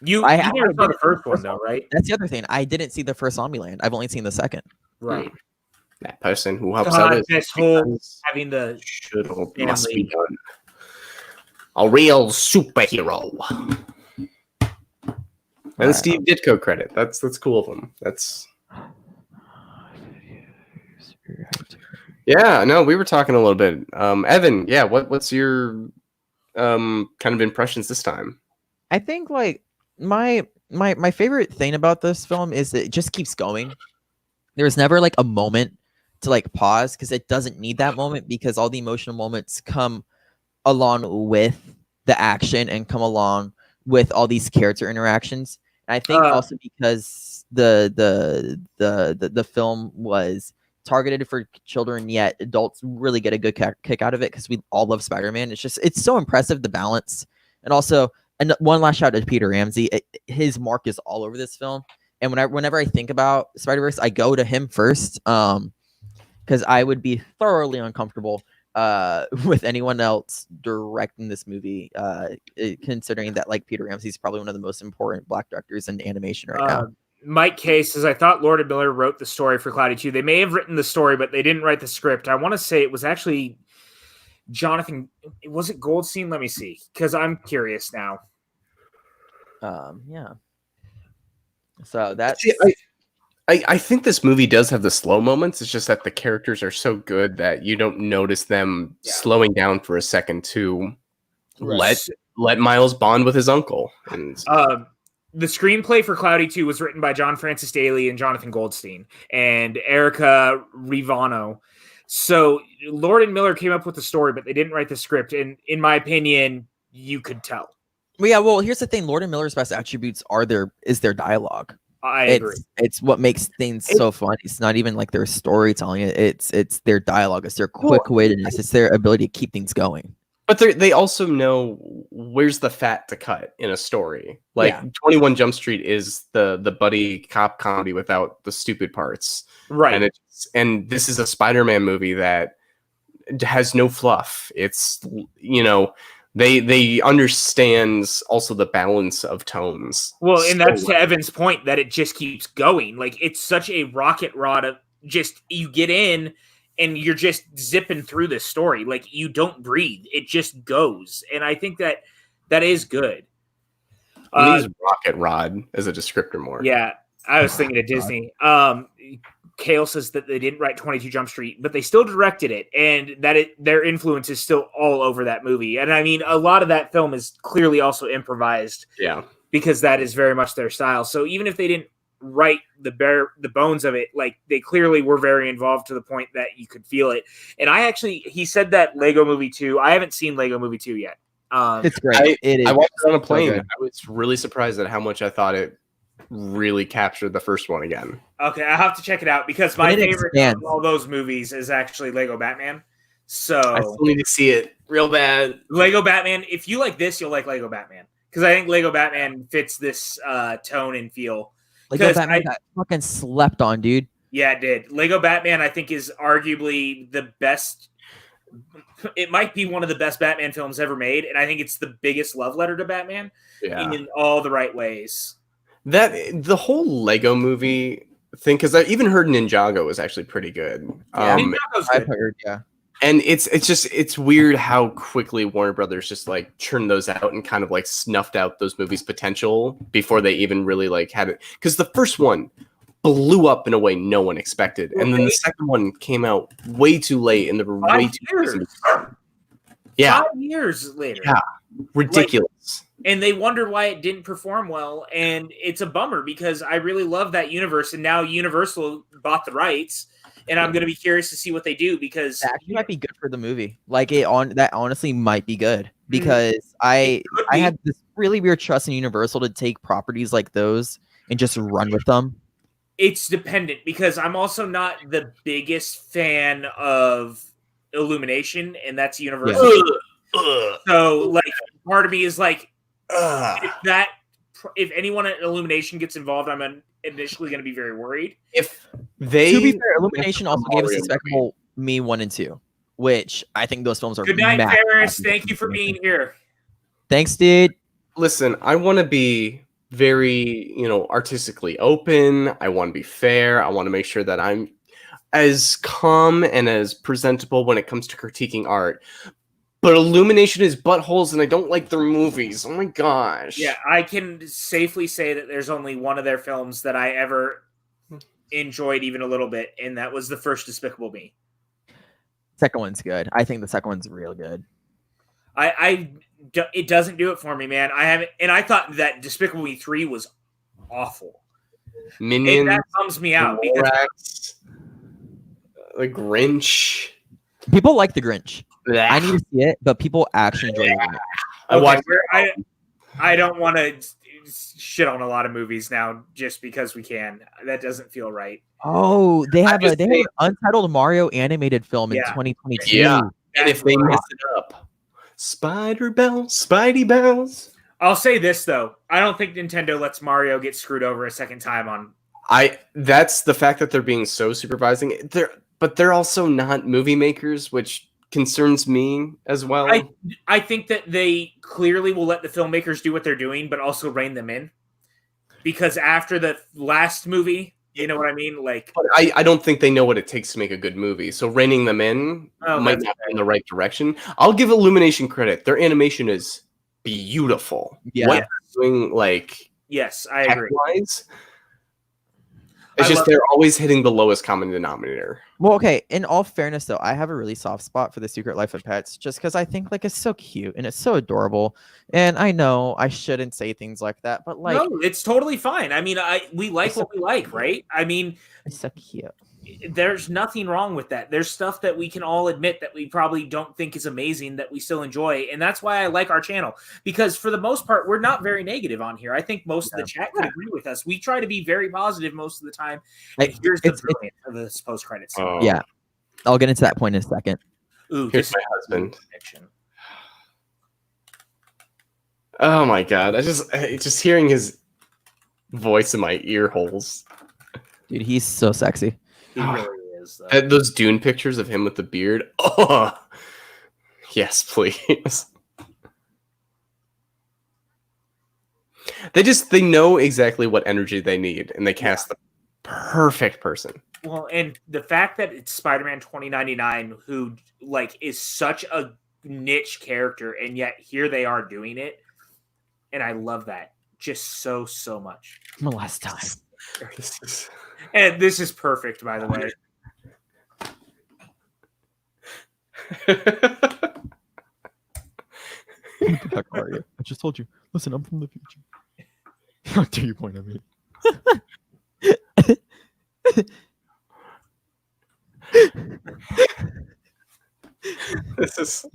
I never saw the first one though, right? That's the other thing. I didn't see the first Zombieland. I've only seen the second. Right. That person who helps others. This whole having the must be done. A real superhero. And Steve Ditko credit. That's cool of him. That's. Yeah, no, we were talking a little bit. Evan, yeah, what's your kind of impressions this time? I think like my favorite thing about this film is that it just keeps going. There's never like a moment to like pause because it doesn't need that moment, because all the emotional moments come along with the action and come along with all these character interactions. And I think also because the film was targeted for children, yet adults really get a good kick out of it because we all love Spider-Man. It's so impressive, the balance. And also, and one last shout out to Peter Ramsey. His mark is all over this film. And whenever I think about Spider-Verse, I go to him first, because I would be thoroughly uncomfortable with anyone else directing this movie, considering that like Peter Ramsey is probably one of the most important Black directors in animation right now. Mike K says, I thought Lord and Miller wrote the story for Cloudy 2. They may have written the story, but they didn't write the script. I want to say it was actually Jonathan. Was it Goldstein? Let me see, because I'm curious now. Yeah. So that's. I think this movie does have the slow moments. It's just that the characters are so good that you don't notice them slowing down for a second to let Miles bond with his uncle. And the screenplay for Cloudy 2 was written by John Francis Daly and Jonathan Goldstein and Erica Rivano. So Lord and Miller came up with the story, but they didn't write the script. And in my opinion, you could tell. Well, yeah. Well, here's the thing: Lord and Miller's best attributes is their dialogue. I agree. It's what makes things so fun. It's not even like their storytelling. It's their dialogue. It's their quick-wittedness. It's their ability to keep things going. But they also know where's the fat to cut in a story. Like 21 Jump Street is the buddy cop comedy without the stupid parts. Right. And this is a Spider-Man movie that has no fluff. It's, they understand also the balance of tones. Well, and that's to Evan's point that it just keeps going. Like, it's such a rocket rod of just, you get in and you're just zipping through this story. Like, you don't breathe. It just goes. And I think that is good. We use rocket rod as a descriptor more. Yeah, I was thinking of Disney. Kale says that they didn't write 22 Jump Street, but they still directed it, and their influence is still all over that movie. And I mean, a lot of that film is clearly also improvised. Yeah. Because that is very much their style. So even if they didn't write the bones of it, like, they clearly were very involved to the point that you could feel it. And he said that Lego Movie 2, I haven't seen Lego Movie 2 yet. It's great. I watched it on a plane. I was really surprised at how much I thought it really captured the first one again. Okay, I have to check it out because my favorite of all those movies is actually Lego Batman. So I still need to see it real bad. Lego Batman, if you like this, you'll like Lego Batman. Because I think Lego Batman fits this tone and feel. Lego Batman got fucking slept on, dude. Yeah, it did. Lego Batman, I think, is arguably the best. It might be one of the best Batman films ever made, and I think it's the biggest love letter to Batman in all the right ways. That the whole Lego movie thing, because I even heard Ninjago was actually pretty good. Ninjago's good. I've heard, yeah. And it's weird how quickly Warner Brothers just like churned those out and kind of like snuffed out those movies' potential before they even really like had it. Because the first one blew up in a way no one expected, and then the second one came out way too late, and there were way too many. 5 years later. Yeah, ridiculous. And they wondered why it didn't perform well, and it's a bummer because I really love that universe, and now Universal bought the rights. And I'm going to be curious to see what they do because that actually might be good for the movie. Like that honestly might be good because I have this really weird trust in Universal to take properties like those and just run with them. It's dependent because I'm also not the biggest fan of Illumination, and that's Universal. Yeah. So like part of me is like, if anyone at Illumination gets involved, I'm initially going to be very worried. If they, to be fair, Illumination also gave us Despicable Me 1 and 2, which I think those films are. Good night, Ferris. Thank you for being here. Thanks, dude. Listen, I want to be very, artistically open. I want to be fair. I want to make sure that I'm as calm and as presentable when it comes to critiquing art. But Illumination is buttholes, and I don't like their movies. Oh my gosh. Yeah, I can safely say that there's only one of their films that I ever enjoyed even a little bit, and that was the first Despicable Me. Second one's good. I think the second one's real good. It doesn't do it for me, man. I thought that Despicable Me 3 was awful. Minions. And that bums me out because the Grinch. People like the Grinch. I need to see it, but people actually enjoy it. I don't want to shit on a lot of movies now just because we can. That doesn't feel right. Oh, they have an Untitled Mario animated film in 2022. Yeah, and if they mess it up, Spidey bells. I'll say this though, I don't think Nintendo lets Mario get screwed over a second time on. That's the fact that they're being so supervising. But they're also not movie makers, which concerns me as well. I think that they clearly will let the filmmakers do what they're doing, but also rein them in. Because after the last movie, you know what I mean? Like, but I don't think they know what it takes to make a good movie. So reining them in might not be in the right direction. I'll give Illumination credit. Their animation is beautiful. Yeah. What they're doing, yes, I agree. It's just they're always hitting the lowest common denominator. Well, okay. In all fairness, though, I have a really soft spot for The Secret Life of Pets, just because I think it's so cute and it's so adorable. And I know I shouldn't say things like that, but no, it's totally fine. I mean, we like what we like, right? I mean, it's so cute. There's nothing wrong with that. There's stuff that we can all admit that we probably don't think is amazing that we still enjoy. And that's why I like our channel, because for the most part, we're not very negative on here. I think most of the chat could agree with us. We try to be very positive most of the time. And here's the brilliance of this post-credits. Yeah. I'll get into that point in a second. Ooh, here's my husband. Oh my God. I just hearing his voice in my ear holes. Dude, he's so sexy. He really is. Though. Those Dune pictures of him with the beard. Oh, yes, please. They know exactly what energy they need, and they cast the perfect person. Well, and the fact that it's Spider-Man 2099, who is such a niche character, and yet here they are doing it, and I love that just so much. The last time. And this is perfect, by the way. How are you? I just told you. Listen, I'm from the future. How dare you point at me? This is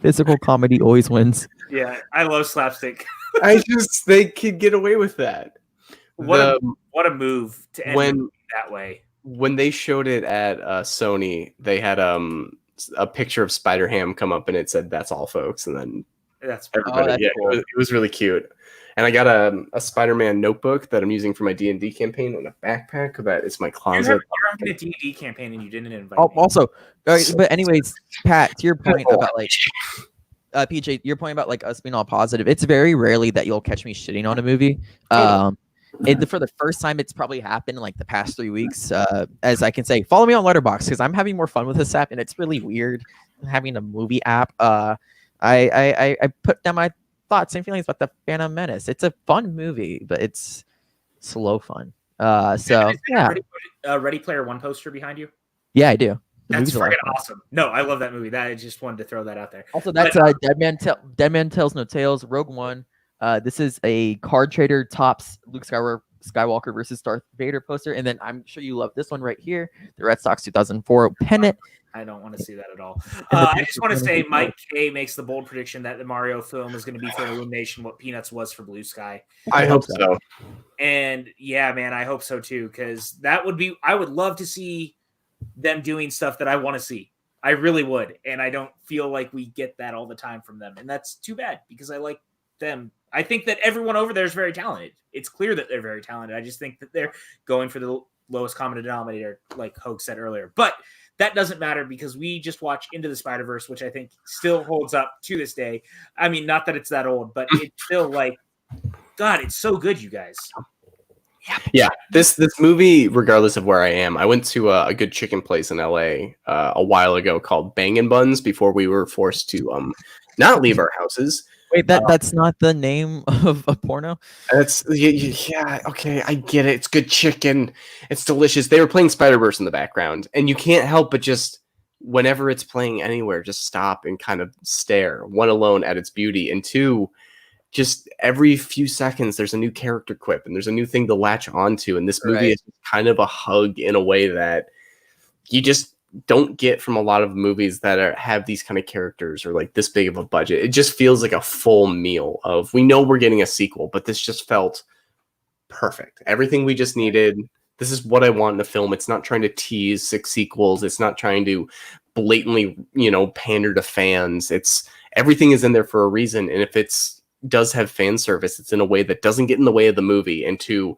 physical comedy always wins. Yeah, I love slapstick. they could get away with that. What a move to end that way. When they showed it at Sony, they had a picture of Spider-Ham come up and it said, "That's all, folks," and then that's everybody. That's cool. It was really cute. And I got a Spider-Man notebook that I'm using for my D&D campaign and a backpack that is my closet. You're having a D&D campaign and you didn't invite me. Also, but anyways, Pat, to your point about like PJ, your point about like us being all positive, it's very rarely that you'll catch me shitting on a movie. For the first time it's probably happened in like the past 3 weeks. As I can say, follow me on Letterboxd because I'm having more fun with this app and it's really weird having a movie app. I put down my thoughts and feelings about the Phantom Menace. It's a fun movie, but it's slow fun. So yeah. Ready Player One poster behind you? Yeah, I do. That's freaking awesome. No, I love that movie. I just wanted to throw that out there. Also, that's Dead Man Tells No Tales, Rogue One. This is a card trader tops Luke Skywalker versus Darth Vader poster. And then I'm sure you love this one right here, the Red Sox 2004 pennant. I don't want to see that at all. I just want to say Mike K makes the bold prediction that the Mario film is going to be for Illumination what Peanuts was for Blue Sky. I hope so. And yeah, man, I hope so too, because I would love to see them doing stuff that I want to see. I really would. And I don't feel like we get that all the time from them. And that's too bad because I like them. I think that everyone over there is very talented. It's clear that they're very talented. I just think that they're going for the lowest common denominator, like Hogue said earlier. But that doesn't matter because we just watched Into the Spider-Verse, which I think still holds up to this day. I mean, not that it's that old, but it's still like, God, it's so good, you guys. Yeah, this movie, regardless of where I am, I went to a good chicken place in LA a while ago called Bangin' Buns before we were forced to not leave our houses. Wait, that's not the name of a porno? It's yeah, okay, I get it. It's good chicken. It's delicious. They were playing Spider-Verse in the background, and you can't help but just, whenever it's playing anywhere, just stop and kind of stare, one alone at its beauty, and two, just every few seconds there's a new character quip and there's a new thing to latch onto, and this movie is kind of a hug in a way that you just don't get from a lot of movies that have these kind of characters or like this big of a budget. It just feels like a full meal of, we know we're getting a sequel, but this just felt perfect. Everything we just needed. This is what I want in a film. It's not trying to tease 6 sequels. It's not trying to blatantly, pander to fans. Everything is in there for a reason. And if does have fan service, it's in a way that doesn't get in the way of the movie. And two,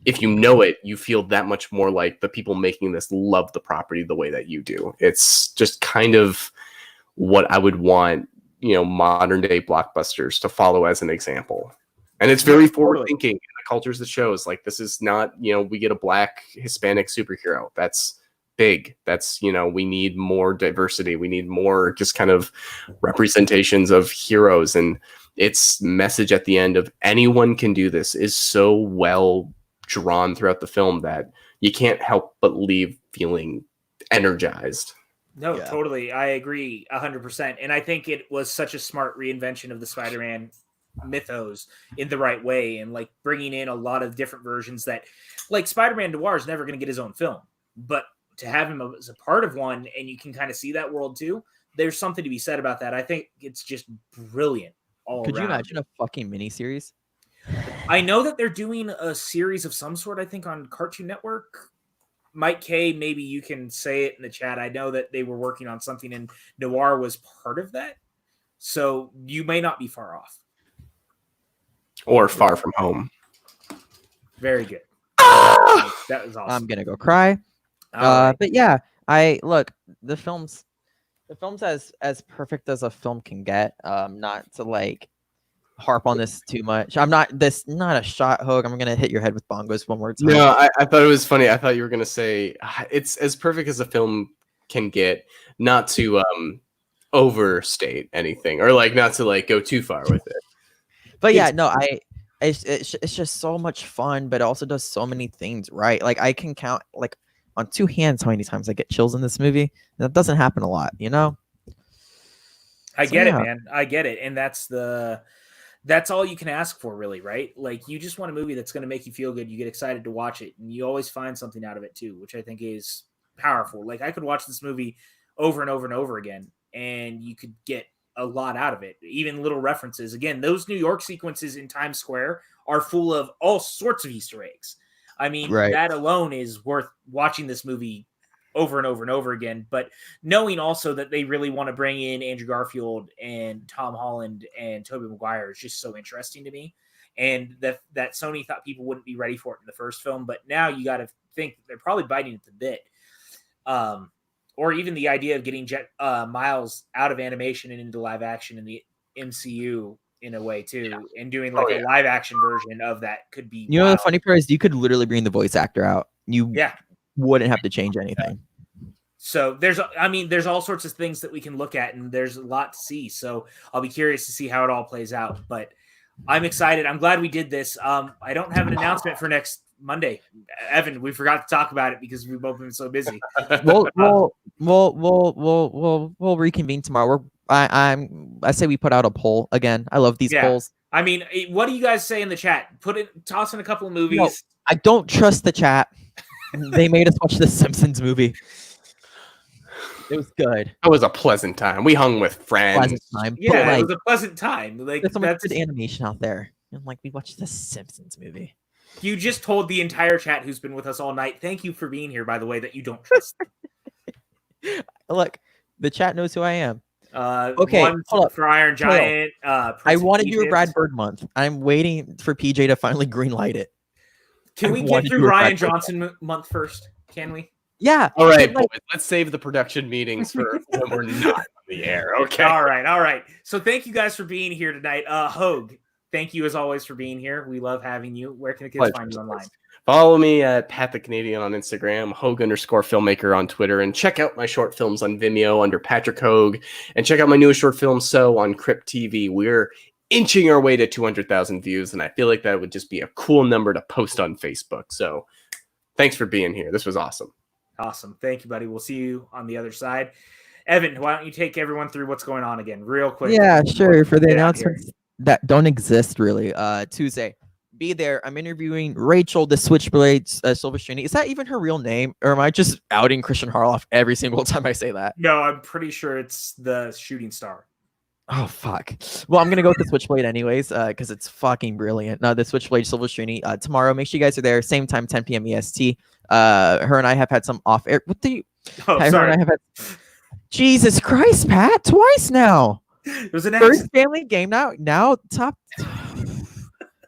if you know it, you feel that much more like the people making this love the property the way that you do. It's just kind of what I would want, modern day blockbusters to follow as an example. And it's very forward thinking in the cultures that shows. Like, this is not, we get a Black Hispanic superhero. That's big. That's, we need more diversity. We need more just kind of representations of heroes. And its message at the end of anyone can do this is so well drawn throughout the film that you can't help but leave feeling energized. No, totally. I agree 100%. And I think it was such a smart reinvention of the Spider-Man mythos in the right way, and like bringing in a lot of different versions that, like, Spider-Man Noir is never going to get his own film, but to have him as a part of one and you can kind of see that world too, there's something to be said about that. I think it's just brilliant. Could you imagine a fucking miniseries? I know that they're doing a series of some sort, I think, on Cartoon Network. Mike K, maybe you can say it in the chat. I know that they were working on something and Noir was part of that. So you may not be far off. Or Far From Home. Very good. That was awesome. I'm going to go cry. Right. But yeah, the film's as perfect as a film can get. Not to like harp on this too much. Not a shot, Hogue. I'm gonna hit your head with bongos one more time. No, I thought it was funny. I thought you were gonna say it's as perfect as a film can get, not to overstate anything or like not to like go too far with it. But yeah, no, it's just so much fun, but it also does so many things right. Like, I can count like on 2 hands how many times I get chills in this movie. That doesn't happen a lot, I get it, man. I get it. And that's all you can ask for, really, right? Like, you just want a movie that's going to make you feel good. You get excited to watch it, and you always find something out of it too, which I think is powerful. Like, I could watch this movie over and over and over again, and you could get a lot out of it. Even little references. Again, those New York sequences in Times Square are full of all sorts of Easter eggs. I mean, that alone is worth watching this movie over and over and over again. But knowing also that they really want to bring in Andrew Garfield and Tom Holland and Tobey Maguire is just so interesting to me. and that Sony thought people wouldn't be ready for it in the first film. But now you got to think they're probably biting at the bit. Or even the idea of getting Miles out of animation and into live action in the MCU in a way too, and doing like a live action version of that could be. You know, the funny part is you could literally bring the voice actor out. You wouldn't have to change anything. So there's all sorts of things that we can look at, and there's a lot to see. So I'll be curious to see how it all plays out. But I'm excited. I'm glad we did this. I don't have an announcement for next Monday. Evan, we forgot to talk about it because we've both been so busy. We'll reconvene tomorrow. I say we put out a poll again. I love these polls. I mean, what do you guys say in the chat? Toss in a couple of movies. No, I don't trust the chat. They made us watch the Simpsons movie. It was good. It was a pleasant time. We hung with friends. Pleasant time. Yeah, it was a pleasant time. Like, there's so much good animation out there. And like, we watched the Simpsons movie. You just told the entire chat who's been with us all night, thank you for being here, by the way, that you don't trust them. Look, the chat knows who I am. Okay, hold up. For Iron Giant. I want to do a Brad Bird month. I'm waiting for PJ to finally greenlight it. Can we get through Ryan Johnson month first? Can we? Yeah. All right, boys. Let's save the production meetings for when we're not on the air. Okay. All right. So thank you guys for being here tonight. Hogue, thank you as always for being here. We love having you. Where can the kids find you online? Follow me at Pat the Canadian on Instagram, Hogue_filmmaker on Twitter, and check out my short films on Vimeo under Patrick Hogue, and check out my newest short film, So, on Crypt TV. We're inching our way to 200,000 views, and I feel like that would just be a cool number to post on Facebook. So thanks for being here. This was awesome. Awesome. Thank you, buddy. We'll see you on the other side. Evan, why don't you take everyone through what's going on again real quick? Yeah, sure. For the announcements that don't exist really, Tuesday. Be there. I'm interviewing Rachel, the Switchblade Silverstream. Is that even her real name, or am I just outing Christian Harloff every single time I say that? No, I'm pretty sure it's the shooting star. Oh fuck. Well, I'm gonna go with the Switchblade anyways, because it's fucking brilliant. The Switchblade Silverstream tomorrow. Make sure you guys are there. Same time, 10 p.m. EST. Her and I have had some off air. What the? Oh, sorry. Her and I have had... Jesus Christ, Pat! Twice now. It was an first family game. Now top.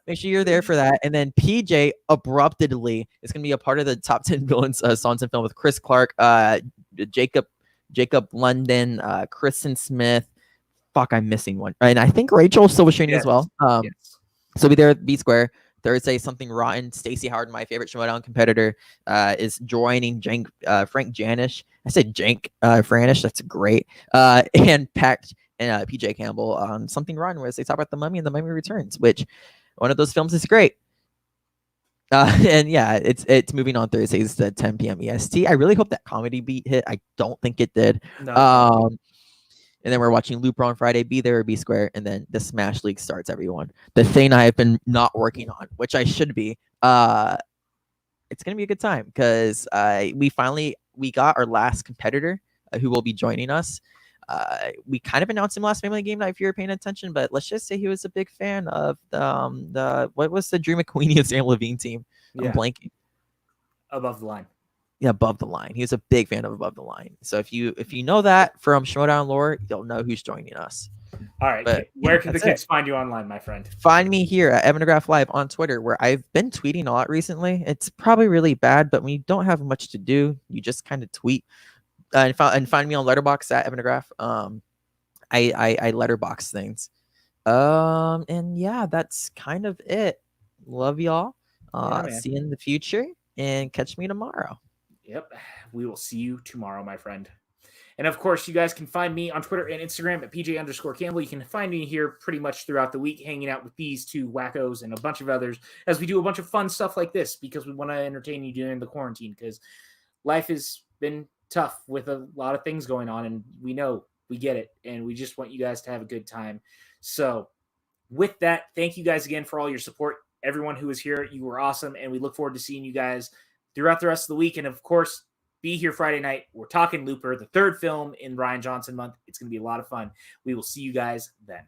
Make sure you're there for that. And then PJ abruptly is going to be a part of the top 10 villains songs in film with Chris Clark, Jacob Blunden, Kristen Smith. Fuck, I'm missing one. And I think Rachel Silverstream as well. So be there at B Square. Thursday, Something Rotten. Stacey Howard, my favorite Showdown competitor, is joining Frank Janisch. I said Jank Franish. That's great. And Pact and PJ Campbell on Something Rotten, where they talk about the Mummy and the Mummy Returns, which one of those films is great. And yeah, it's moving on Thursdays at 10 p.m. EST. I really hope that Comedy Beat hit. I don't think it did. No. And then we're watching Looper on Friday. Be there or be square. And then the Smash League starts, everyone. The thing I have been not working on, which I should be. It's going to be a good time because we got our last competitor who will be joining us. We kind of announced him last Family Game Night if you were paying attention, but let's just say he was a big fan of the what was the Drew McQueen and Sam Levine team? I'm blanking. Above the Line. Yeah, Above the Line. He was a big fan of Above the Line. So if you know that from Showdown lore, you'll know who's joining us. All right. But where can the kids find you online, my friend? Find me here at Evan Degraff Live on Twitter, where I've been tweeting a lot recently. It's probably really bad, but when you don't have much to do, you just kind of tweet. And find me on Letterboxd at Evan Degraff. I letterbox things. And yeah, that's kind of it. Love y'all. See you in the future and catch me tomorrow. Yep. We will see you tomorrow, my friend. And of course, you guys can find me on Twitter and Instagram at PJ_Campbell. You can find me here pretty much throughout the week, hanging out with these two wackos and a bunch of others as we do a bunch of fun stuff like this because we want to entertain you during the quarantine because life has been tough with a lot of things going on, and we get it, and we just want you guys to have a good time. So with that, thank you guys again for all your support. Everyone who was here, you were awesome, and we look forward to seeing you guys throughout the rest of the week. And of course, be here Friday night. We're talking Looper, the third film in Ryan Johnson month. It's going to be a lot of fun. We will see you guys then.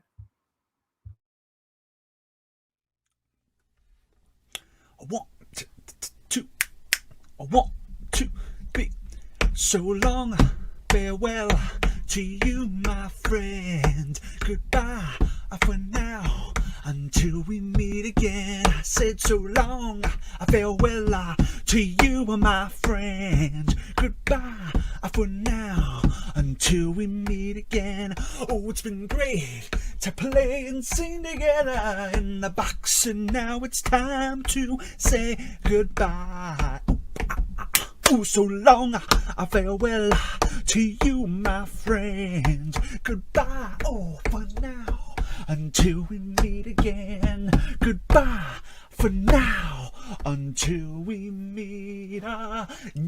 I want to be so long. Farewell to you, my friend. Goodbye for now. until we meet again. I said so long, farewell to you, my friend. Goodbye for now, until we meet again. Oh, it's been great to play and sing together in the box, and now it's time to say goodbye. Oh, so long, farewell to you, my friend. Goodbye, oh, for now, until we meet again. Goodbye for now, until we meet again.